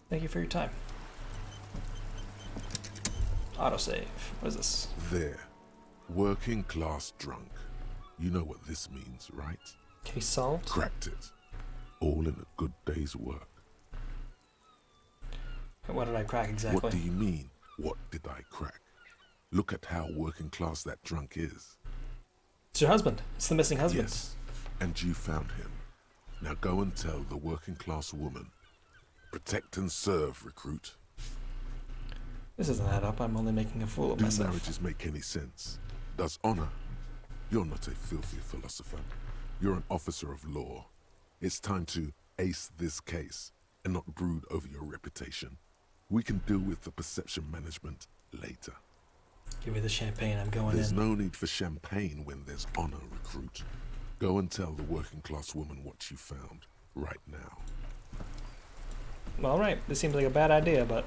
Thank you for your time. Autosave. What is this? There. Working class drunk. You know what this means, right? Case solved? Cracked it. All in a good day's work. What did I crack exactly? What do you mean, what did I crack? Look at how working class that drunk is. It's your husband. It's the missing husband. Yes, and you found him. Now go and tell the working class woman. Protect and serve, recruit. This doesn't add up. I'm only making a fool of Do myself. marriages make any sense? Does honor? You're not a filthy philosopher. You're an officer of law. It's time to ace this case and not brood over your reputation. We can deal with the perception management later. Give me the champagne. I'm going There's in. no need for champagne when there's honor, recruit. Go and tell the working class woman what you found right now. All right. This seems like a bad idea, but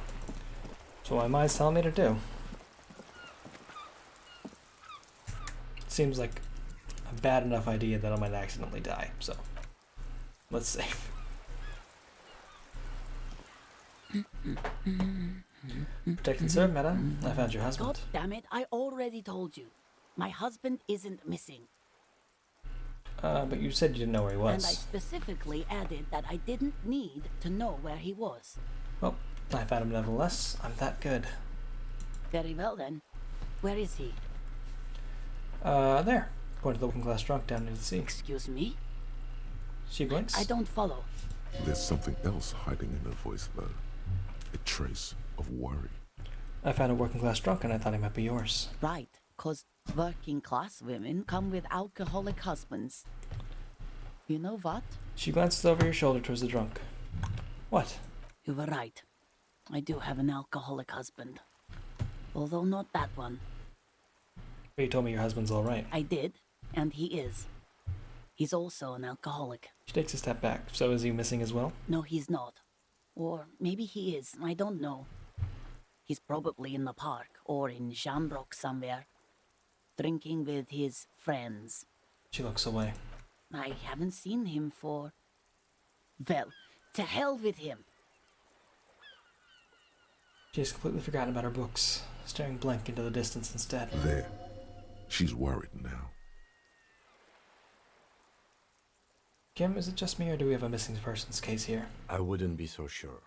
that's what my mind's telling me to do. Seems like a bad enough idea that I might accidentally die, so let's save. Protect and serve, Meta. I found your husband. God damn it, I already told you. My husband isn't missing. But you said you didn't know where he was. And I specifically added that I didn't need to know where he was. Well, I found him nevertheless. I'm that good. Very well then. Where is he? There. Going to the working class drunk down near the sea. Excuse me? She blinks. I don't follow. There's something else hiding in her voice, though. A trace of worry. I found a working class drunk and I thought he might be yours. Right, 'cause working class women come with alcoholic husbands. You know what? She glances over your shoulder towards the drunk. What? You were right. I do have an alcoholic husband. Although not that one. But you told me your husband's alright. I did, and he is. He's also an alcoholic. She takes a step back. So is he missing as well? No, he's not. Or maybe he is, I don't know. He's probably in the park, or in Shamrock somewhere. Drinking with his friends. She looks away. I haven't seen him for... Well, to hell with him. She has completely forgotten about her books, staring blank into the distance instead. There. She's worried now. Kim, is it just me or do we have a missing persons case here? I wouldn't be so sure.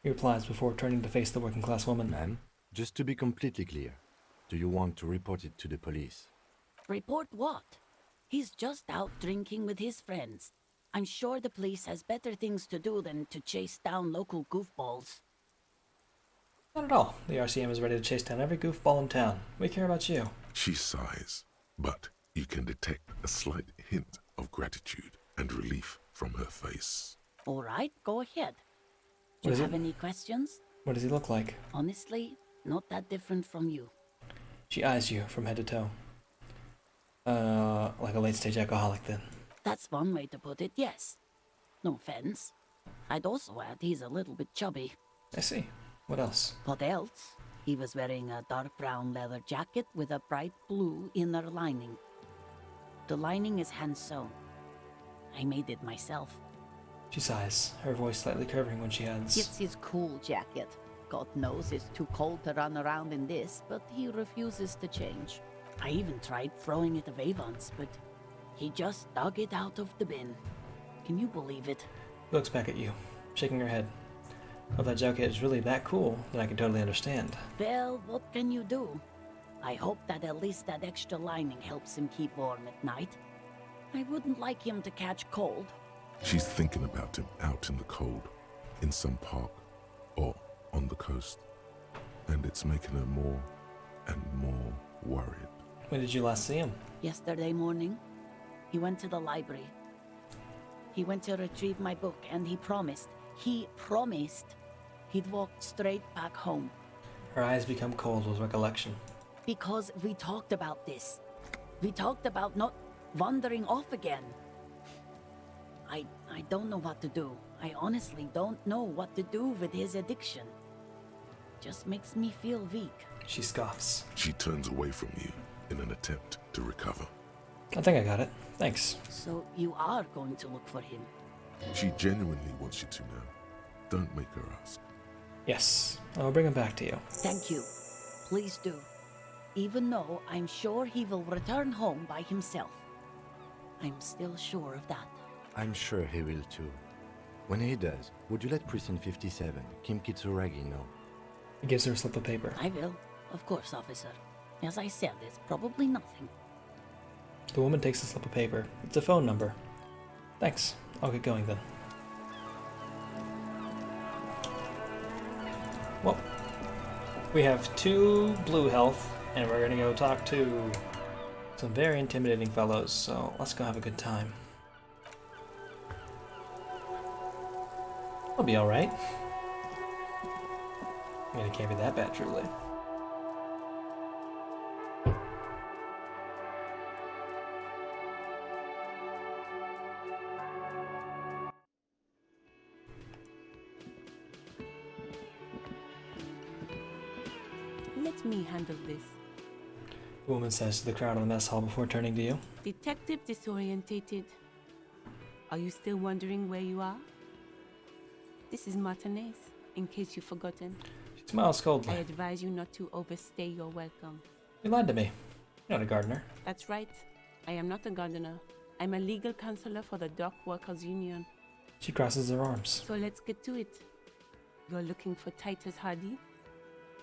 He replies before turning to face the working class woman. Ma'am, just to be completely clear, do you want to report it to the police? Report what? He's just out drinking with his friends. I'm sure the police has better things to do than to chase down local goofballs. Not at all. The RCM is ready to chase down every goofball in town. We care about you. She sighs, but you can detect a slight hint of gratitude and relief from her face. All right, go ahead. Do you have any questions? What does he look like? Honestly, not that different from you. She eyes you from head to toe. Like a late-stage alcoholic then. That's one way to put it, yes. No offense. I'd also add he's a little bit chubby. I see. What else? What else? He was wearing a dark brown leather jacket with a bright blue inner lining. The lining is hand-sewn. I made it myself. She sighs, her voice slightly curving when she adds, It's his cool jacket. God knows it's too cold to run around in this, but he refuses to change. I even tried throwing it away once, but he just dug it out of the bin. Can you believe it? He looks back at you, shaking her head. If that jacket is really that cool, then I can totally understand. Well, what can you do? I hope that at least that extra lining helps him keep warm at night. I wouldn't like him to catch cold. She's thinking about him out in the cold, in some park, or on the coast. And it's making her more and more worried. When did you last see him? Yesterday morning. He went to the library. He went to retrieve my book, and he promised he'd walk straight back home. Her eyes become cold with recollection. Because we talked about this. We talked about not wandering off again. I don't know what to do. I honestly don't know what to do with his addiction. Just makes me feel weak. She scoffs. She turns away from you in an attempt to recover. I think I got it. Thanks. So you are going to look for him? She genuinely wants you to know. Don't make her ask. Yes, I'll bring him back to you. Thank you. Please do. Even though I'm sure he will return home by himself. I'm still sure of that. I'm sure he will too. When he does, would you let Precinct 57, Kim Kitsuragi, know? He gives her a slip of paper. I will. Of course, officer. As I said, it's probably nothing. The woman takes the slip of paper. It's a phone number. Thanks. I'll get going then. Well, we have 2 blue health, and we're gonna go talk to some very intimidating fellows, so let's go have a good time. I'll be alright. I mean, it can't be that bad, truly. Let me handle this. The woman says to the crowd in the mess hall before turning to you. Detective disorientated. Are you still wondering where you are? This is Martinez, in case you've forgotten. She smiles coldly. I advise you not to overstay your welcome. You lied to me. You're not a gardener. That's right. I am not a gardener, I'm a legal counselor for the Dock Workers Union. She crosses her arms. So let's get to it. You're looking for Titus Hardy?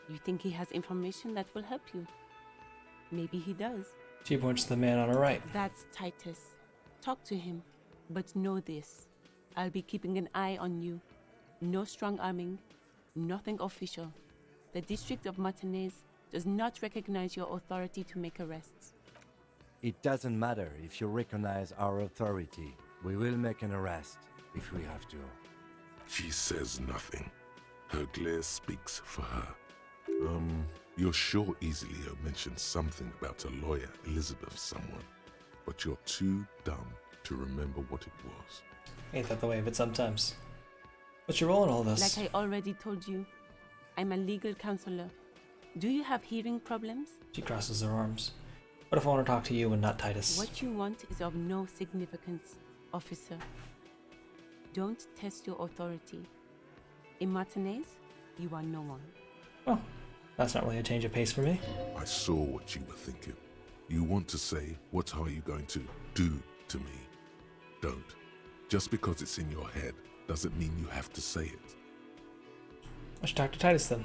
You think he has information that will help you? Maybe he does. She points to the man on her right. That's Titus. Talk to him. But know this. I'll be keeping an eye on you. No strong arming. Nothing official. The District of Martinez does not recognize your authority to make arrests. It doesn't matter if you recognize our authority. We will make an arrest if we have to. She says nothing. Her glare speaks for her. You're sure Easilio mentioned something about a lawyer, Elizabeth someone, but you're too dumb to remember what it was. Ain't that the way of it sometimes? What's your role in all this? Like I already told you, I'm a legal counselor. Do you have hearing problems? She crosses her arms. What if I want to talk to you and not Titus? What you want is of no significance, officer. Don't test your authority. In Martinez, you are no one. Well, that's not really a change of pace for me. I saw what you were thinking. You want to say, what are you going to do to me? Don't. Just because it's in your head doesn't mean you have to say it. I should talk to Titus then.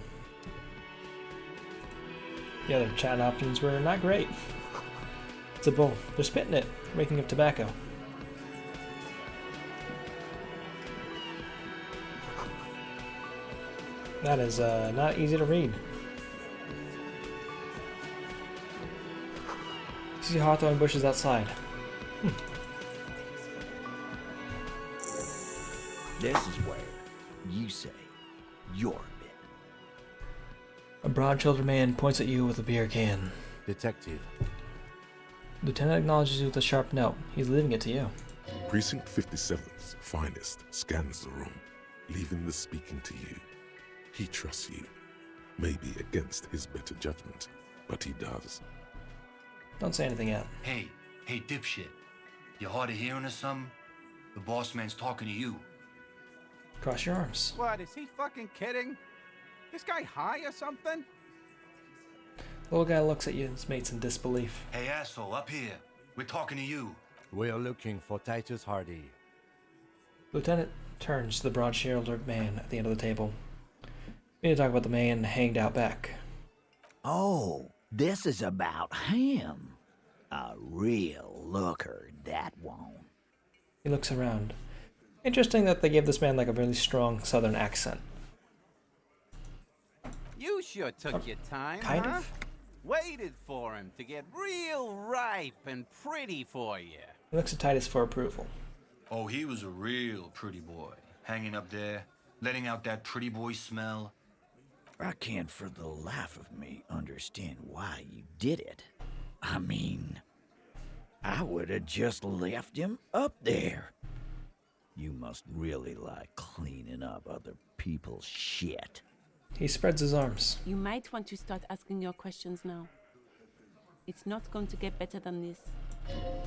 The other chat options were not great. It's a bowl. They're spitting it, making of tobacco. That is not easy to read. You see hawthorn bushes outside. This is where you say your bit. A broad-shouldered man points at you with a beer can. Detective. Lieutenant acknowledges you with a sharp note. He's leaving it to you. Precinct 57's finest scans the room, leaving the speaking to you. He trusts you. Maybe against his better judgment, but he does. Don't say anything yet. Hey, dipshit. You hard of hearing or something? The boss man's talking to you. Cross your arms. What, is he fucking kidding? This guy high or something? The little guy looks at you and mates in disbelief. Hey, asshole, up here. We're talking to you. We're looking for Titus Hardy. Lieutenant turns to the broad-shouldered man at the end of the table. We need to talk about the man hanged out back. Oh, this is about him. A real looker, that one. He looks around. Interesting that they gave this man like a really strong southern accent. You sure took your time, kind huh? of. Waited for him to get real ripe and pretty for you. He looks at Titus for approval. Oh, he was a real pretty boy. Hanging up there, letting out that pretty boy smell. I can't for the life of me understand why you did it. I mean, I would have just left him up there. You must really like cleaning up other people's shit. He spreads his arms. You might want to start asking your questions now. It's not going to get better than this.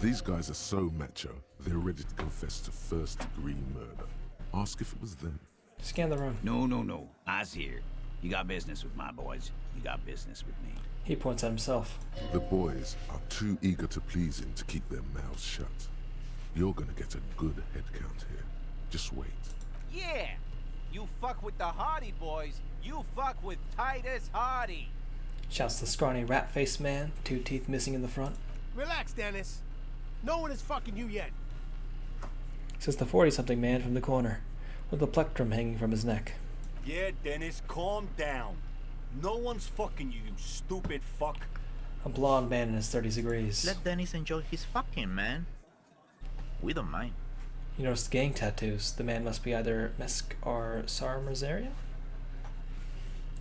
These guys are so macho, they're ready to confess to first-degree murder. Ask if it was them. Scan the room. No. I's here. You got business with my boys. You got business with me. He points at himself. The boys are too eager to please him to keep their mouths shut. You're gonna get a good head count here. Just wait. Yeah! You fuck with the Hardy boys, you fuck with Titus Hardy! Shouts the scrawny rat-faced man, 2 teeth missing in the front. Relax, Dennis. No one is fucking you yet. Says the 40-something man from the corner, with a plectrum hanging from his neck. Yeah, Dennis, calm down. No one's fucking you, you stupid fuck. A blonde man in his 30s agrees. Let Dennis enjoy his fucking, man. We don't mind. You notice gang tattoos. The man must be either Mesk or Sarmazarian?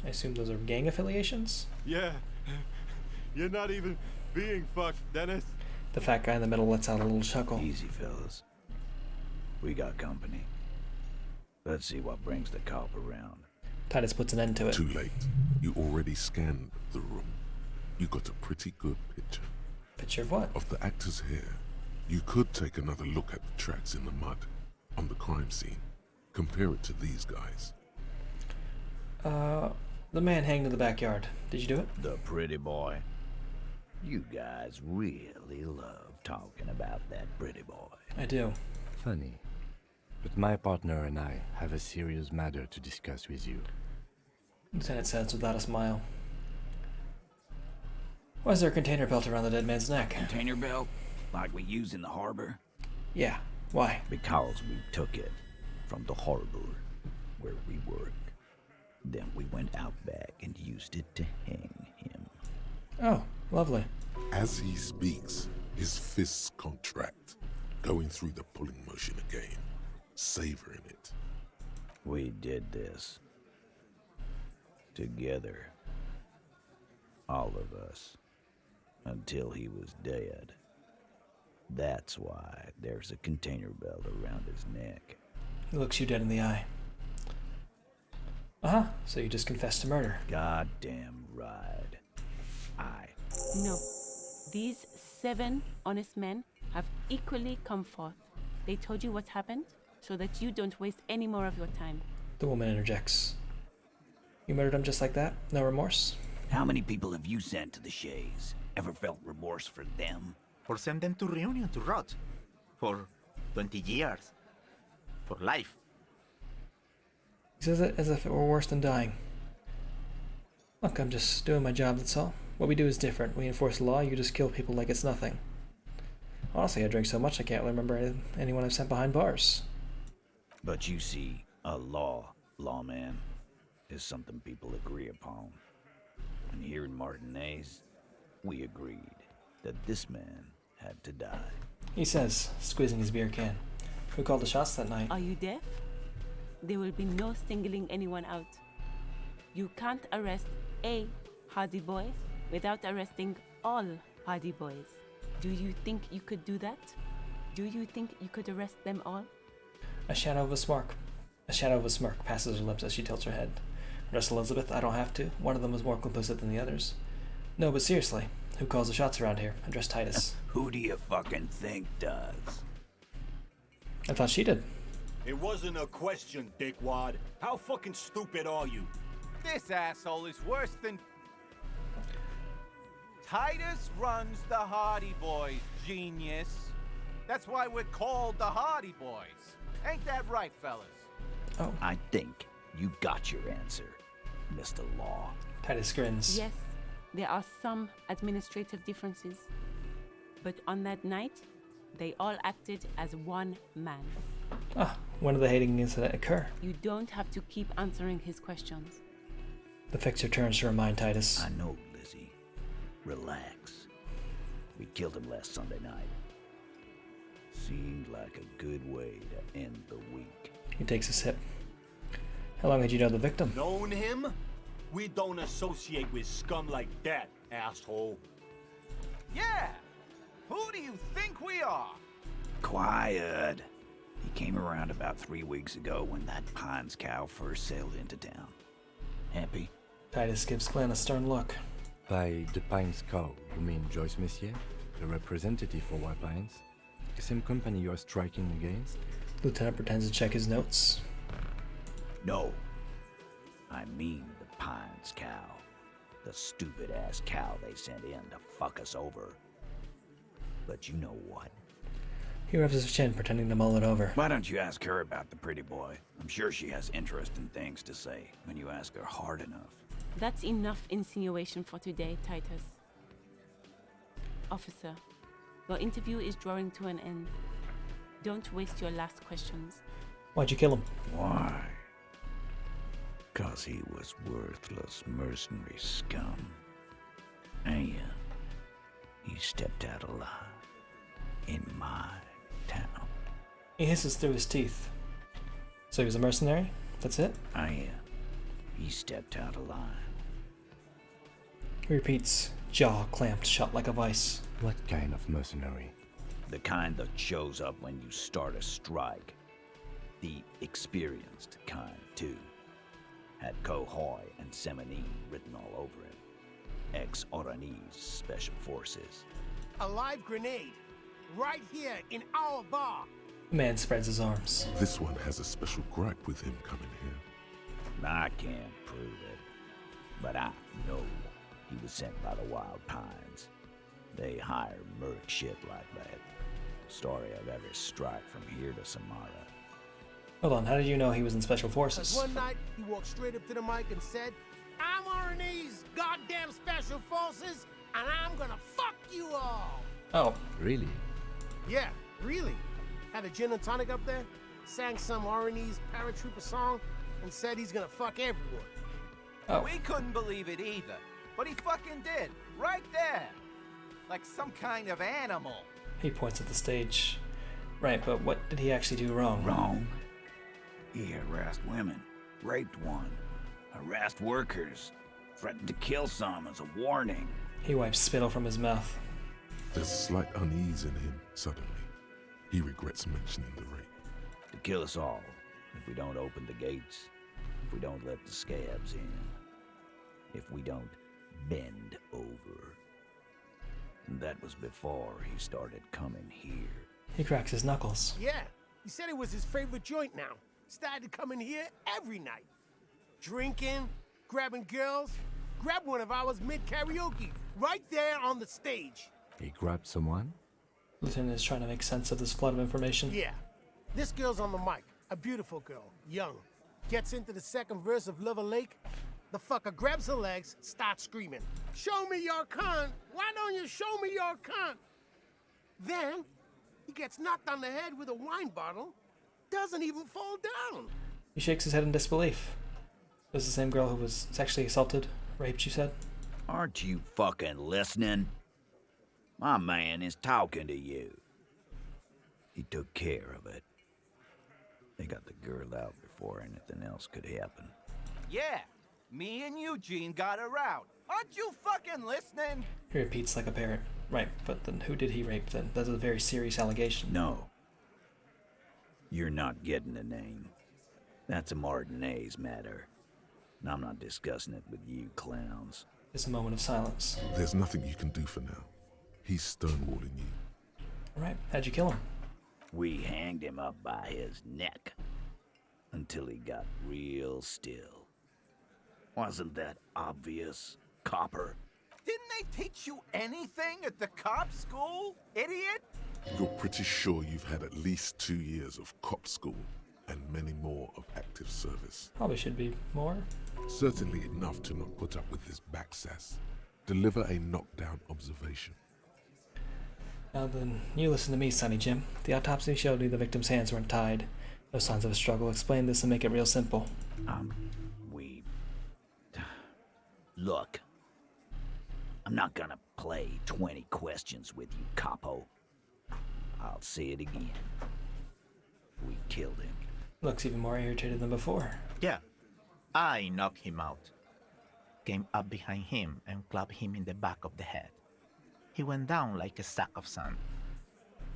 I assume those are gang affiliations? Yeah. You're not even being fucked, Dennis. The fat guy in the middle lets out a little chuckle. Easy, fellas. We got company. Let's see what brings the cop around. Titus puts an end to it. Too late. You already scanned the room. You got a pretty good picture. Picture of what? Of the actors here. You could take another look at the tracks in the mud on the crime scene. Compare it to these guys. The man hanged in the backyard. Did you do it? The pretty boy. You guys really love talking about that pretty boy. I do. Funny. But my partner and I have a serious matter to discuss with you. Lieutenant says without a smile. Why is there a container belt around the dead man's neck? Container belt? Like we use in the harbor? Yeah. Why? Because we took it from the harbor where we work. Then we went out back and used it to hang him. Oh, lovely. As he speaks, his fists contract, going through the pulling motion again, savoring it. We did this. Together. All of us. Until he was dead. That's why there's a container belt around his neck. He looks you dead in the eye. Uh-huh, so you just confessed to murder. Goddamn right. No. These 7 honest men have equally come forth. They told you what happened, so that you don't waste any more of your time. The woman interjects. You murdered him just like that? No remorse? How many people have you sent to the Shays? Ever felt remorse for them? Or send them to Reunion to rot. For 20 years. For life. He says it as if it were worse than dying. Look, I'm just doing my job, that's all. What we do is different. We enforce the law, you just kill people like it's nothing. Honestly, I drink so much I can't remember anyone I've sent behind bars. But you see, a lawman, is something people agree upon. And here in Martinez, we agreed that this man had to die. He says, squeezing his beer can. Who called the shots that night? Are you deaf? There will be no singling anyone out. You can't arrest a Hardy Boy without arresting all Hardy Boys. Do you think you could do that? Do you think you could arrest them all? A shadow of a smirk passes her lips as she tilts her head. Rest Elizabeth, I don't have to. One of them was more complicit than the others. No, but seriously, who calls the shots around here? Address Titus. Who do you fucking think does? I thought she did. It wasn't a question, dickwad. How fucking stupid are you? This asshole is worse than... Titus runs the Hardy Boys, genius. That's why we're called the Hardy Boys. Ain't that right, fellas? Oh. I think you got your answer, Mr. Law. Titus grins. Yes, there are some administrative differences. But on that night, they all acted as one man. Ah, when did the hating incident occur? You don't have to keep answering his questions. The fixer turns to remind Titus. I know, Lizzie. Relax. We killed him last Sunday night. Seemed like a good way to end the week. He takes a sip. How long had you known the victim? Known him? We don't associate with scum like that, asshole. Yeah! Who do you think we are? Quiet. He came around about 3 weeks ago when that Pines cow first sailed into town. Happy? Titus gives Glenn a stern look. By the Pines cow, you mean Joyce Messier, the representative for White Pines? The same company you are striking against? Lieutenant pretends to check his notes. No. I mean the Pines cow. The stupid-ass cow they sent in to fuck us over. But you know what? He rubs his chin, pretending to mull it over. Why don't you ask her about the pretty boy? I'm sure she has interesting things to say when you ask her hard enough. That's enough insinuation for today, Titus. Officer, your interview is drawing to an end. Don't waste your last questions. Why'd you kill him? Why? 'Cause he was worthless mercenary scum. And he stepped out alive in my town. He hisses through his teeth. So he was a mercenary? That's it? He stepped out alive. He repeats, jaw clamped shut like a vice. What kind of mercenary? The kind that shows up when you start a strike. The experienced kind, too. Had Cohoy and Seminine written all over him. Ex-Oranese Special Forces. A live grenade, right here in our bar. The man spreads his arms. This one has a special gripe with him coming here. I can't prove it, but I know he was sent by the Wild Pines. They hire merc shit like that. Story I've ever struck from here to Samara. Hold on, how did you know he was in Special 'Cause Forces? one night, he walked straight up to the mic and said, I'm RNA's goddamn Special Forces, and I'm gonna fuck you all. Oh. Really? Yeah, really. Had a gin and tonic up there, sang some RNA's paratrooper song, and said he's gonna fuck everyone. Oh. We couldn't believe it either, but he fucking did, right there. Like some kind of animal. He points at the stage. Right, but what did he actually do wrong? Wrong? He harassed women, raped one, harassed workers, threatened to kill some as a warning. He wipes spittle from his mouth. There's a slight unease in him suddenly. He regrets mentioning the rape. To kill us all, if we don't open the gates, if we don't let the scabs in, if we don't bend over. And that was before he started coming here. He cracks his knuckles. Yeah, he said it was his favorite joint now. Started coming here every night. Drinking, grabbing girls. Grabbed one of ours mid-karaoke, right there on the stage. He grabbed someone? Lieutenant is trying to make sense of this flood of information. Yeah, this girl's on the mic. A beautiful girl, young. Gets into the second verse of Lover Lake. The fucker grabs her legs, starts screaming, show me your cunt! Why don't you show me your cunt? Then, he gets knocked on the head with a wine bottle. Doesn't even fall down. He shakes his head in disbelief. It was the same girl who was sexually assaulted, raped, you said? Aren't you fucking listening? My man is talking to you. He took care of it. They got the girl out before anything else could happen. Yeah, me and Eugene got her out. Aren't you fucking listening? He repeats like a parrot. Right, but then who did he rape then? That's a very serious allegation. No. You're not getting a name. That's a Martinez matter. And I'm not discussing it with you clowns. There's a moment of silence. There's nothing you can do for now. He's stonewalling you. Alright, how'd you kill him? We hanged him up by his neck until he got real still. Wasn't that obvious, copper? Didn't they teach you anything at the cop school, idiot? You're pretty sure you've had at least 2 years of cop school and many more of active service. Probably should be more. Certainly enough to not put up with this backsass. Deliver a knockdown observation. Now then, you listen to me, Sonny Jim. The autopsy showed me the victim's hands weren't tied. No signs of a struggle. Explain this and make it real simple. Look. I'm not gonna play 20 questions with you, capo. I'll say it again. We killed him. Looks even more irritated than before. Yeah, I knocked him out. Came up behind him and clubbed him in the back of the head. He went down like a sack of sand.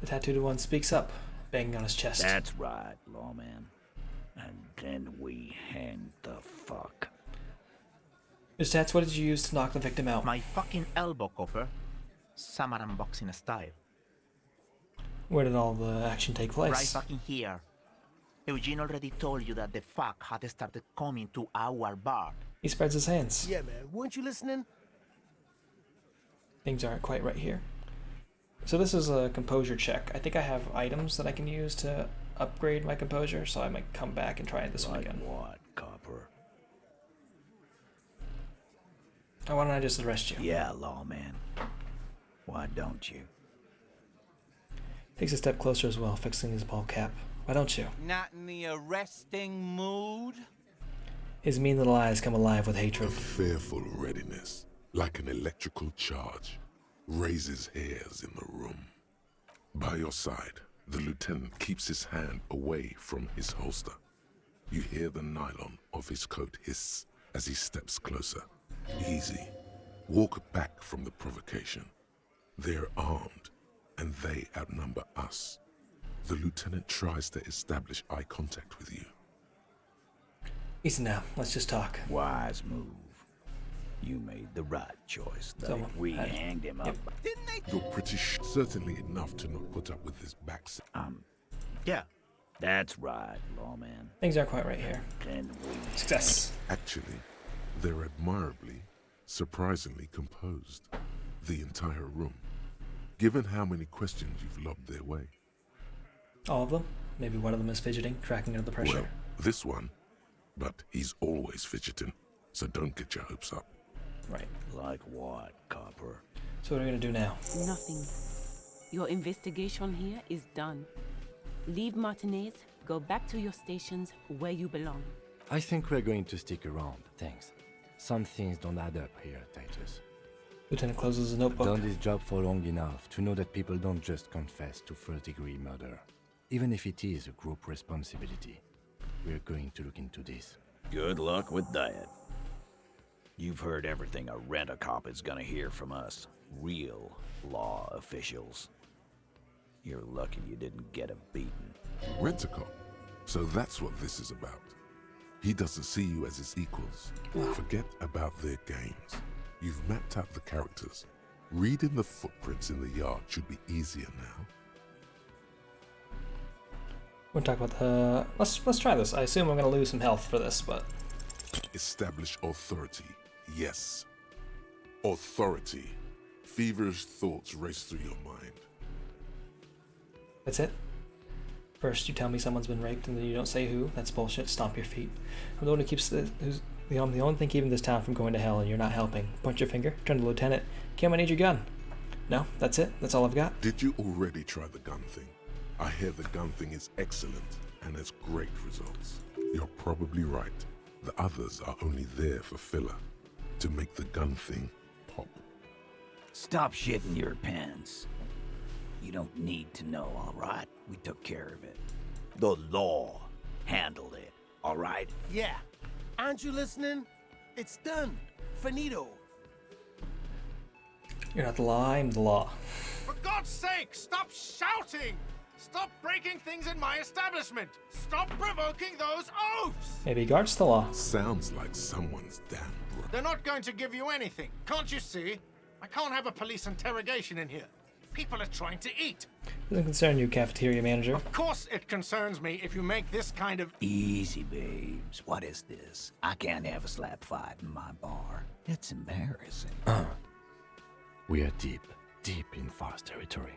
The tattooed one speaks up, banging on his chest. That's right, lawman. And then we hanged the fuck. Mr. Tats, what did you use to knock the victim out? My fucking elbow, copper. Samaran boxing style. Where did all the action take place? Right fucking here. Eugene already told you that the fuck had started coming to our bar. He spreads his hands. Yeah, man, weren't you listening? Things aren't quite right here. So this is a composure check. I think I have items that I can use to upgrade my composure, so I might come back and try this one again. What, copper? Oh, why don't I just arrest you? Yeah, lawman. Why don't you? Takes a step closer as well, fixing his ball cap. Why don't you? Not in the arresting mood? His mean little eyes come alive with hatred. A fearful readiness, like an electrical charge, raises hairs in the room. By your side, the lieutenant keeps his hand away from his holster. You hear the nylon of his coat hiss as he steps closer. Easy. Walk back from the provocation. They're armed, and they outnumber us. The lieutenant tries to establish eye contact with you. Easy now, let's just talk. Wise move. You made the right choice. We hanged him up. Didn't they? You're pretty certainly enough to not put up with this backseat. Yeah. That's right, lawman. Things aren't quite right here. Success. Actually, they're admirably, surprisingly composed. The entire room, given how many questions you've lobbed their way. All of them? Maybe one of them is fidgeting, cracking under the pressure. Well, this one. But he's always fidgeting, so don't get your hopes up. Right. Like what, Copper? So what are we gonna do now? Nothing. Your investigation here is done. Leave Martinez, go back to your stations where you belong. I think we're going to stick around, thanks. Some things don't add up here, Titus. Lieutenant closes his notebook. I've done this job for long enough to know that people don't just confess to first-degree murder. Even if it is a group responsibility. We're going to look into this. Good luck with that. You've heard everything a rent-a-cop is gonna hear from us. Real law officials. You're lucky you didn't get a beating. Rent-a-cop? So that's what this is about. He doesn't see you as his equals. Forget about their games. You've mapped out the characters. Reading the footprints in the yard should be easier now. We'll talk about the... Let's try this. I assume I'm going to lose some health for this, but... Establish authority. Yes. Authority. Feverish thoughts race through your mind. That's it? First you tell me someone's been raped and then you don't say who. That's bullshit. Stomp your feet. I'm the one who keeps I'm the only thing keeping this town from going to hell and you're not helping. Point your finger. Turn to the lieutenant. Kim, I need your gun. No, that's it. That's all I've got. Did you already try the gun thing? I hear the gun thing is excellent and has great results. You're probably right. The others are only there for filler. To make the gun thing pop. Stop shitting your pants. You don't need to know, all right? We took care of it. The law handled it, all right? Yeah. Aren't you listening? It's done. Finito. You're not the law, I'm the law. For God's sake, stop shouting! Stop breaking things in my establishment! Stop provoking those oafs! Maybe he guards the law. Sounds like someone's damn bro. They're not going to give you anything. Can't you see? I can't have a police interrogation in here. People are trying to eat. Doesn't concern you, cafeteria manager. Of course it concerns me if you make this kind of... Easy, babes. What is this? I can't have a slap fight in my bar. It's embarrassing. We are deep in Far's territory.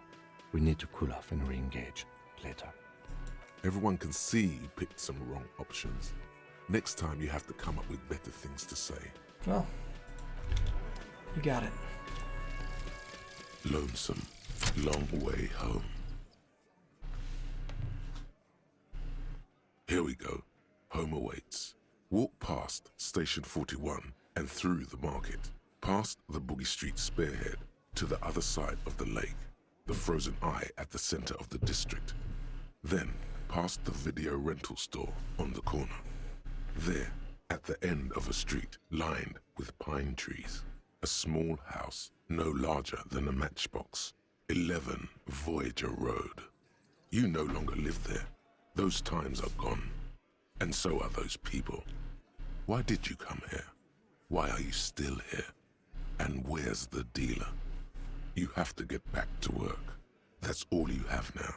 We need to cool off and re-engage later. Everyone can see you picked some wrong options. Next time you have to come up with better things to say. Well, you got it. Lonesome. Long way home. Here we go. Home awaits. Walk past Station 41 and through the market, past the Boogie Street spearhead to the other side of the lake, the frozen eye at the center of the district. Then past the video rental store on the corner. There, at the end of a street lined with pine trees, a small house no larger than a matchbox. 11 Voyager Road. You no longer live there. Those times are gone. And so are those people. Why did you come here? Why are you still here? And where's the dealer? You have to get back to work. That's all you have now.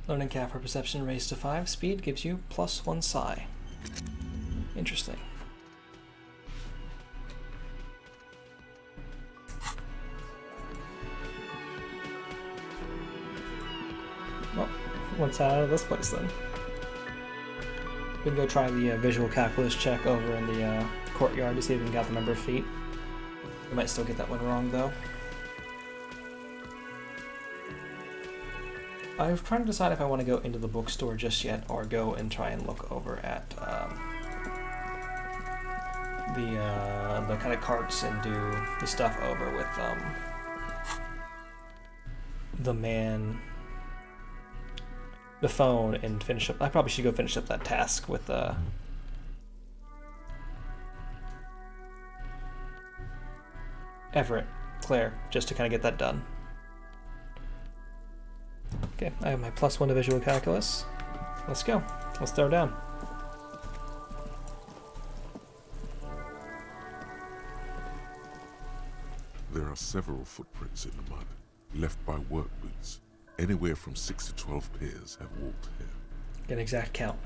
Learning cap for perception raised to 5. Speed gives you +1 psi. Interesting. Well, let's out of this place then. We can go try the visual calculus check over in the courtyard to see if we can get the number of feet. We might still get that one wrong though. I was trying to decide if I want to go into the bookstore just yet or go and try and look over at the kind of carts and do the stuff over with the phone and finish up. I probably should go finish up that task with Everett, Claire, just to kind of get that done. Okay, I have my +1 to visual calculus. Let's go. Let's throw down. There are several footprints in the mud, left by work boots. Anywhere from 6 to 12 pairs have walked here. Get an exact count.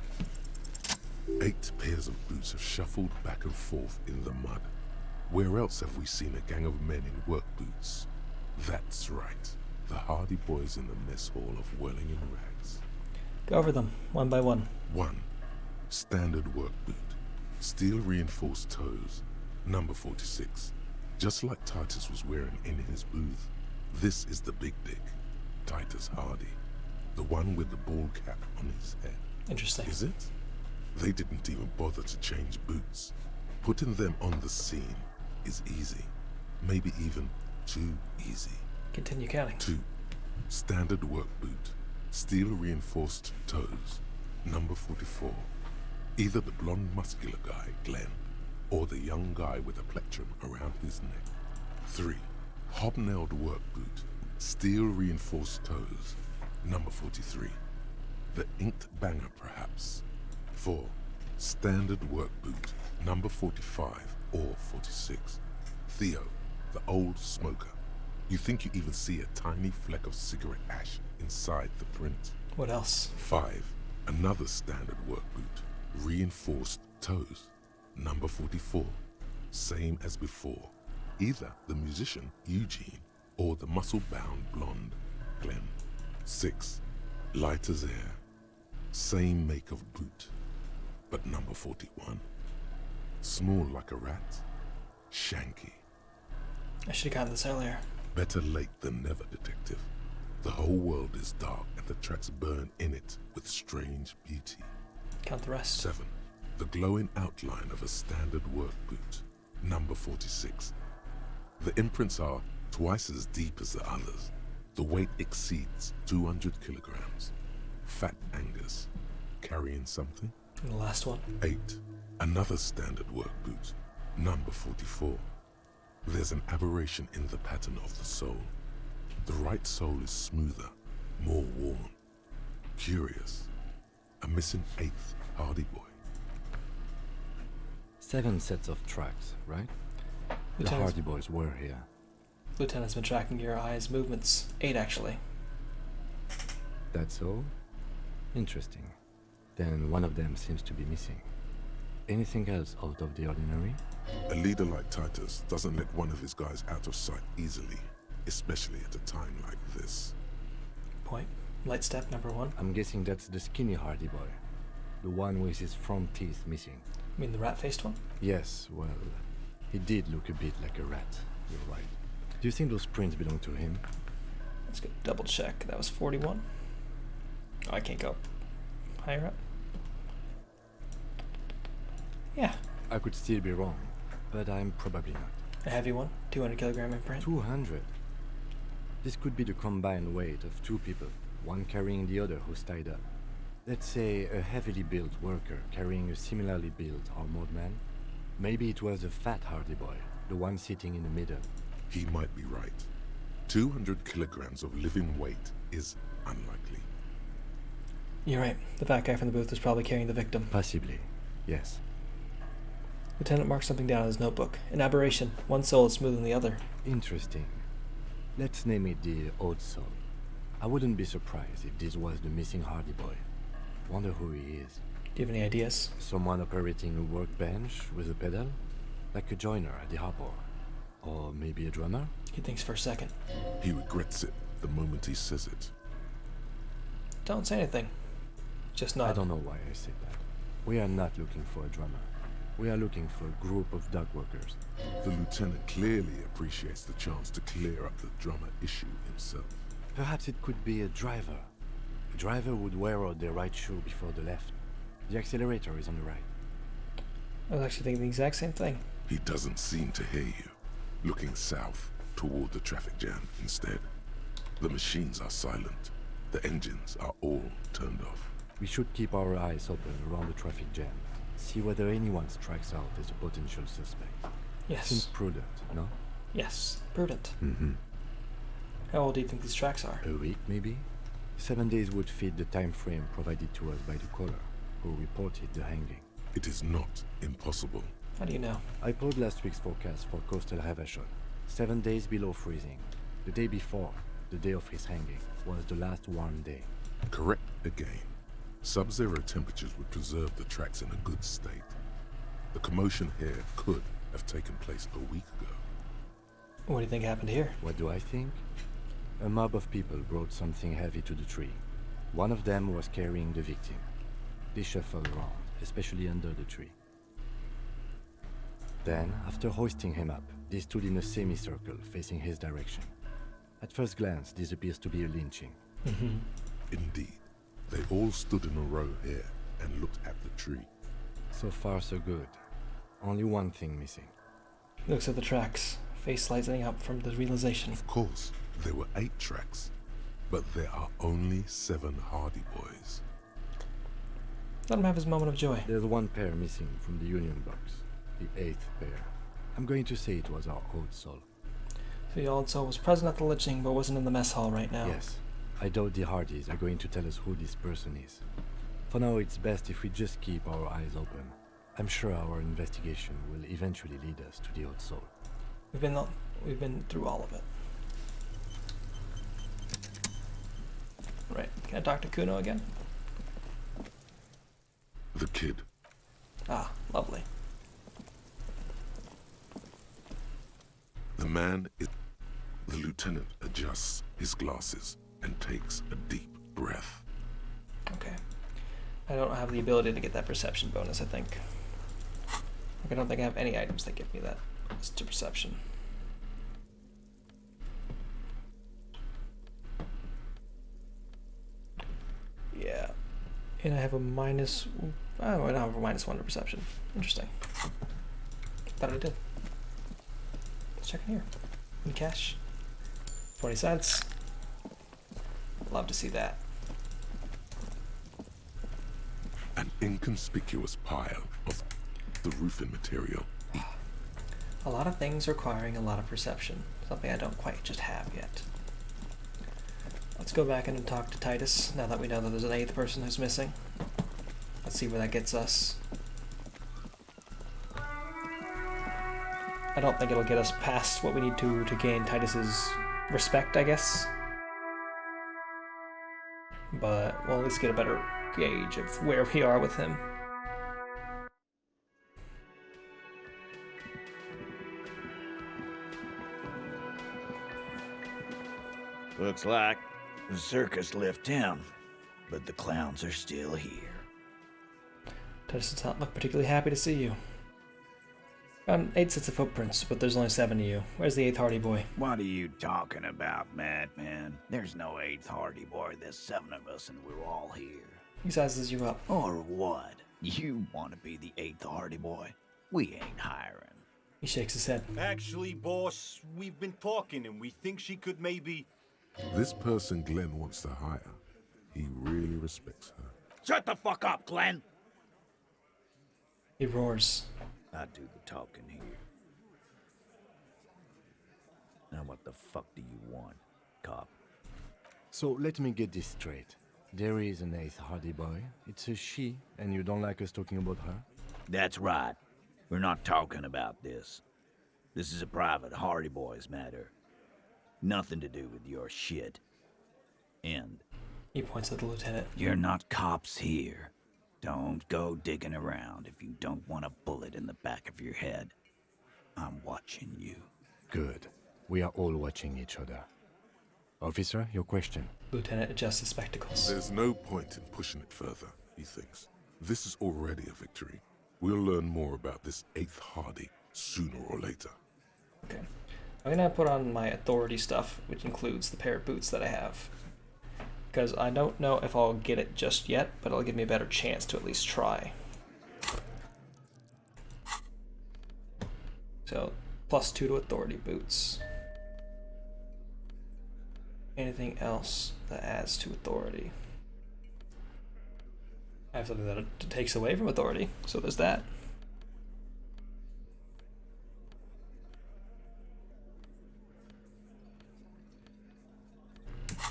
8 pairs of boots have shuffled back and forth in the mud. Where else have we seen a gang of men in work boots? That's right. the hardy boys in the mess hall of whirling in rags. Go over them, one by one. 1. Standard work boot. Steel reinforced toes. Number 46. Just like Titus was wearing in his booth. This is the big dick. Titus Hardy. The one with the bald cap on his head. Interesting. Is it? They didn't even bother to change boots. Putting them on the scene is easy. Maybe even too easy. Continue counting. 2. Standard work boot. Steel reinforced toes. Number 44. Either the blonde muscular guy, Glenn, or the young guy with a plectrum around his neck. 3. Hobnailed work boot. Steel reinforced toes. Number 43. The inked banger, perhaps. 4. Standard work boot. Number 45 or 46. Theo, the old smoker. You think you even see a tiny fleck of cigarette ash inside the print. What else? 5. Another standard work boot. Reinforced toes. Number 44. Same as before. Either the musician, Eugene, or the muscle-bound blonde, Glenn. 6. Light as air. Same make of boot. But number 41. Small like a rat. Shanky. I should have gotten this earlier. Better late than never, detective. The whole world is dark and the tracks burn in it with strange beauty. Count the rest. 7. The glowing outline of a standard work boot. Number 46. The imprints are twice as deep as the others. The weight exceeds 200 kilograms. Fat Angus. Carrying something? And the last one? 8. Another standard work boot. Number 44. There's an aberration in the pattern of the sole. The right sole is smoother, more worn. Curious. A missing 8th Hardy boy. 7 sets of tracks, right? The Lieutenant's- Hardy Boys were here. Lieutenant's been tracking your eye's movements. 8, actually. That's all? Interesting. Then one of them seems to be missing. Anything else out of the ordinary? A leader like Titus doesn't let one of his guys out of sight easily, especially at a time like this. Point. Light step number 1. I'm guessing that's the skinny Hardy boy. The one with his front teeth missing. You mean the rat-faced one? Yes, well, he did look a bit like a rat. You're right. Do you think those prints belong to him? Let's go double check. That was 41. Oh, I can't go higher up. Yeah. I could still be wrong, but I'm probably not. A heavy one? 200 kilogram imprint? 200? This could be the combined weight of 2 people, one carrying the other who's tied up. Let's say a heavily built worker carrying a similarly built armored man. Maybe it was a fat Hardy boy, the one sitting in the middle. He might be right. 200 kilograms of living weight is unlikely. You're right. The fat guy from the booth was probably carrying the victim. Possibly, yes. Lieutenant marked something down in his notebook. An aberration. One sole is smoother than the other. Interesting. Let's name it the odd sole. I wouldn't be surprised if this was the missing Hardy boy. Wonder who he is. Do you have any ideas? Someone operating a workbench with a pedal? Like a joiner at the harbor. Or maybe a drummer? He thinks for a second. He regrets it the moment he says it. Don't say anything. Just nod. I don't know why I said that. We are not looking for a drummer. We are looking for a group of dock workers. The lieutenant clearly appreciates the chance to clear up the drummer issue himself. Perhaps it could be a driver. A driver would wear out their right shoe before the left. The accelerator is on the right. I was actually thinking the exact same thing. He doesn't seem to hear you. Looking south toward the traffic jam instead. The machines are silent. The engines are all turned off. We should keep our eyes open around the traffic jam. See whether anyone strikes out as a potential suspect. Yes. Seems prudent, no? Yes, prudent. Mm-hmm. How old do you think these tracks are? A week, maybe? 7 days would fit the time frame provided to us by the caller, who reported the hanging. It is not impossible. How do you know? I pulled last week's forecast for coastal Havashon. 7 days below freezing. The day before, the day of his hanging, was the last warm day. Correct again. Sub-zero temperatures would preserve the tracks in a good state. The commotion here could have taken place a week ago. What do you think happened here? What do I think? A mob of people brought something heavy to the tree. One of them was carrying the victim. They shuffled around, especially under the tree. Then, after hoisting him up, they stood in a semicircle facing his direction. At first glance, this appears to be a lynching. Indeed. They all stood in a row here and looked at the tree. So far, so good. Only one thing missing. Looks at the tracks, face lighting up from the realization. Of course, there were 8 tracks, but there are only 7 Hardy Boys. Let him have his moment of joy. There's one pair missing from the Union box. The 8th pair. I'm going to say it was our old soul. So the old soul was present at the lynching, but wasn't in the mess hall right now. Yes. I doubt the Hardys are going to tell us who this person is. For now, it's best if we just keep our eyes open. I'm sure our investigation will eventually lead us to the old soul. We've been through all of it. Right. Can I talk to Kuno again? The kid. Ah, lovely. The man is... The lieutenant adjusts his glasses and takes a deep breath. Okay. I don't have the ability to get that perception bonus, I think. I don't think I have any items that give me that. It's to perception. Yeah. And I have a minus... Oh, I don't have a -1 to perception. Interesting. Thought I did. Let's check in here. In cash. 20 cents. Love to see that. An inconspicuous pile of the roofing material. A lot of things requiring a lot of perception. Something I don't quite just have yet. Let's go back and talk to Titus, now that we know that there's an 8th person who's missing. Let's see where that gets us. I don't think it'll get us past what we need to gain Titus's respect, I guess. But we'll at least get a better gauge of where we are with him. Looks like the circus left town, but the clowns are still here. Titus does not look particularly happy to see you. Found 8 sets of footprints, but there's only 7 of you. Where's the 8th Hardy Boy? What are you talking about, madman? There's no 8th Hardy Boy. There's 7 of us and we're all here. He sizes you up. Or what? You want to be the 8th Hardy Boy? We ain't hiring. He shakes his head. Actually, boss, we've been talking and we think she could maybe... This person Glenn wants to hire, he really respects her. Shut the fuck up, Glenn! He roars. I do the talking here. Now what the fuck do you want, cop? So let me get this straight. There is an 8th Hardy Boy. It's a she, and you don't like us talking about her? That's right. We're not talking about this. This is a private Hardy Boys matter. Nothing to do with your shit. End. He points at the lieutenant. You're not cops here. Don't go digging around if you don't want a bullet in the back of your head. I'm watching you. Good. We are all watching each other. Officer, your question. Lieutenant adjusts his spectacles. There's no point in pushing it further, he thinks. This is already a victory. We'll learn more about this 8th Hardy sooner or later. Okay. I'm gonna put on my authority stuff, which includes the pair of boots that I have. Because I don't know if I'll get it just yet, but it'll give me a better chance to at least try. So, +2 to authority boots. Anything else that adds to authority? I have something that takes away from authority, so there's that.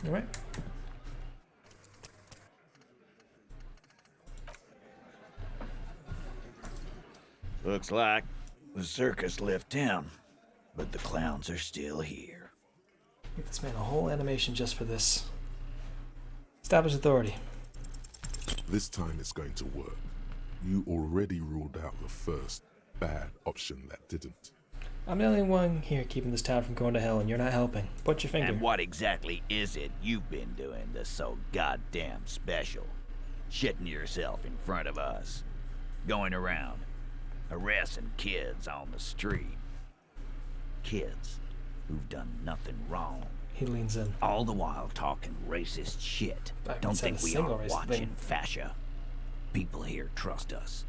Alright. Looks like the circus left town, but the clowns are still here. Give this man a whole animation just for this. Establish authority. This time it's going to work. You already ruled out the first bad option that didn't. I'm the only one here keeping this town from going to hell, and you're not helping. Put your finger. And what exactly is it you've been doing that's so goddamn special? Shitting yourself in front of us. Going around, harassing kids on the street. Kids who've done nothing wrong. He leans in. All the while talking racist shit. Don't think we are watching fascia. People here trust us.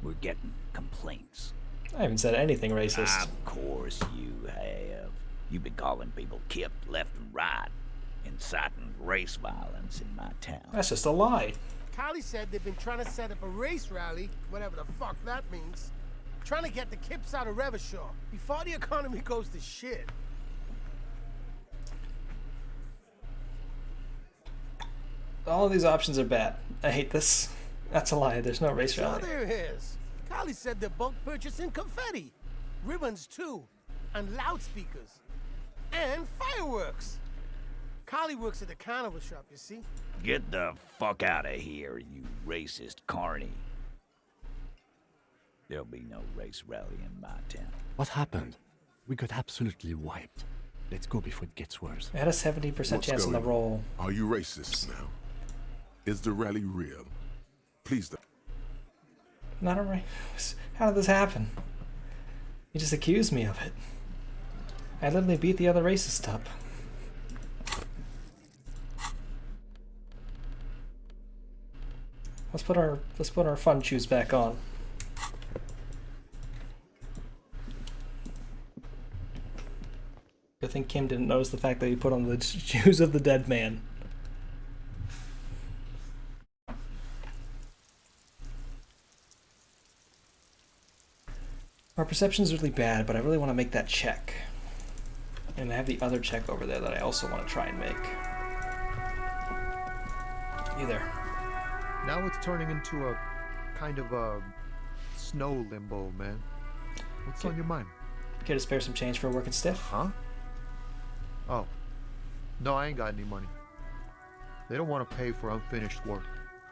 We're getting complaints. I haven't said anything racist. Of course you have. You've been calling people Kip left and right, inciting race violence in my town. That's just a lie. Kylie said they've been trying to set up a race rally, whatever the fuck that means. Trying to get the Kips out of Revachol before the economy goes to shit. All of these options are bad. I hate this. That's a lie. There's no race rally. Sure there is. Kylie said they're bulk purchasing confetti, ribbons too, and loudspeakers, and fireworks. Kylie works at the carnival shop, you see. Get the fuck out of here, you racist carny. There'll be no race rally in my town. What happened? We got absolutely wiped. Let's go before it gets worse. We had a 70% chance on the roll. Are you racist now? Is the rally real? Please don't. Not a race. How did this happen? You just accused me of it. I literally beat the other racist up. Let's put our fun shoes back on. I think Kim didn't notice the fact that he put on the shoes of the dead man. Our perception's really bad, but I really want to make that check. And I have the other check over there that I also want to try and make. You there. Now it's turning into a kind of a snow limbo, man. What's on your mind? Care to spare some change for working stiff? Huh? Oh. No, I ain't got any money. They don't want to pay for unfinished work.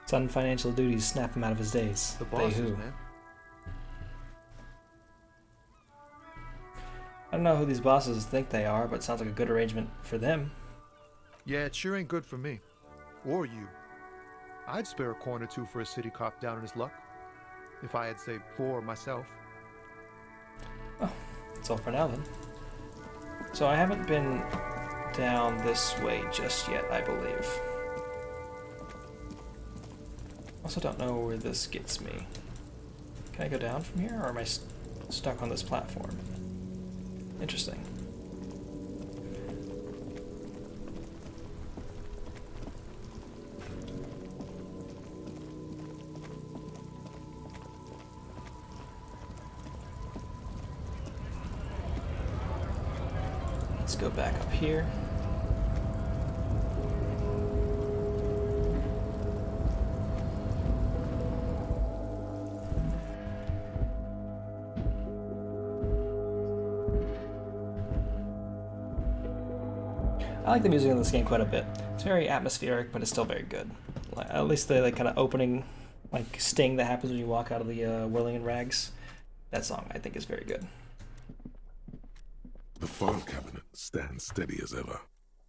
Sudden financial duties snap him out of his days. The bosses, man. I don't know who these bosses think they are, but it sounds like a good arrangement for them. Yeah, it sure ain't good for me. Or you. I'd spare a coin or two for a city cop down in his luck. If I had, say, 4 myself. Oh, that's all for now then. So I haven't been down this way just yet, I believe. Also don't know where this gets me. Can I go down from here, or am I stuck on this platform? Interesting. Let's go back up here. I like the music in this game quite a bit. It's very atmospheric, but it's still very good. At least the kind of opening, sting that happens when you walk out of the whirling in rags. That song, I think, is very good. The file cabinet stands steady as ever,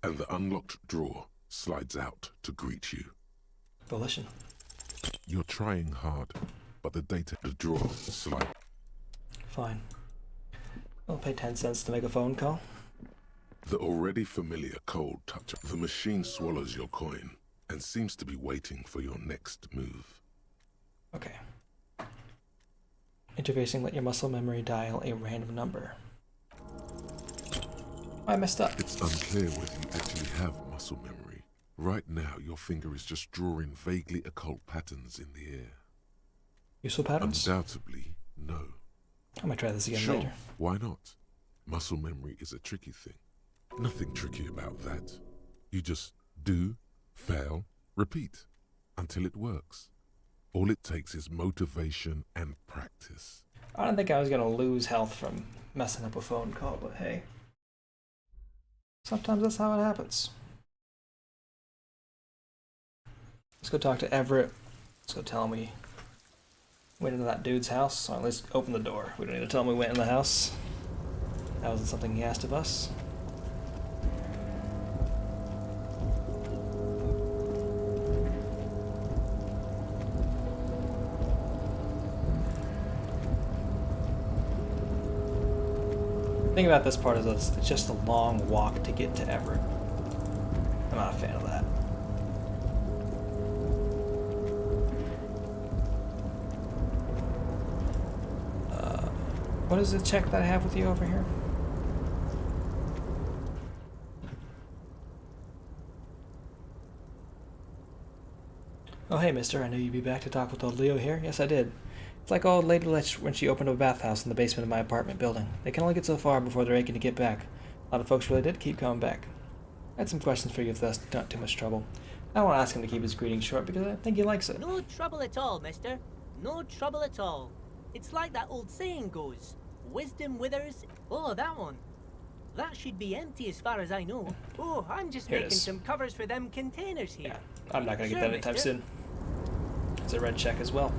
and the unlocked drawer slides out to greet you. Volition. You're trying hard, but the data in the drawer slides. Fine. I'll pay 10 cents to make a phone call. The already familiar cold touch of the machine swallows your coin and seems to be waiting for your next move. Okay. Interfacing, let your muscle memory dial a random number. I messed up. It's unclear whether you actually have muscle memory. Right now, your finger is just drawing vaguely occult patterns in the air. Useful patterns? Undoubtedly, no. I might try this again Sure, later. why not? Muscle memory is a tricky thing. Nothing tricky about that. You just do, fail, repeat, until it works. All it takes is motivation and practice. I don't think I was going to lose health from messing up a phone call, but hey. Sometimes that's how it happens. Let's go talk to Everett. Let's go tell him we went into that dude's house, or at least open the door. We don't need to tell him we went in the house. That wasn't something he asked of us. The thing about this part is it's just a long walk to get to Everett. I'm not a fan of that. What is the check that I have with you over here? Oh hey mister, I knew you'd be back to talk with old Leo here. Yes I did. It's like old Lady Litch when she opened up a bathhouse in the basement of my apartment building. They can only get so far before they're aching to get back. A lot of folks really did keep coming back. I had some questions for you if that's not too much trouble. I don't want to ask him to keep his greeting short because I think he likes it. No trouble at all, mister. No trouble at all. It's like that old saying goes. Wisdom withers. Oh, that one. That should be empty as far as I know. Oh, I'm just Here it making is. some covers for them containers here. Yeah, I'm not going to get Sure, that anytime mister. soon. It's a red check as well.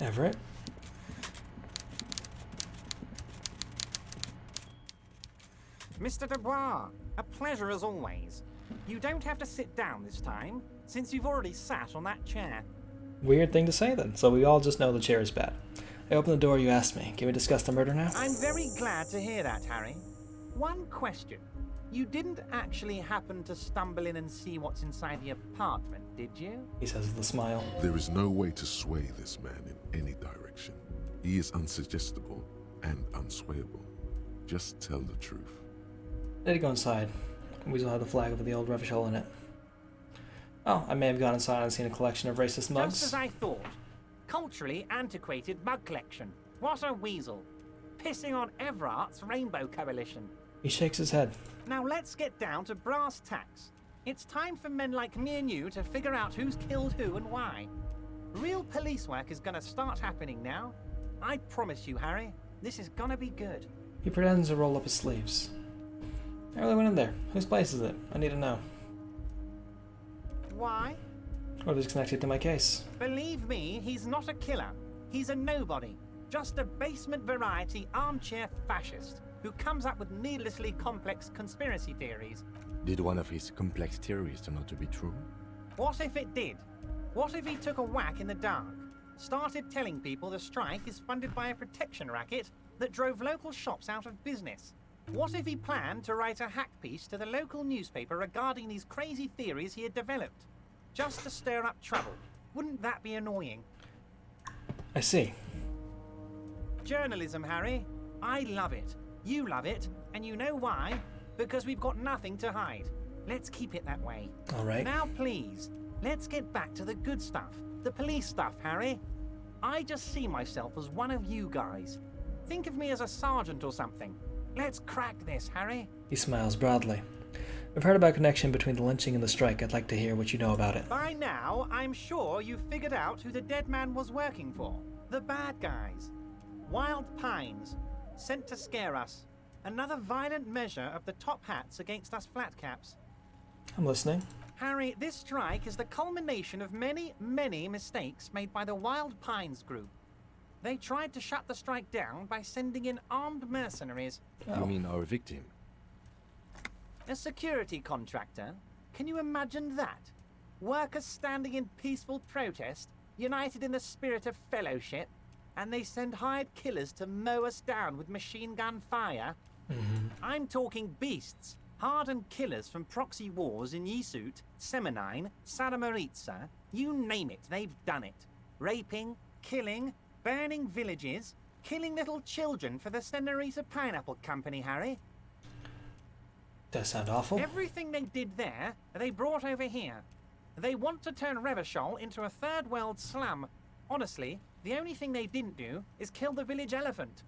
Everett? Mr. Dubois, a pleasure as always. You don't have to sit down this time, since you've already sat on that chair. Weird thing to say then, so we all just know the chair is bad. I opened the door, you asked me. Can we discuss the murder now? I'm very glad to hear that, Harry. One question. You didn't actually happen to stumble in and see what's inside the apartment, did you? He says with a smile. There is no way to sway this man in any direction. He is unsuggestible and unswayable. Just tell the truth. I did go inside. We still had the flag over the old rubbish hole in it. Oh, I may have gone inside and seen a collection of racist mugs. Just as I thought. Culturally antiquated mug collection. What a weasel. Pissing on Everart's Rainbow Coalition. He shakes his head. Now let's get down to brass tacks. It's time for men like me and you to figure out who's killed who and why. Real police work is gonna start happening now. I promise you, Harry, this is gonna be good. He pretends to roll up his sleeves. I really went in there. Whose place is it? I need to know. Why? What is connected to my case? Believe me, he's not a killer. He's a nobody. Just a basement variety armchair fascist who comes up with needlessly complex conspiracy theories. Did one of his complex theories turn out to be true? What if it did? What if he took a whack in the dark? Started telling people the strike is funded by a protection racket that drove local shops out of business? What if he planned to write a hack piece to the local newspaper regarding these crazy theories he had developed? Just to stir up trouble. Wouldn't that be annoying? I see. Journalism, Harry. I love it. You love it. And you know why? Because we've got nothing to hide. Let's keep it that way. All right. Now, please, let's get back to the good stuff. The police stuff, Harry. I just see myself as one of you guys. Think of me as a sergeant or something. Let's crack this, Harry. He smiles broadly. I've heard about a connection between the lynching and the strike. I'd like to hear what you know about it. By now, I'm sure you've figured out who the dead man was working for. The bad guys. Wild Pines. Sent to scare us. Another violent measure of the top hats against us flatcaps. I'm listening. Harry, this strike is the culmination of many, many mistakes made by the Wild Pines group. They tried to shut the strike down by sending in armed mercenaries. You mean our victim? A security contractor? Can you imagine that? Workers standing in peaceful protest, united in the spirit of fellowship, and they send hired killers to mow us down with machine gun fire? I'm talking beasts, hardened killers from proxy wars in Yisut, Semenine, Saramaritsa, you name it, they've done it. Raping, killing, burning villages, killing little children for the Senorita Pineapple Company, Harry. Does sound awful. Everything they did there, they brought over here. They want to turn Revachol into a third world slum. Honestly, the only thing they didn't do is kill the village elephant.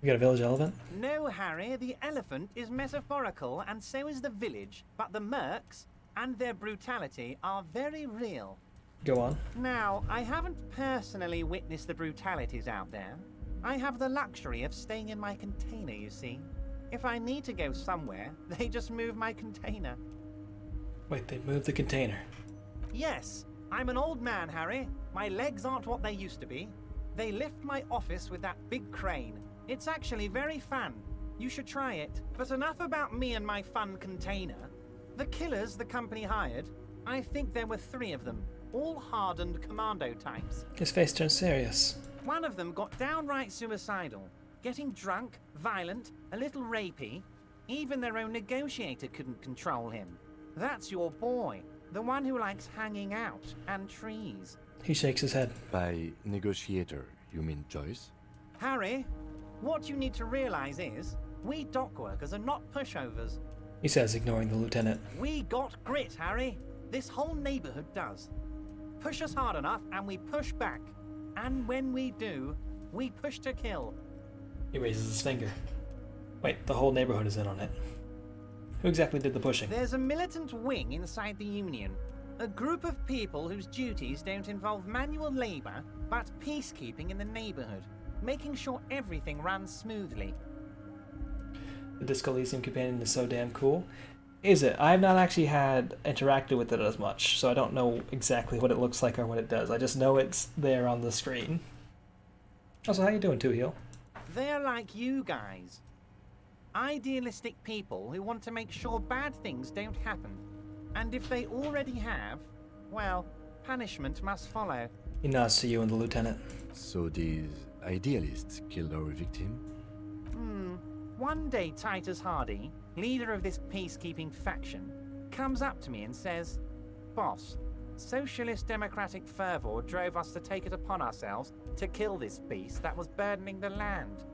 You got a village elephant? No, Harry, the elephant is metaphorical and so is the village, but the mercs and their brutality are very real. Go on. Now, I haven't personally witnessed the brutalities out there, I have the luxury of staying in my container, you see. If I need to go somewhere, they just move my container. Wait, they moved the container. Yes, I'm an old man, Harry. My legs aren't what they used to be. They lift my office with that big crane. It's actually very fun. You should try it. But enough about me and my fun container. The killers the company hired, I think there were 3 of them, all hardened commando types. His face turned serious. One of them got downright suicidal, getting drunk, violent, a little rapey. Even their own negotiator couldn't control him. That's your boy, the one who likes hanging out and trees. He shakes his head. By negotiator, you mean Joyce? Harry, what you need to realize is, we dock workers are not pushovers. He says, ignoring the lieutenant. We got grit, Harry. This whole neighborhood does. Push us hard enough and we push back. And when we do, we push to kill. He raises his finger. Wait, the whole neighborhood is in on it. Who exactly did the pushing? There's a militant wing inside the Union. A group of people whose duties don't involve manual labor, but peacekeeping in the neighborhood. Making sure everything runs smoothly. The Disco Elysium companion is so damn cool. Is it? I've not actually interacted with it as much, so I don't know exactly what it looks like or what it does. I just know it's there on the screen. Also, how you doing, Two Heel? They're like you guys. Idealistic people who want to make sure bad things don't happen. And if they already have, well, punishment must follow. He nods to you and the lieutenant. So these idealists killed our victim? One day Titus Hardy, leader of this peacekeeping faction, comes up to me and says, "Boss, socialist democratic fervor drove us to take it upon ourselves to kill this beast that was burdening the land."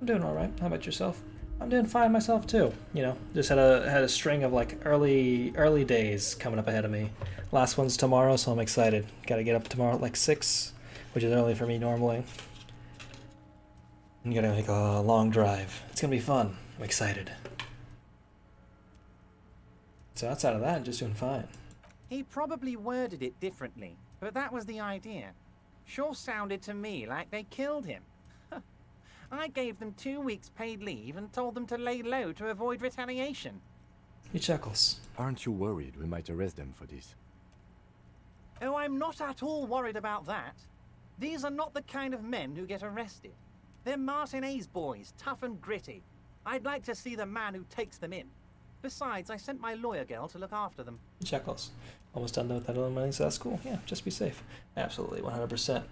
I'm doing alright. How about yourself? I'm doing fine myself too. You know, just had a string of like early days coming up ahead of me. Last one's tomorrow, so I'm excited. Gotta get up tomorrow at like 6, which is early for me normally. I'm gonna make a long drive. It's gonna be fun. I'm excited. So outside of that, I'm just doing fine. He probably worded it differently, but that was the idea. Sure sounded to me like they killed him. I gave them 2 weeks paid leave and told them to lay low to avoid retaliation. He chuckles. Aren't you worried we might arrest them for this? Oh, I'm not at all worried about that. These are not the kind of men who get arrested. They're Martinez boys, tough and gritty. I'd like to see the man who takes them in. Besides, I sent my lawyer girl to look after them. He chuckles. Almost done with that other money, so that's cool. Yeah, just be safe. Absolutely, 100%.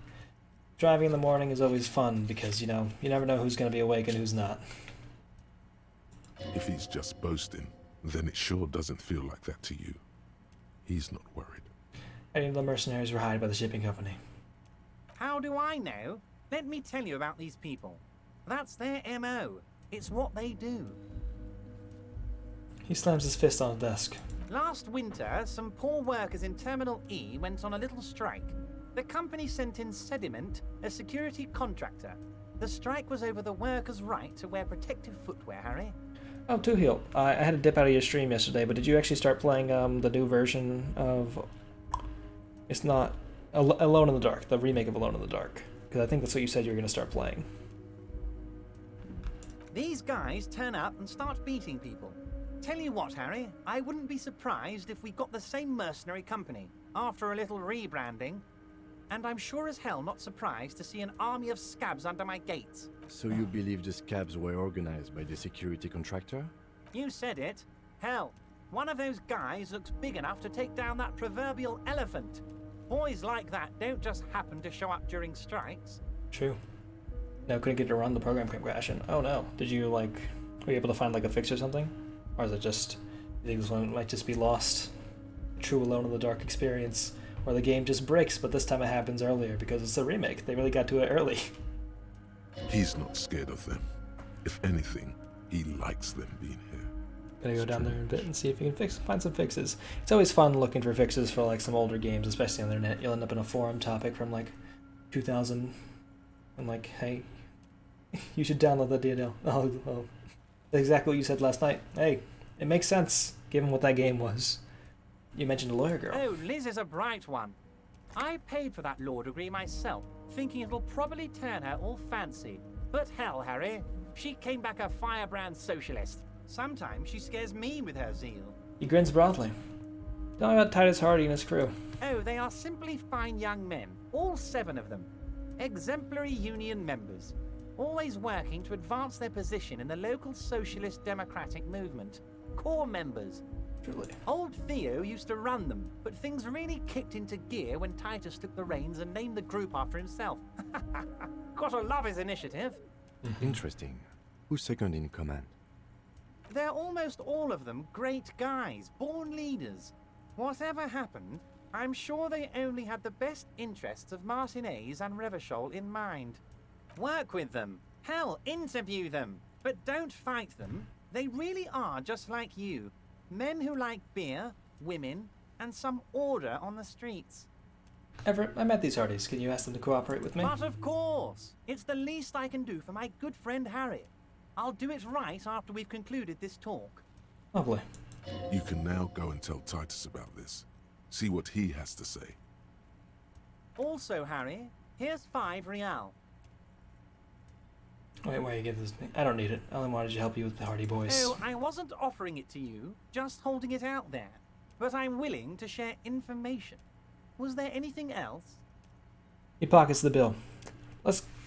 Driving in the morning is always fun because, you know, you never know who's going to be awake and who's not. If he's just boasting, then it sure doesn't feel like that to you. He's not worried. Any of the mercenaries were hired by the shipping company. How do I know? Let me tell you about these people. That's their MO. It's what they do. He slams his fist on the desk. Last winter, some poor workers in Terminal E went on a little strike. The company sent in Sediment, a security contractor. The strike was over the workers' right to wear protective footwear, Harry. Oh, Two Heel. I had to dip out of your stream yesterday, but did you actually start playing the new version of... It's not... Alone in the Dark, the remake of Alone in the Dark. Because I think that's what you said you were going to start playing. These guys turn up and start beating people. Tell you what, Harry, I wouldn't be surprised if we got the same mercenary company after a little rebranding. And I'm sure as hell not surprised to see an army of scabs under my gates. So you believe the scabs were organized by the security contractor? You said it. Hell, one of those guys looks big enough to take down that proverbial elephant. Boys like that don't just happen to show up during strikes. True. No, couldn't get to run, the program kept crashing. Oh no. Did you, like, were you able to find, like, a fix or something? Or is it just, you think this one might just be lost? A true Alone in the Dark experience, where the game just breaks, but this time it happens earlier because it's a remake. They really got to it early. He's not scared of them. If anything, he likes them being here. Gotta go down there a bit and see if you can find some fixes. It's always fun looking for fixes for like some older games, especially on the internet. You'll end up in a forum topic from like 2000 and like, hey, you should download the DLL. Oh, exactly what you said last night. Hey, it makes sense given what that game was. You mentioned a lawyer girl. Oh, Liz is a bright one. I paid for that law degree myself. thinking it'll probably turn her all fancy. But hell, Harry, she came back a firebrand socialist. Sometimes she scares me with her zeal. He grins broadly. Tell me about Titus Hardy and his crew. Oh, they are simply fine young men, all 7 of them. Exemplary union members, always working to advance their position in the local socialist democratic movement. Core members. Truly. Old Theo used to run them, but things really kicked into gear when Titus took the reins and named the group after himself. Gotta love his initiative. Interesting. Who's second in command? They're almost all of them great guys, born leaders. Whatever happened, I'm sure they only had the best interests of Martinez and Revachol in mind. Work with them. Hell, interview them. But don't fight them. They really are just like you. Men who like beer, women, and some order on the streets. Everett, I met these Hardys. Can you ask them to cooperate with me? But of course! It's the least I can do for my good friend Harry. I'll do it right after we've concluded this talk. Lovely. You can now go and tell Titus about this. See what he has to say. Also, Harry, here's 5 real. Wait, why you give this to me? I don't need it. I only wanted to help you with the Hardy Boys. Oh, I wasn't offering it to you, just holding it out there. But I'm willing to share information. Was there anything else? He pockets the bill.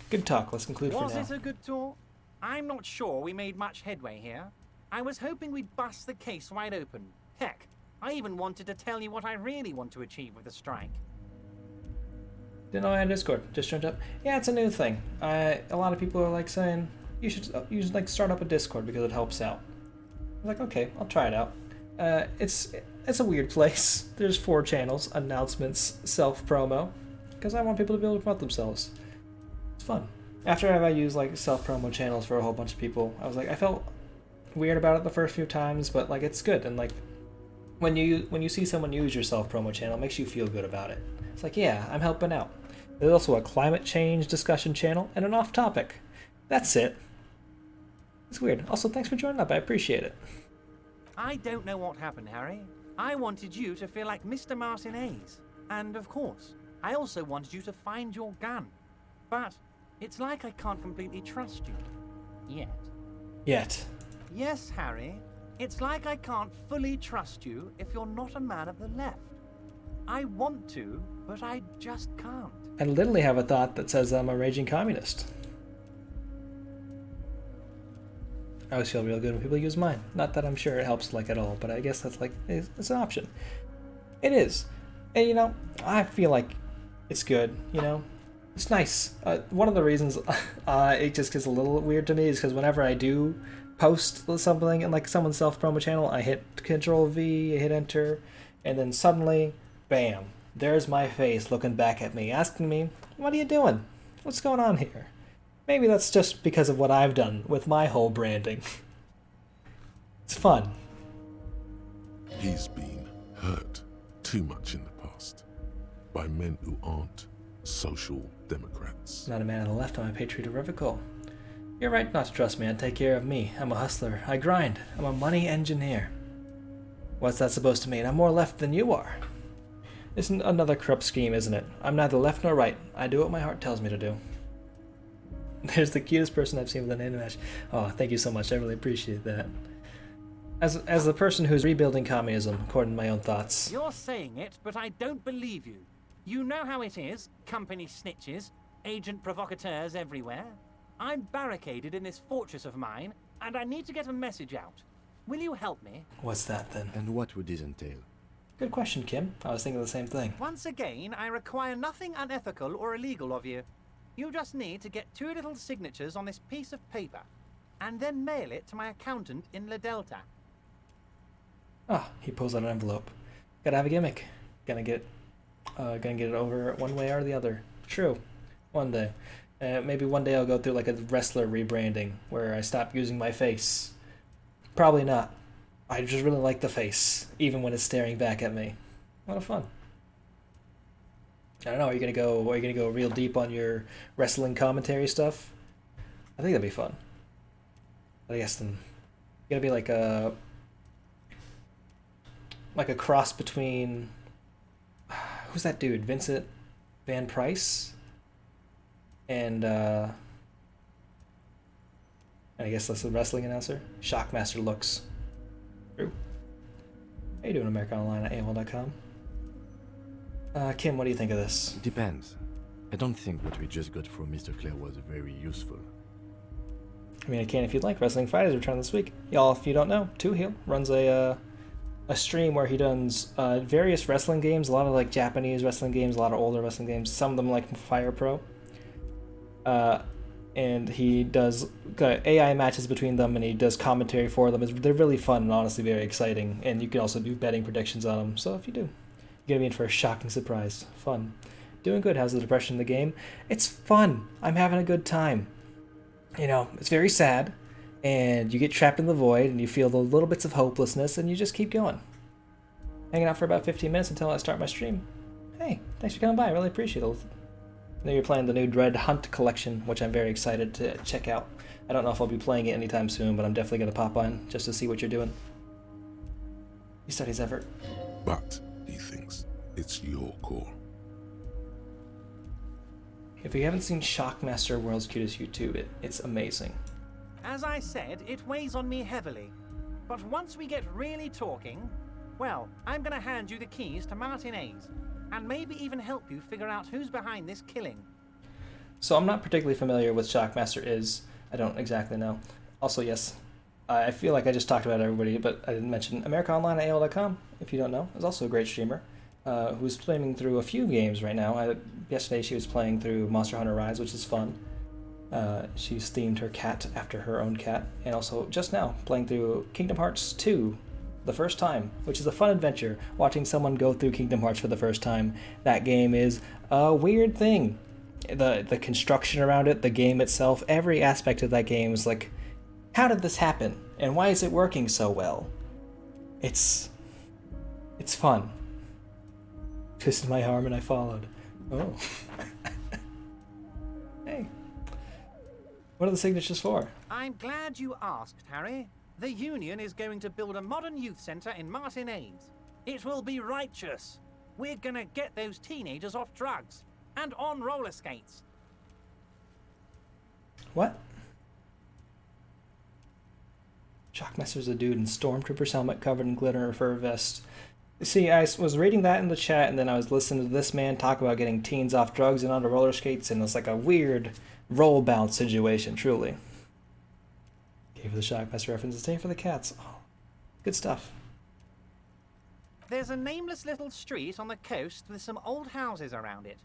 Good talk. Let's conclude for now. Was it a good talk? I'm not sure we made much headway here. I was hoping we'd bust the case wide open. Heck, I even wanted to tell you what I really want to achieve with the strike. Didn't know I had Discord. Just turned up. Yeah, it's a new thing. A lot of people are like saying you should like start up a Discord because it helps out. I'm like, okay, I'll try it out. It's a weird place. There's 4 channels, announcements, self promo, because I want people to be able to promote themselves. It's fun. After I used like self promo channels for a whole bunch of people, I was like, I felt weird about it the first few times, but like it's good. And like when you see someone use your self promo channel, it makes you feel good about it. It's like, yeah, I'm helping out. There's also a climate change discussion channel and an off topic. That's it. It's weird. Also, thanks for joining up. I appreciate it. I don't know what happened, Harry. I wanted you to feel like Mr. Martinez. And of course, I also wanted you to find your gun. But it's like I can't completely trust you. Yet. Yes, Harry. It's like I can't fully trust you if you're not a man of the left. I want to, but I just can't. I literally have a thought that says I'm a raging communist. I always feel real good when people use mine. Not that I'm sure it helps like at all, but I guess that's like, it's an option. It is. And you know, I feel like it's good, you know? It's nice. One of the reasons it just gets a little weird to me is because whenever I do post something in like someone's self-promo channel, I hit Control-V, I hit Enter, and then suddenly, bam, there's my face looking back at me, asking me, what are you doing? What's going on here? Maybe that's just because of what I've done with my whole branding. It's fun. He's been hurt too much in the past by men who aren't social democrats. Not a man on the left, I'm a patriot of Revachol. You're right not to trust me, and take care of me. I'm a hustler. I grind. I'm a money engineer. What's that supposed to mean? I'm more left than you are. It's another corrupt scheme, isn't it? I'm neither left nor right. I do what my heart tells me to do. There's the cutest person I've seen with an anime match. Oh, thank you so much. I really appreciate that. As the person who's rebuilding communism, according to my own thoughts. You're saying it, but I don't believe you. You know how it is. Company snitches, agent provocateurs everywhere. I'm barricaded in this fortress of mine, and I need to get a message out. Will you help me? What's that, then? And what would this entail? Good question, Kim. I was thinking the same thing. Once again, I require nothing unethical or illegal of you. You just need to get 2 little signatures on this piece of paper, and then mail it to my accountant in La Delta. Ah, he pulls out an envelope. Gotta have a gimmick. Gonna get it over one way or the other. True. One day. Maybe one day I'll go through like a wrestler rebranding where I stop using my face. Probably not. I just really like the face, even when it's staring back at me. A lot of fun. I don't know. Are you gonna go real deep on your wrestling commentary stuff? I think that'd be fun. But I guess then you gotta be like a cross between who's that dude? Vincent Van Price? And I guess that's the wrestling announcer. Shockmaster looks. True. How you doing, America Online at AOL.com? Kim, what do you think of this? It depends. I don't think what we just got from Mr. Clare was very useful. I mean, I can if you'd like. Wrestling Fridays return this week. Y'all, if you don't know, Two Heel runs a stream where he does various wrestling games, a lot of like Japanese wrestling games, a lot of older wrestling games, some of them like Fire Pro. And he does AI matches between them, and he does commentary for them. They're really fun and honestly very exciting, and you can also do betting predictions on them. So if you do, you're gonna be in for a shocking surprise. Fun. Doing good. How's the depression in the game? It's fun. I'm having a good time. You know, it's very sad, and you get trapped in the void, and you feel the little bits of hopelessness, and you just keep going. Hanging out for about 15 minutes until I start my stream. Hey, thanks for coming by. I really appreciate it. I know you're playing the new Dread Hunt collection, which I'm very excited to check out. I don't know if I'll be playing it anytime soon, but I'm definitely going to pop on just to see what you're doing. He studies effort. But he thinks it's your call. If you haven't seen Shockmaster World's Cutest YouTube, it's amazing. As I said, it weighs on me heavily. But once we get really talking, well, I'm going to hand you the keys to Martin A's, and maybe even help you figure out who's behind this killing. So I'm not particularly familiar with Shockmaster is. I don't exactly know. Also, yes, I feel like I just talked about everybody, but I didn't mention America Online at AOL.com, if you don't know, is also a great streamer. Who's playing through a few games right now. Yesterday she was playing through Monster Hunter Rise, which is fun. She's themed her cat after her own cat. And also, just now, playing through Kingdom Hearts 2, the first time, which is a fun adventure. Watching someone go through Kingdom Hearts for the first time. That game is a weird thing. The construction around it, the game itself, every aspect of that game is like, how did this happen? And why is it working so well? It's fun. Twisted my arm and I followed. Oh. Hey. What are the signatures for? I'm glad you asked, Harry. The Union is going to build a modern youth centre in Martin A's. It will be righteous. We're gonna get those teenagers off drugs and on roller skates. What? Shockmaster's a dude in Stormtrooper's helmet covered in glitter and a fur vest. See, I was reading that in the chat, and then I was listening to this man talk about getting teens off drugs and onto roller skates, and it's like a weird roll bounce situation, truly. Gave the Shockmaster reference, the same for the cats. Oh, good stuff. There's a nameless little street on the coast with some old houses around it.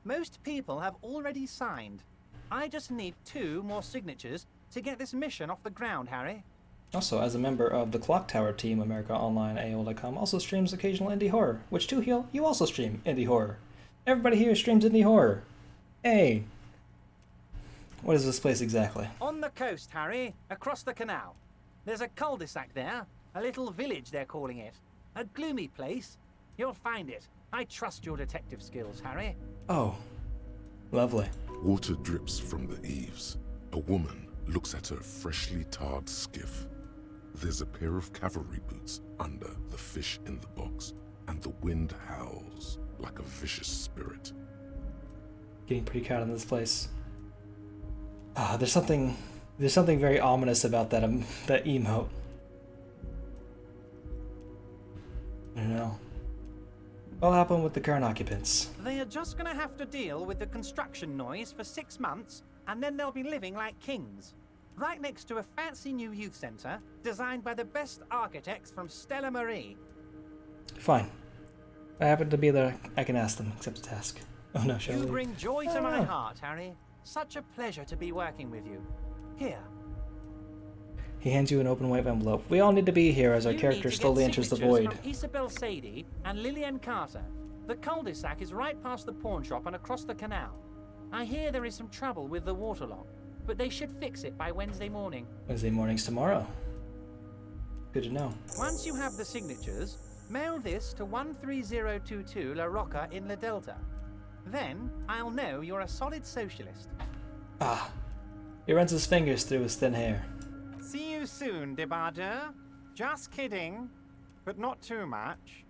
Most people have already signed. I just need 2 more signatures to get this mission off the ground, Harry. Also, as a member of the Clock Tower team, America Online AOL.com also streams occasional indie horror, which Two Heel, you also stream indie horror. Everybody here streams indie horror. Hey. What is this place exactly? On the coast, Harry, across the canal. There's a cul-de-sac there, a little village they're calling it. A gloomy place. You'll find it. I trust your detective skills, Harry. Oh, lovely. Water drips from the eaves. A woman looks at her freshly tarred skiff. There's a pair of cavalry boots under the fish in the box, and the wind howls like a vicious spirit. Getting pretty crowded in this place. There's something very ominous about that emote. I don't know. What'll happen with the current occupants? They are just gonna have to deal with the construction noise for 6 months, and then they'll be living like kings. Right next to a fancy new youth centre, designed by the best architects from Stella Marie. Fine. If I happen to be there, I can ask them, accept the task. Oh no, shall we? You bring joy to my heart, Harry. Such a pleasure to be working with you. Here. He hands you an open white envelope. We all need to be here as our character slowly enters the void. From Isabel Sadie and Lillian Carter. The cul-de-sac is right past the pawn shop and across the canal. I hear there is some trouble with the waterlock, but they should fix it by Wednesday morning. Wednesday morning's tomorrow. Good to know. Once you have the signatures, mail this to 13022 La Rocca in La Delta. Then I'll know you're a solid socialist. Ah. He runs his fingers through his thin hair. See you soon, Debardeur. Just kidding, but not too much.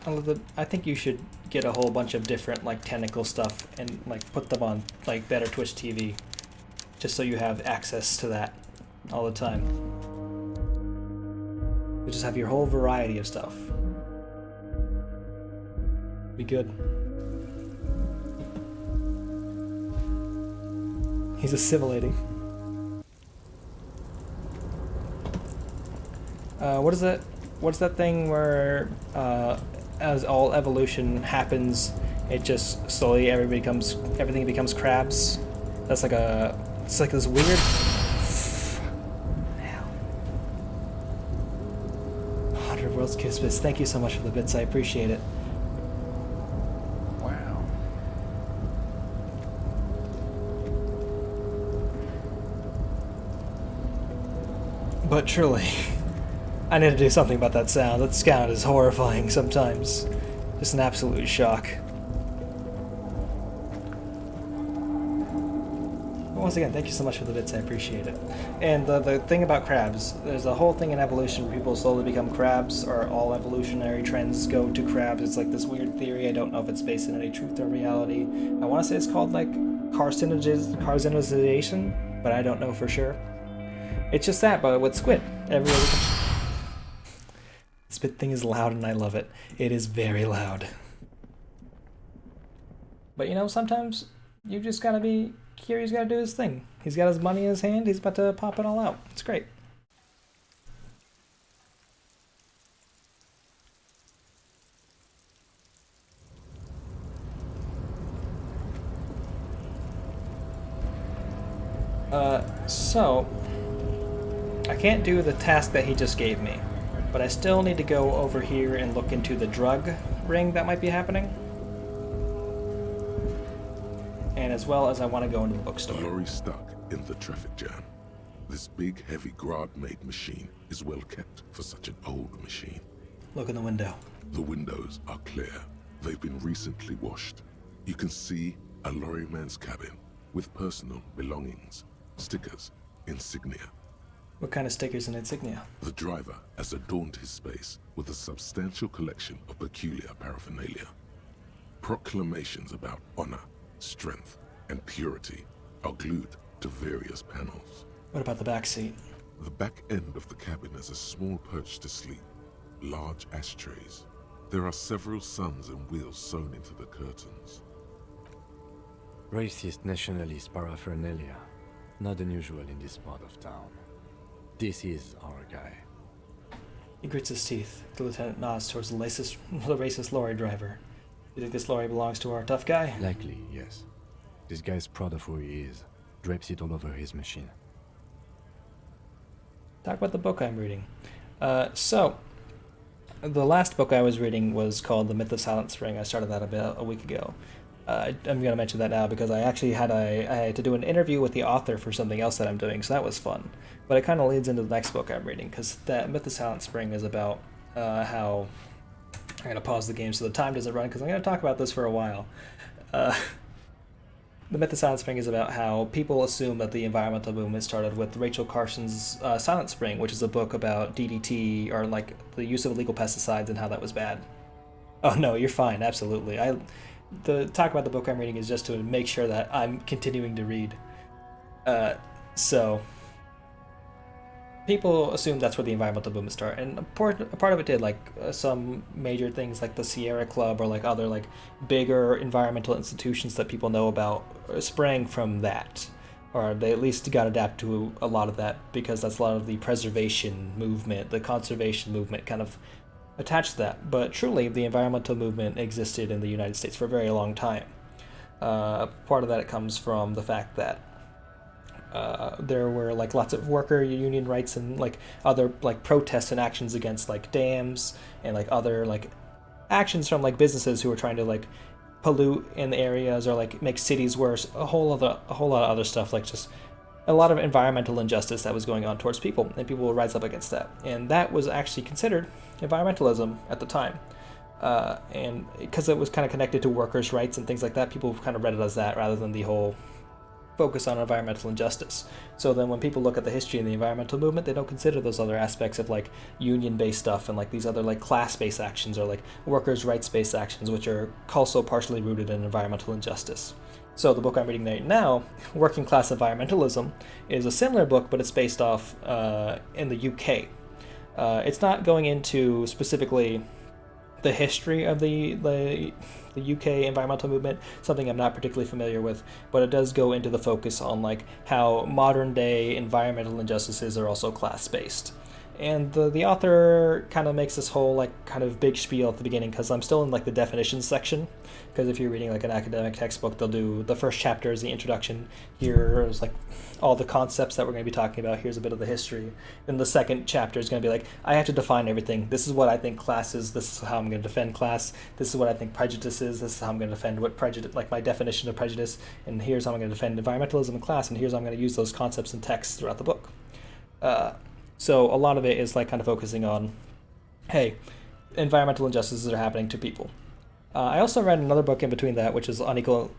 I think you should get a whole bunch of different like tentacle stuff and like put them on like better Twitch TV, just so you have access to that all the time. You just have your whole variety of stuff. Be good. He's assimilating. What is it? What's that thing where as all evolution happens, it just slowly everything becomes crabs? That's like it's like this weird. Hell. 100 Worlds Cutest bits. Thank you so much for the bits. I appreciate it. Wow. But truly, I need to do something about that sound. That sound is horrifying sometimes. Just an absolute shock. Once again, thank you so much for the bits, I appreciate it. And the thing about crabs, there's a whole thing in evolution where people slowly become crabs, or all evolutionary trends go to crabs. It's like this weird theory, I don't know if it's based in any truth or reality. I want to say it's called like carcinization, but I don't know for sure. It's just that, but with squid. This bit thing is loud and I love it. It is very loud. But you know, sometimes you just gotta be curious, gotta do his thing. He's got his money in his hand, he's about to pop it all out. It's great. So I can't do the task that he just gave me, but I still need to go over here and look into the drug ring that might be happening. And as well as I want to go into the bookstore. A lorry stuck in the traffic jam. This big, heavy Grad-made machine is well kept for such an old machine. Look in the window. The windows are clear. They've been recently washed. You can see a lorryman's cabin with personal belongings, stickers, insignia. What kind of stickers and insignia? The driver has adorned his space with a substantial collection of peculiar paraphernalia. Proclamations about honor, strength, and purity are glued to various panels. What about the back seat? The back end of the cabin has a small perch to sleep, large ashtrays. There are several suns and wheels sewn into the curtains. Racist nationalist paraphernalia. Not unusual in this part of town. This is our guy. He grits his teeth. The lieutenant nods towards the racist lorry driver. You think this lorry belongs to our tough guy? Likely, yes. This guy's proud of who he is. Drapes it all over his machine. Talk about the book I'm reading. So, the last book I was reading was called The Myth of Silent Spring. I started that about a week ago. I'm going to mention that now because I actually I had to do an interview with the author for something else that I'm doing, so that was fun. But it kind of leads into the next book I'm reading, because that Myth of Silent Spring is about how... I'm going to pause the game so the time doesn't run, because I'm going to talk about this for a while. The Myth of Silent Spring is about how people assume that the environmental movement started with Rachel Carson's Silent Spring, which is a book about DDT, or like the use of illegal pesticides and how that was bad. Oh no, you're fine, absolutely. The talk about the book I'm reading is just to make sure that I'm continuing to read. So people assume that's where the environmental movement started, and a part of it did, like some major things like the Sierra Club or like other like bigger environmental institutions that people know about sprang from that, or they at least got adapted to a lot of that, because that's a lot of the preservation movement, the conservation movement kind of attached to that. But truly, the environmental movement existed in the United States for a very long time. Part of that it comes from the fact that there were like lots of worker union rights and like other like protests and actions against like dams and like other like actions from like businesses who were trying to like pollute in the areas or like make cities worse. A whole lot of other stuff, like just a lot of environmental injustice that was going on towards people, and people will rise up against that. And that was actually considered environmentalism at the time. And because it was kind of connected to workers' rights and things like that, people kind of read it as that rather than the whole focus on environmental injustice. So then when people look at the history of the environmental movement, they don't consider those other aspects of like union-based stuff and like these other like class-based actions or like workers' rights-based actions, which are also partially rooted in environmental injustice. So the book I'm reading right now, Working Class Environmentalism, is a similar book, but it's based off in the UK. It's not going into specifically the history of the UK environmental movement, something I'm not particularly familiar with, but it does go into the focus on like how modern day environmental injustices are also class-based. And the author kind of makes this whole like kind of big spiel at the beginning, because I'm still in like the definitions section, because if you're reading like an academic textbook, they'll do the first chapter is the introduction, here is like all the concepts that we're going to be talking about, here's a bit of the history, and the second chapter is going to be like, I have to define everything, this is what I think class is, this is how I'm going to defend class, this is what I think prejudice is, this is how I'm going to defend what prejudice, like my definition of prejudice, and here's how I'm going to defend environmentalism in class, and here's how I'm going to use those concepts and texts throughout the book. So a lot of it is like kind of focusing on, hey, environmental injustices are happening to people. I also read another book in between that, which is Unequal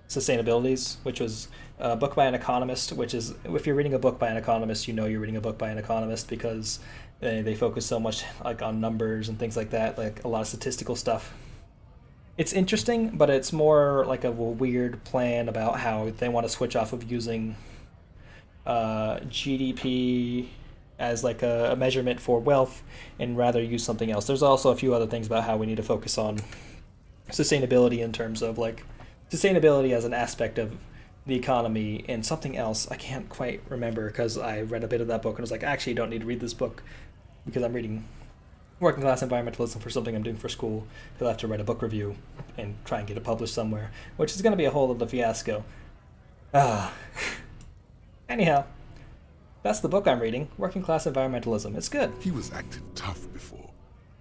Sustainabilities, which was a book by an economist, which is, if you're reading a book by an economist, you know you're reading a book by an economist, because they focus so much like on numbers and things like that, like a lot of statistical stuff. It's interesting, but it's more like a weird plan about how they want to switch off of using GDP as like a measurement for wealth and rather use something else. There's also a few other things about how we need to focus on sustainability in terms of like sustainability as an aspect of the economy, and something else I can't quite remember because I read a bit of that book and was like, I actually don't need to read this book because I'm reading Working Class Environmentalism for something I'm doing for school, because I have to write a book review and try and get it published somewhere, which is going to be a whole other fiasco. Anyhow, that's the book I'm reading, Working Class Environmentalism. It's good. He was acting tough before.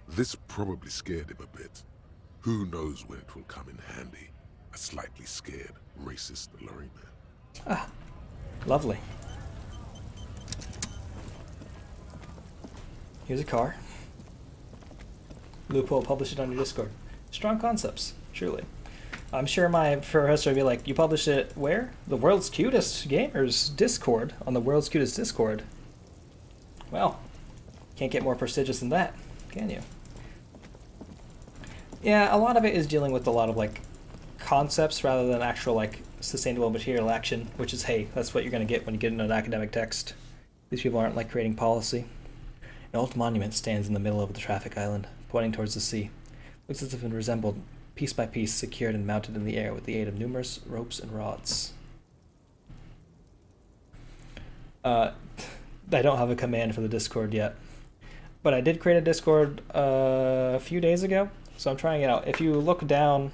This probably scared him a bit. Who knows when it will come in handy? A slightly scared, racist lorryman. Lovely. Here's a car. Loophole, publish it on your Discord. Strong concepts, truly. I'm sure my professor would be like, you publish it where? The World's Cutest Gamer's Discord, on the World's Cutest Discord. Well, can't get more prestigious than that, can you? Yeah, a lot of it is dealing with a lot of like concepts rather than actual like sustainable material action, which is, hey, that's what you're going to get when you get into an academic text. These people aren't like creating policy. An old monument stands in the middle of the traffic island, pointing towards the sea. Looks as if it resembled piece by piece, secured and mounted in the air with the aid of numerous ropes and rods. I don't have a command for the Discord yet, but I did create a Discord a few days ago, so I'm trying it out. If you look down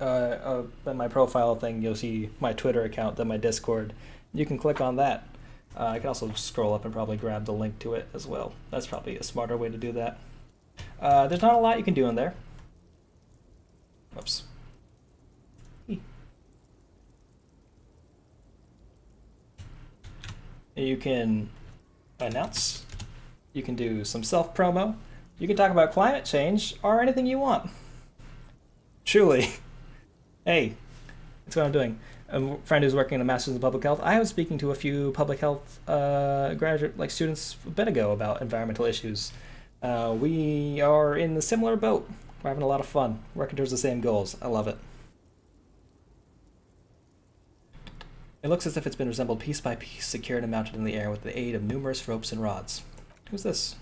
at my profile thing, you'll see my Twitter account, then my Discord. You can click on that. I can also scroll up and probably grab the link to it as well. That's probably a smarter way to do that. There's not a lot you can do in there. Whoops. You can announce, you can do some self-promo, you can talk about climate change, or anything you want. Truly. Hey, that's what I'm doing. A friend who's working in a Master's in Public Health, I was speaking to a few public health graduate students a bit ago about environmental issues. We are in a similar boat. We're having a lot of fun, working towards the same goals. I love it. It looks as if it's been resembled piece by piece, secured and mounted in the air with the aid of numerous ropes and rods. Who's this?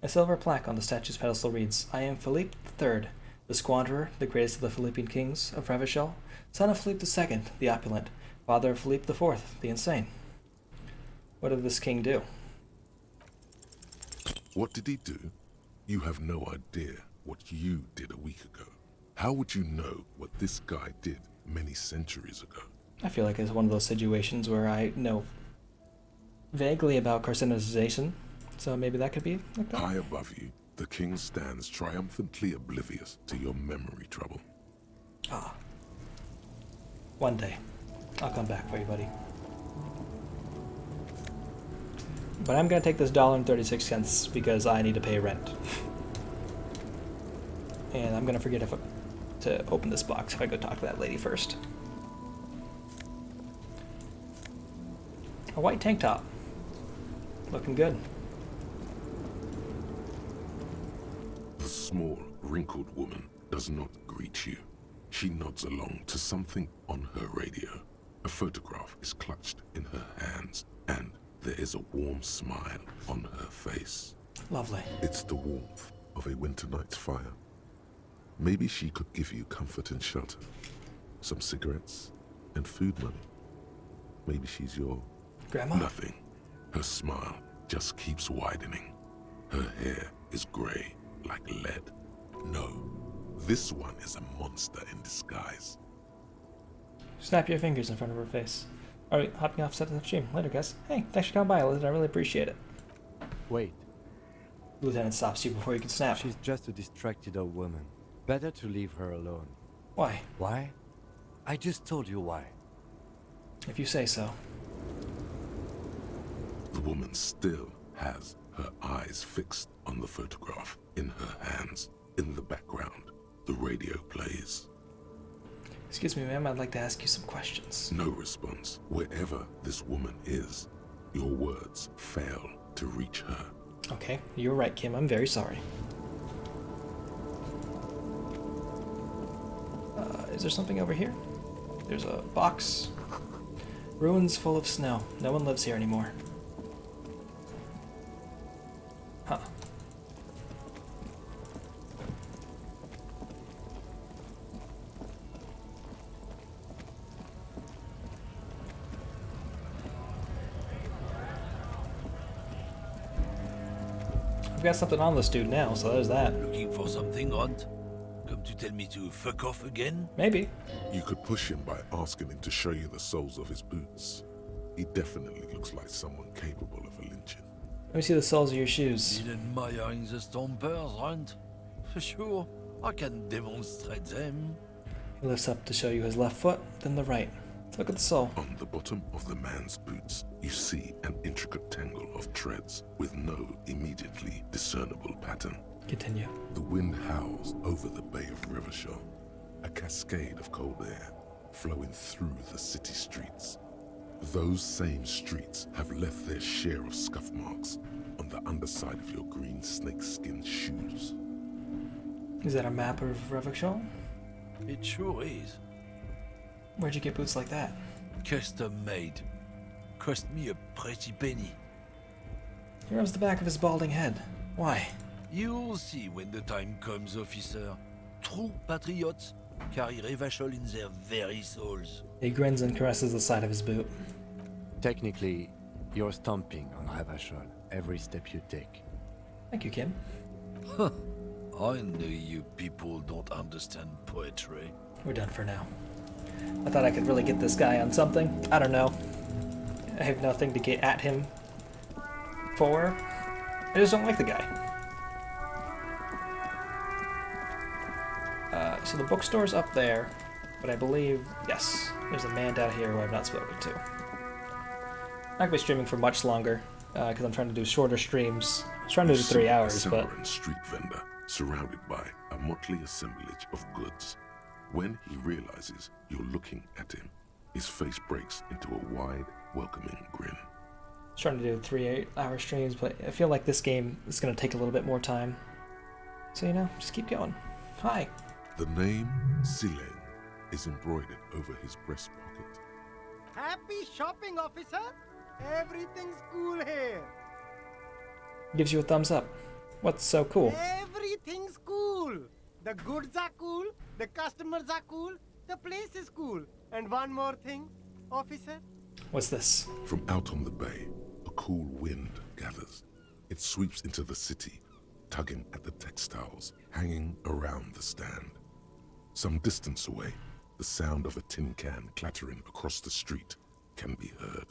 A silver plaque on the statue's pedestal reads, I am Philippe III, the Squanderer, the greatest of the Philippian kings of Revachol, son of Philippe II, the opulent, father of Philippe IV, the insane. What did this king do? What did he do? You have no idea what you did a week ago. How would you know what this guy did many centuries ago? I feel like it's one of those situations where I know vaguely about carcinization, so maybe that could be like that. High above you, the king stands triumphantly oblivious to your memory trouble. One day. I'll come back for you, buddy. But I'm gonna take this $1.36 because I need to pay rent. And I'm gonna forget to open this box if I go talk to that lady first. A white tank top. Looking good. The small, wrinkled woman does not greet you. She nods along to something on her radio. A photograph is clutched in her hands, and there is a warm smile on her face. Lovely. It's the warmth of a winter night's fire. Maybe she could give you comfort and shelter. Some cigarettes and food money. Maybe she's your... Grandma? Nothing. Her smile just keeps widening. Her hair is gray like lead. No, this one is a monster in disguise. Snap your fingers in front of her face. Alright, hopping off set of the stream. Later, guys. Hey, thanks for coming by, Lieutenant. I really appreciate it. Wait. Lieutenant stops you before you can snap. She's just a distracted old woman. Better to leave her alone. Why? Why? I just told you why. If you say so. The woman still has her eyes fixed on the photograph in her hands. In the background, the radio plays. Excuse me, ma'am, I'd like to ask you some questions. No response. Wherever this woman is, your words fail to reach her. Okay, you're right, Kim. I'm very sorry. Is there something over here? There's a box. Ruins full of snow. No one lives here anymore. Huh. We've got something on this dude now, so there's that. Looking for something, Runt? Come to tell me to fuck off again? Maybe. You could push him by asking him to show you the soles of his boots. He definitely looks like someone capable of a lynching. Let me see the soles of your shoes. Been admiring the stompers, Runt? For sure, I can demonstrate them. He lifts up to show you his left foot, then the right. Look at the sole. On the bottom of the man's boots, you see an intricate tangle of treads with no immediately discernible pattern. Continue. The wind howls over the Bay of Revachol, a cascade of cold air flowing through the city streets. Those same streets have left their share of scuff marks on the underside of your green snakeskin shoes. Is that a map of Revachol? It sure is. Where'd you get boots like that? Custom made. Cost me a pretty penny. He rubs the back of his balding head. Why? You'll see when the time comes, officer. True patriots carry Revachol in their very souls. He grins and caresses the side of his boot. Technically, you're stomping on Revachol every step you take. Thank you, Kim. Huh. I know you people don't understand poetry. We're done for now. I thought I could really get this guy on something. I don't know. I have nothing to get at him for. I just don't like the guy. So the bookstore's up there, but I believe, yes, there's a man down here who I've not spoken to. I'm not going to be streaming for much longer, because I'm trying to do shorter streams. I was trying to do 3 hours, but... A street vendor surrounded by a motley assemblage of goods. When he realizes you're looking at him, his face breaks into a wide, welcoming grin. I was trying to do 3 hour streams, but I feel like this game is going to take a little bit more time. So, you know, just keep going. Hi. The name Silen is embroidered over his breast pocket. Happy shopping, officer. Everything's cool here. Gives you a thumbs up. What's so cool? Everything's cool. The goods are cool. The customers are cool. The place is cool. And one more thing, officer. What's this? From out on the bay, a cool wind gathers. It sweeps into the city, tugging at the textiles hanging around the stand. Some distance away, the sound of a tin can clattering across the street can be heard.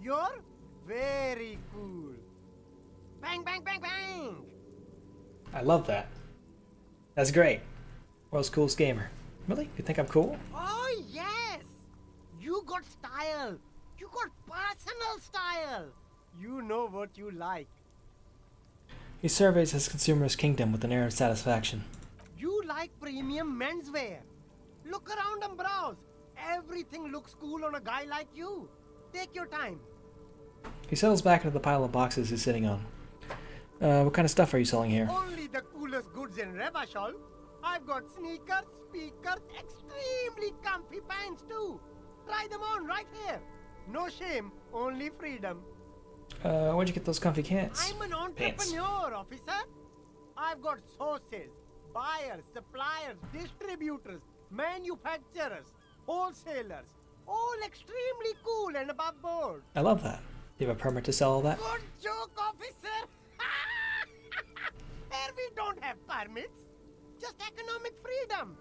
You're very cool. Bang, bang, bang, bang. I love that. That's great. World's Coolest Gamer. Really? You think I'm cool? Oh, yes. You got style. You got personal style. You know what you like. He surveys his consumer's kingdom with an air of satisfaction. You like premium menswear. Look around and browse. Everything looks cool on a guy like you. Take your time. He settles back into the pile of boxes he's sitting on. What kind of stuff are you selling here? Only the coolest goods in Revachol. I've got sneakers, speakers, extremely comfy pants too. Try them on right here. No shame, only freedom. Where'd you get those comfy pants? I'm an entrepreneur, officer. I've got sources, buyers, suppliers, distributors, manufacturers, wholesalers, all extremely cool and above board. I love that. You have a permit to sell all that? Good joke, officer. Here we don't have permits, just economic freedom.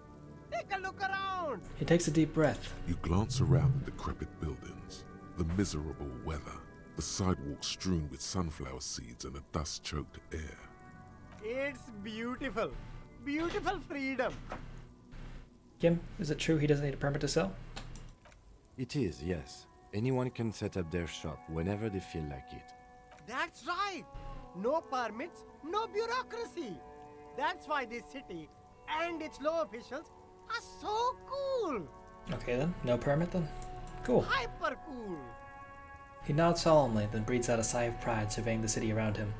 Take a look around. He takes a deep breath. You glance around the decrepit buildings, the miserable weather, the sidewalks strewn with sunflower seeds and a dust-choked air. It's beautiful. Beautiful freedom. Kim, is it true he doesn't need a permit to sell? It is, yes. Anyone can set up their shop whenever they feel like it. That's right. No permits, no bureaucracy. That's why this city and its law officials are so cool. Okay then, no permit then? Cool. Hyper cool. He nods solemnly, then breathes out a sigh of pride, surveying the city around him.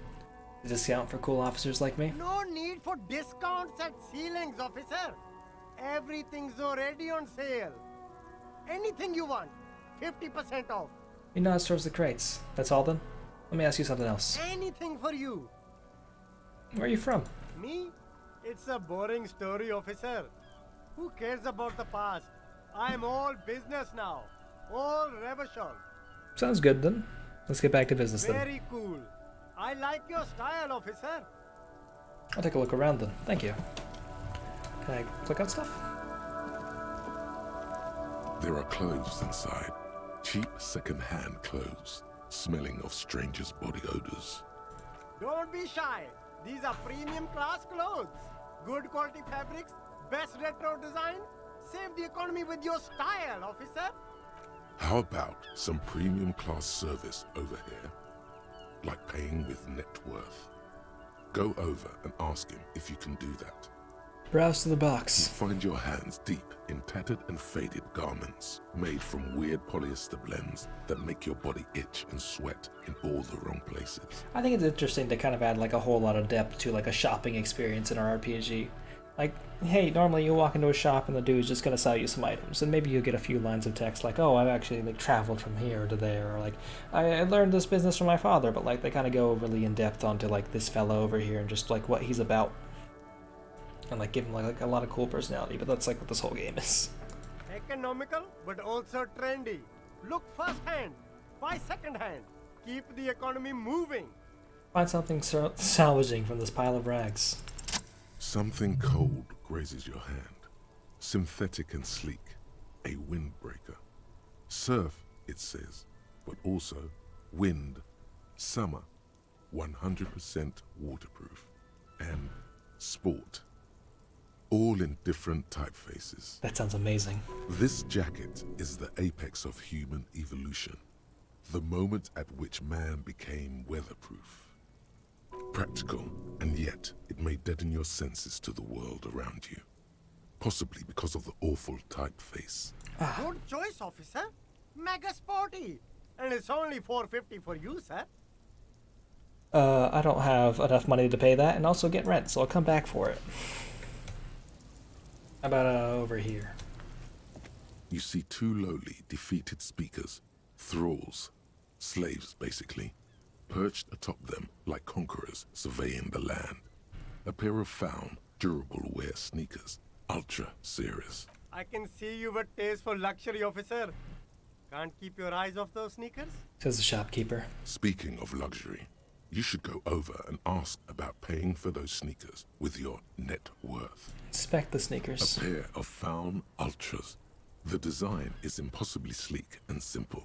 A discount for cool officers like me? No need for discounts at ceilings, officer. Everything's already on sale. Anything you want, 50% off. He nods towards the crates. That's all then? Let me ask you something else. Anything for you. Where are you from? Me? It's a boring story, officer. Who cares about the past? I'm all business now. All Revachol. Sounds good then. Let's get back to business then. Very cool. I like your style, officer. I'll take a look around then. Thank you. Can I click on stuff? There are clothes inside. Cheap second-hand clothes, smelling of strangers' body odors. Don't be shy. These are premium class clothes. Good quality fabrics, best retro design. Save the economy with your style, officer. How about some premium class service over here? Like paying with net worth. Go over and ask him if you can do that. Browse to the You box. find your hands deep in tattered and faded garments made from weird polyester blends that make your body itch and sweat in all the wrong places. I think it's interesting to kind of add like a whole lot of depth to like a shopping experience in our RPG. Like, hey, normally you walk into a shop and the dude's just gonna sell you some items, and maybe you get a few lines of text like, oh, I've actually like traveled from here to there, or like, I learned this business from my father, but like they kind of go really in depth onto like this fellow over here and just like what he's about, and like give him like a lot of cool personality. But that's like what this whole game is. Economical, but also trendy. Look first hand, buy second hand. Keep the economy moving. Find something salvaging from this pile of rags. Something cold grazes your hand. Synthetic and sleek. A windbreaker. Surf, it says, but also wind, summer, 100% waterproof, and sport. All in different typefaces. That sounds amazing. This jacket is the apex of human evolution. The moment at which man became weatherproof. Practical, and yet it may deaden your senses to the world around you. Possibly because of the awful typeface. Good choice, officer. Mega sporty. And it's only $4.50 for you, sir. I don't have enough money to pay that and also get rent, so I'll come back for it. How about over here? You see two lowly, defeated speakers, thralls, slaves basically, perched atop them like conquerors surveying the land. A pair of found, durable wear sneakers, ultra serious. I can see you've a taste for luxury, officer. Can't keep your eyes off those sneakers? Says the shopkeeper. Speaking of luxury, you should go over and ask about paying for those sneakers with your net worth. Inspect the sneakers. A pair of found ultras. The design is impossibly sleek and simple.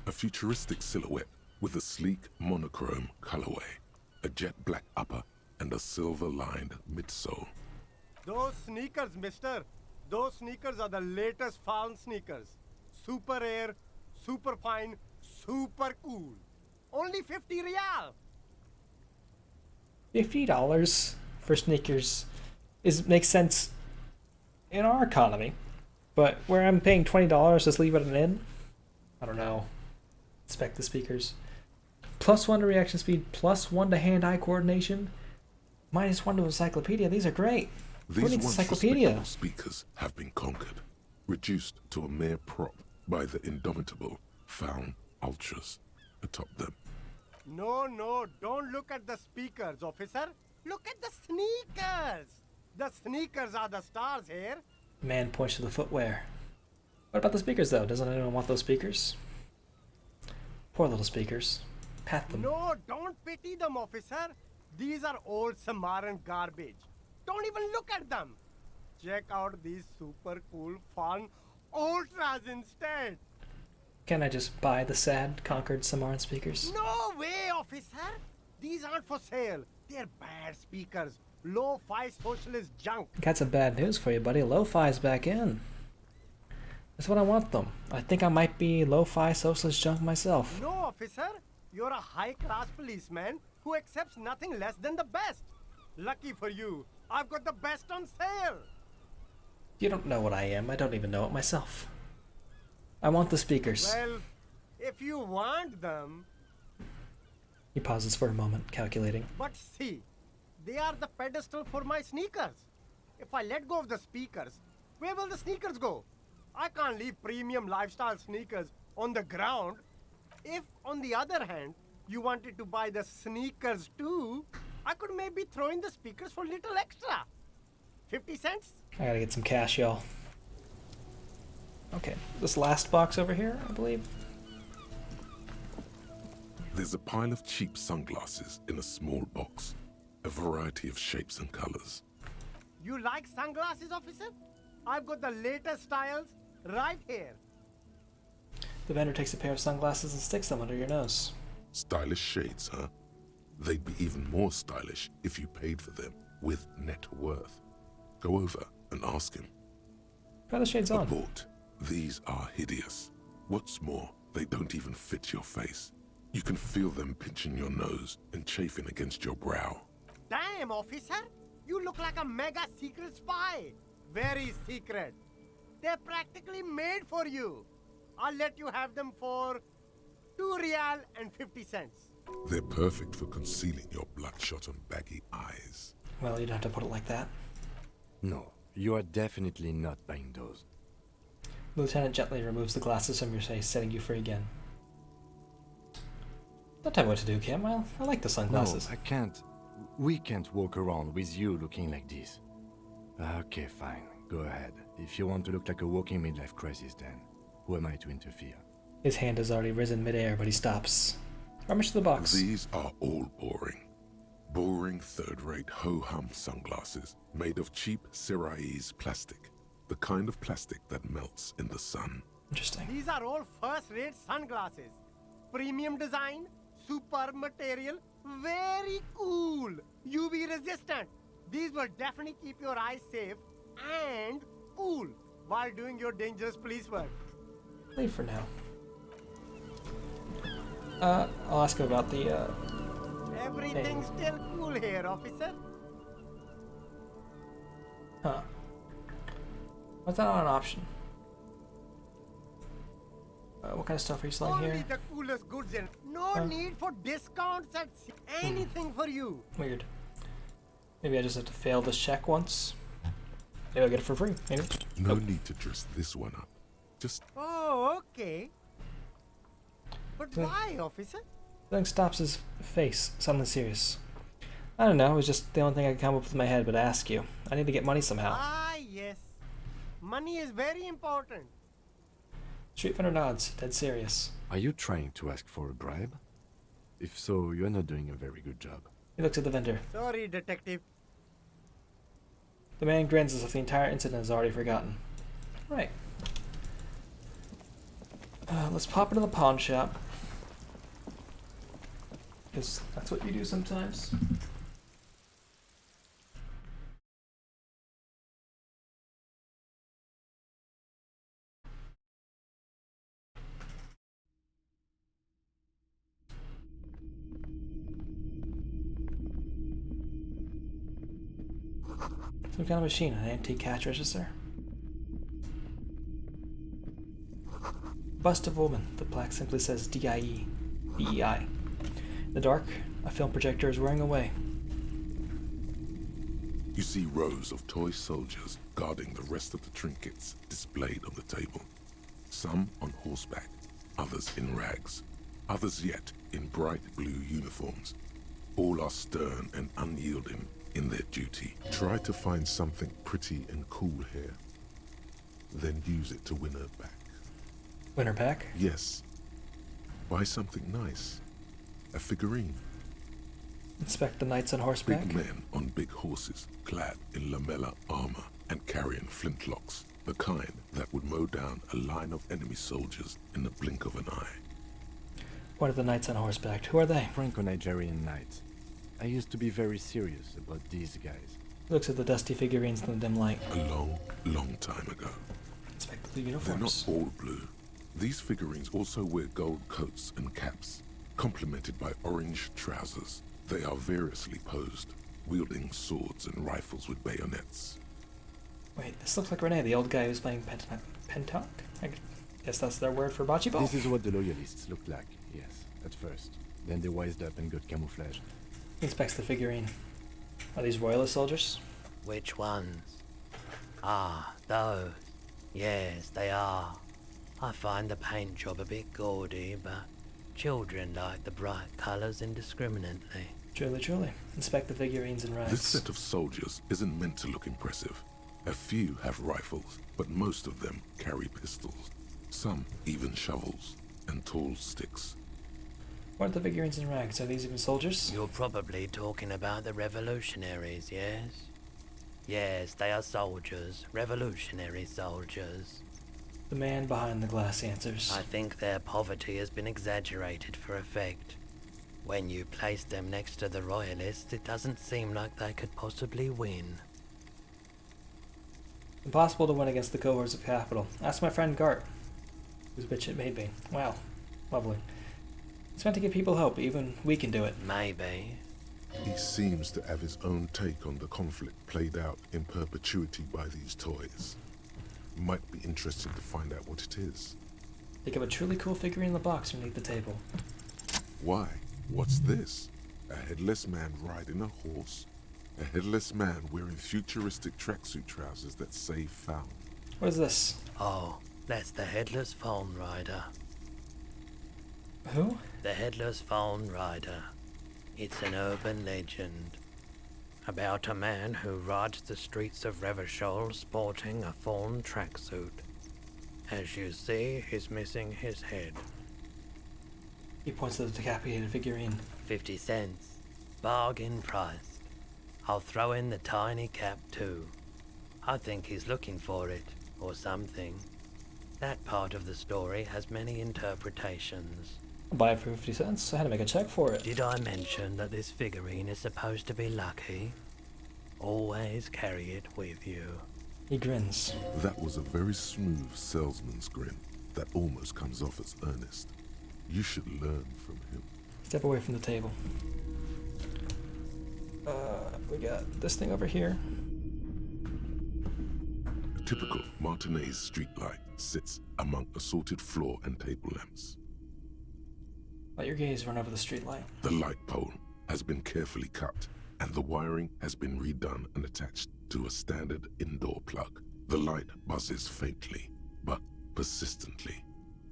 A futuristic silhouette with a sleek monochrome colorway, a jet black upper, and a silver-lined midsole. Those sneakers, mister. Those sneakers are the latest found sneakers. Super air, super fine, super cool. Only 50 real. $50 for sneakers makes sense in our economy, but where I'm paying $20 to sleep at an inn, I don't know. Inspect the speakers. +1 to reaction speed, +1 to hand-eye coordination, -1 to encyclopedia. These are great. Who These needs once encyclopedia? respectable speakers have been conquered, reduced to a mere prop by the indomitable Faun Ultras atop them. No, no, don't look at the speakers, officer. Look at the sneakers. The sneakers are the stars here. The man points to the footwear. What about the speakers, though? Doesn't anyone want those speakers? Poor little speakers. Pat them. No, don't pity them, officer. These are old Samaran garbage. Don't even look at them. Check out these super cool, fun Ultras instead. Can I just buy the sad, conquered Samaran speakers? No way, officer. These aren't for sale. They're bad speakers. Low-fi socialist junk. Got some bad news for you, buddy. Lo-fi's back in. That's what I want them. I think I might be lo-fi socialist junk myself. No, officer. You're a high-class policeman who accepts nothing less than the best. Lucky for you, I've got the best on sale. You don't know what I am. I don't even know it myself. I want the speakers. Well, if you want them... He pauses for a moment, calculating. But see, they are the pedestal for my sneakers. If I let go of the speakers, where will the sneakers go? I can't leave premium lifestyle sneakers on the ground. If, on the other hand, you wanted to buy the sneakers too, I could maybe throw in the speakers for little extra. 50 cents? I gotta get some cash, y'all. Okay, this last box over here, I believe. There's a pile of cheap sunglasses in a small box, a variety of shapes and colors. You like sunglasses, officer? I've got the latest styles right here. The vendor takes a pair of sunglasses and sticks them under your nose. Stylish shades, huh? They'd be even more stylish if you paid for them with net worth. Go over and ask him. Try the shades on. Abort. These are hideous. What's more, they don't even fit your face. You can feel them pinching your nose and chafing against your brow. Damn, officer! You look like a mega secret spy. Very secret. They're practically made for you. I'll let you have them for 2 real and 50 cents. They're perfect for concealing your bloodshot and baggy eyes. Well, you don't have to put it like that. No, you are definitely not buying those. The lieutenant gently removes the glasses from your face, setting you free again. Don't tell me what to do, Kim. I like the sunglasses. No, I can't. We can't walk around with you looking like this. Okay, fine. Go ahead. If you want to look like a walking midlife crisis, then who am I to interfere? His hand has already risen midair, but he stops. Rummage to the box. These are all boring. Boring third-rate ho-hum sunglasses made of cheap Syrahese plastic. The kind of plastic that melts in the sun. Interesting. These are all first-rate sunglasses. Premium design, superb material, very cool. UV resistant. These will definitely keep your eyes safe and cool while doing your dangerous police work. Leave for now. I'll ask him about the, Everything's still cool here, officer. Huh. What's that not an option? What kind of stuff are you selling Only here? the coolest goods in. No need for discounts at anything for you. Weird. Maybe I just have to fail this check once. Maybe I'll get it for free. Maybe. No need to dress this one up. Just... Oh, okay. But why, officer? Something stops his face. Something serious. I don't know. It was just the only thing I could come up with in my head, but ask you. I need to get money somehow. Ah, yes. Money is very important. Street vendor nods. Dead serious. Are you trying to ask for a bribe? If so, you're not doing a very good job. He looks at the vendor. Sorry, detective. The man grins as if the entire incident is already forgotten. Right. Let's pop into the pawn shop. Because that's what you do sometimes. Some kind of machine, an antique cash register. Bust of woman. The plaque simply says DIE. BEI. In the dark, a film projector is wearing away. You see rows of toy soldiers guarding the rest of the trinkets displayed on the table. Some on horseback, others in rags, others yet in bright blue uniforms. All are stern and unyielding in their duty. Try to find something pretty and cool here, then use it to win her back. Win her back? Yes. Buy something nice. A figurine. Inspect the knights on horseback. Big men on big horses, clad in lamella armor and carrying flintlocks, the kind that would mow down a line of enemy soldiers in the blink of an eye. What are the knights on horseback? Who are they? Franco-Nigerian knights. I used to be very serious about these guys. Looks at the dusty figurines in the dim light. A long, long time ago. Inspect the uniforms. They're not all blue. These figurines also wear gold coats and caps, complemented by orange trousers. They are variously posed, wielding swords and rifles with bayonets. Wait, this looks like Rene, the old guy who's playing pentak? I guess that's their word for bocce ball? This is what the loyalists looked like, yes, at first. Then they wised up and got camouflage. He inspects the figurine. Are these royalist soldiers? Which ones? Ah, those. Yes, they are. I find the paint job a bit gaudy, but children like the bright colours indiscriminately. Truly, truly. Inspect the figurines and rags. This set of soldiers isn't meant to look impressive. A few have rifles, but most of them carry pistols. Some even shovels and tall sticks. What are the figurines and rags? Are these even soldiers? You're probably talking about the revolutionaries, yes? Yes, they are soldiers. Revolutionary soldiers. The man behind the glass answers. I think their poverty has been exaggerated for effect. When you place them next to the royalists, it doesn't seem like they could possibly win. Impossible to win against the cohorts of capital. Ask my friend Gart, whose bitch it made me. Wow, lovely. It's meant to give people hope. Even we can do it. Maybe. He seems to have his own take on the conflict played out in perpetuity by these toys. Might be interested to find out what it is. Pick up a truly cool figurine in the box underneath the table. Why? What's this? A headless man riding a horse? A headless man wearing futuristic tracksuit trousers that say found. What is this? Oh, that's the Headless Phone Rider. Who? The Headless Phone Rider. It's an urban legend about a man who rides the streets of Revachol sporting a fawn tracksuit. As you see, he's missing his head. He points to the decapitated figurine. 50 cents. Bargain priced. I'll throw in the tiny cap too. I think he's looking for it, or something. That part of the story has many interpretations. I'll buy it for 50 cents. I had to make a check for it. Did I mention that this figurine is supposed to be lucky? Always carry it with you. He grins. That was a very smooth salesman's grin that almost comes off as earnest. You should learn from him. Step away from the table. We got this thing over here. A typical Martinez streetlight sits among assorted floor and table lamps. Let your gaze run over the streetlight. The light pole has been carefully cut, and the wiring has been redone and attached to a standard indoor plug. The light buzzes faintly, but persistently.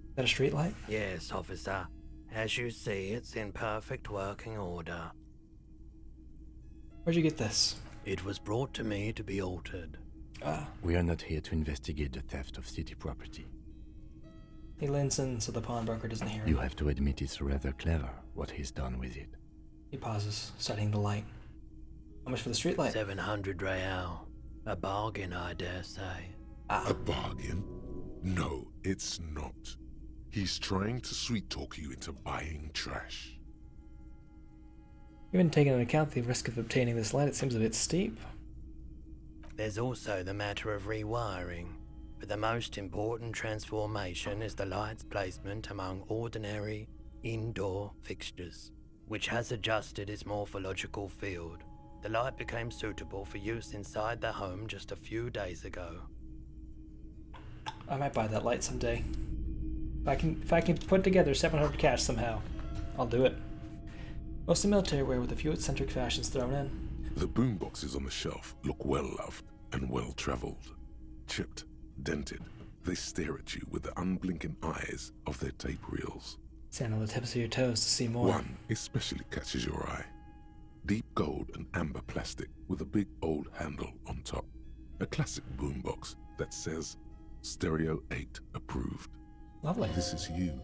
Is that a streetlight? Yes, officer. As you see, it's in perfect working order. Where'd you get this? It was brought to me to be altered. We are not here to investigate the theft of city property. He leans in so the pawnbroker doesn't hear him. You have to admit it's rather clever what he's done with it. He pauses, studying the light. How much for the streetlight? 700 real. A bargain, I dare say. A bargain? No, it's not. He's trying to sweet-talk you into buying trash. Even taking into account the risk of obtaining this light, it seems a bit steep. There's also the matter of rewiring, but the most important transformation is the light's placement among ordinary indoor fixtures, which has adjusted its morphological field. The light became suitable for use inside the home just a few days ago. I might buy that light someday. If I can put together 700 cash somehow, I'll do it. Mostly military wear with a few eccentric fashions thrown in. The boomboxes on the shelf look well-loved and well-traveled. Chipped, dented, they stare at you with the unblinking eyes of their tape reels. Stand on the tips of your toes to see more. One especially catches your eye. Deep gold and amber plastic with a big old handle on top. A classic boombox that says Stereo 8 approved. Lovely. This is you.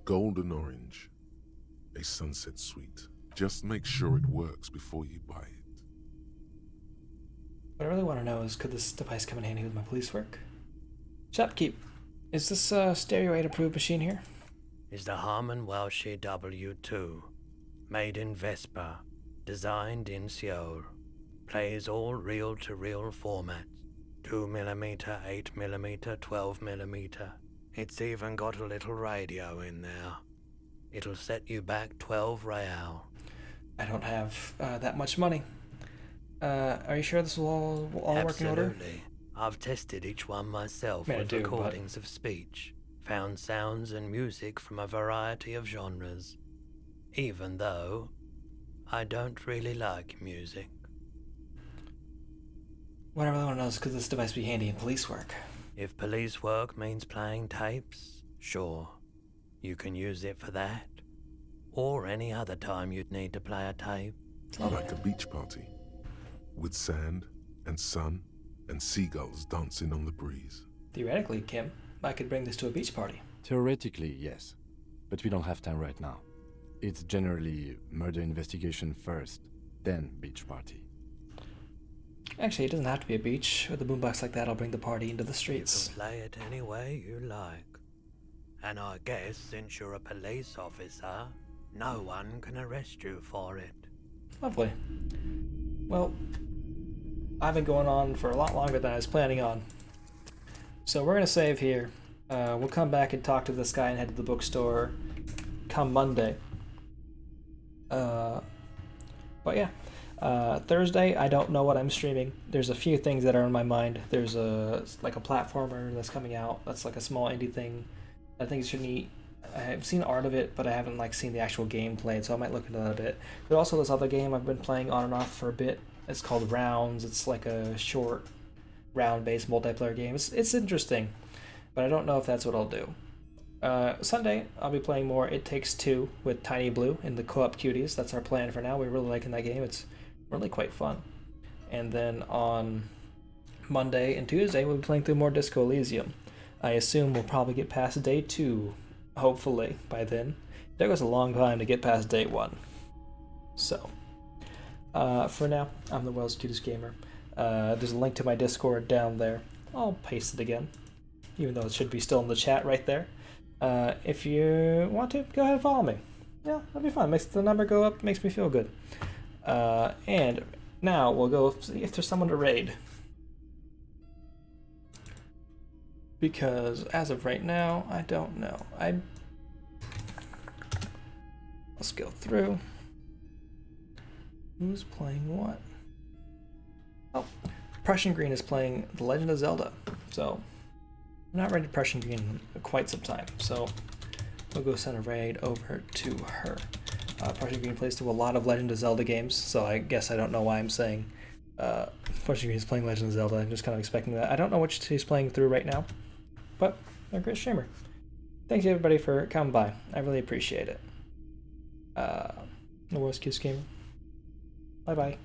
Golden orange. A sunset suite. Just make sure it works before you buy it. What I really want to know is, could this device come in handy with my police work? Shopkeep, is this Stereo 8 approved machine here? Is the Harman Welsh W2. Made in Vespa. Designed in Seoul. Plays all reel-to-reel formats. 2mm, 8mm, 12mm. It's even got a little radio in there. It'll set you back 12 real. I don't have that much money. Are you sure this will all work in order? Absolutely. I've tested each one myself I mean, with recordings of speech. Found sounds and music from a variety of genres. Even though I don't really like music. What I really want to know is, could this device be handy in police work? If police work means playing tapes, sure. You can use it for that. Or any other time you'd need to play a tape. Like a beach party. With sand and sun and seagulls dancing on the breeze. Theoretically, Kim, I could bring this to a beach party. Theoretically, yes. But we don't have time right now. It's generally murder investigation first, then beach party. Actually, it doesn't have to be a beach. With a boombox like that, I'll bring the party into the streets. You can play it any way you like. And I guess since you're a police officer, no one can arrest you for it. Lovely. Well, I've been going on for a lot longer than I was planning on. So we're going to save here. We'll come back and talk to this guy and head to the bookstore come Monday. But yeah. Thursday, I don't know what I'm streaming. There's a few things that are in my mind. There's like a platformer that's coming out. That's like a small indie thing. I think it's neat. I've seen art of it, but I haven't like seen the actual gameplay, so I might look into that a bit. There's also this other game I've been playing on and off for a bit. It's called Rounds. It's like a short round-based multiplayer game. It's interesting, but I don't know if that's what I'll do. Sunday, I'll be playing more It Takes Two with Tiny Blue in the Co-op Cuties. That's our plan for now. We're really liking that game. It's really quite fun. And then on Monday and Tuesday, we'll be playing through more Disco Elysium. I assume we'll probably get past day 2, hopefully, by then. It took us a long time to get past day 1. So, for now, I'm the World's Cutest Gamer. There's a link to my Discord down there. I'll paste it again, even though it should be still in the chat right there. If you want to, go ahead and follow me. Yeah, that'll be fun. Makes the number go up, makes me feel good. And now we'll go see if there's someone to raid. Because as of right now, I don't know. Let's go through. Who's playing what? Oh, Prussian Green is playing The Legend of Zelda. So, I'm not raided Prussian Green in quite some time. So, we'll go send a raid over to her. Prussian Green plays through a lot of Legend of Zelda games, so I guess I don't know why I'm saying Prussian Green is playing Legend of Zelda. I'm just kind of expecting that. I don't know which she's playing through right now, but they're a great streamer. Thanks everybody for coming by. I really appreciate it. The World's Cutest Gamer. Bye bye.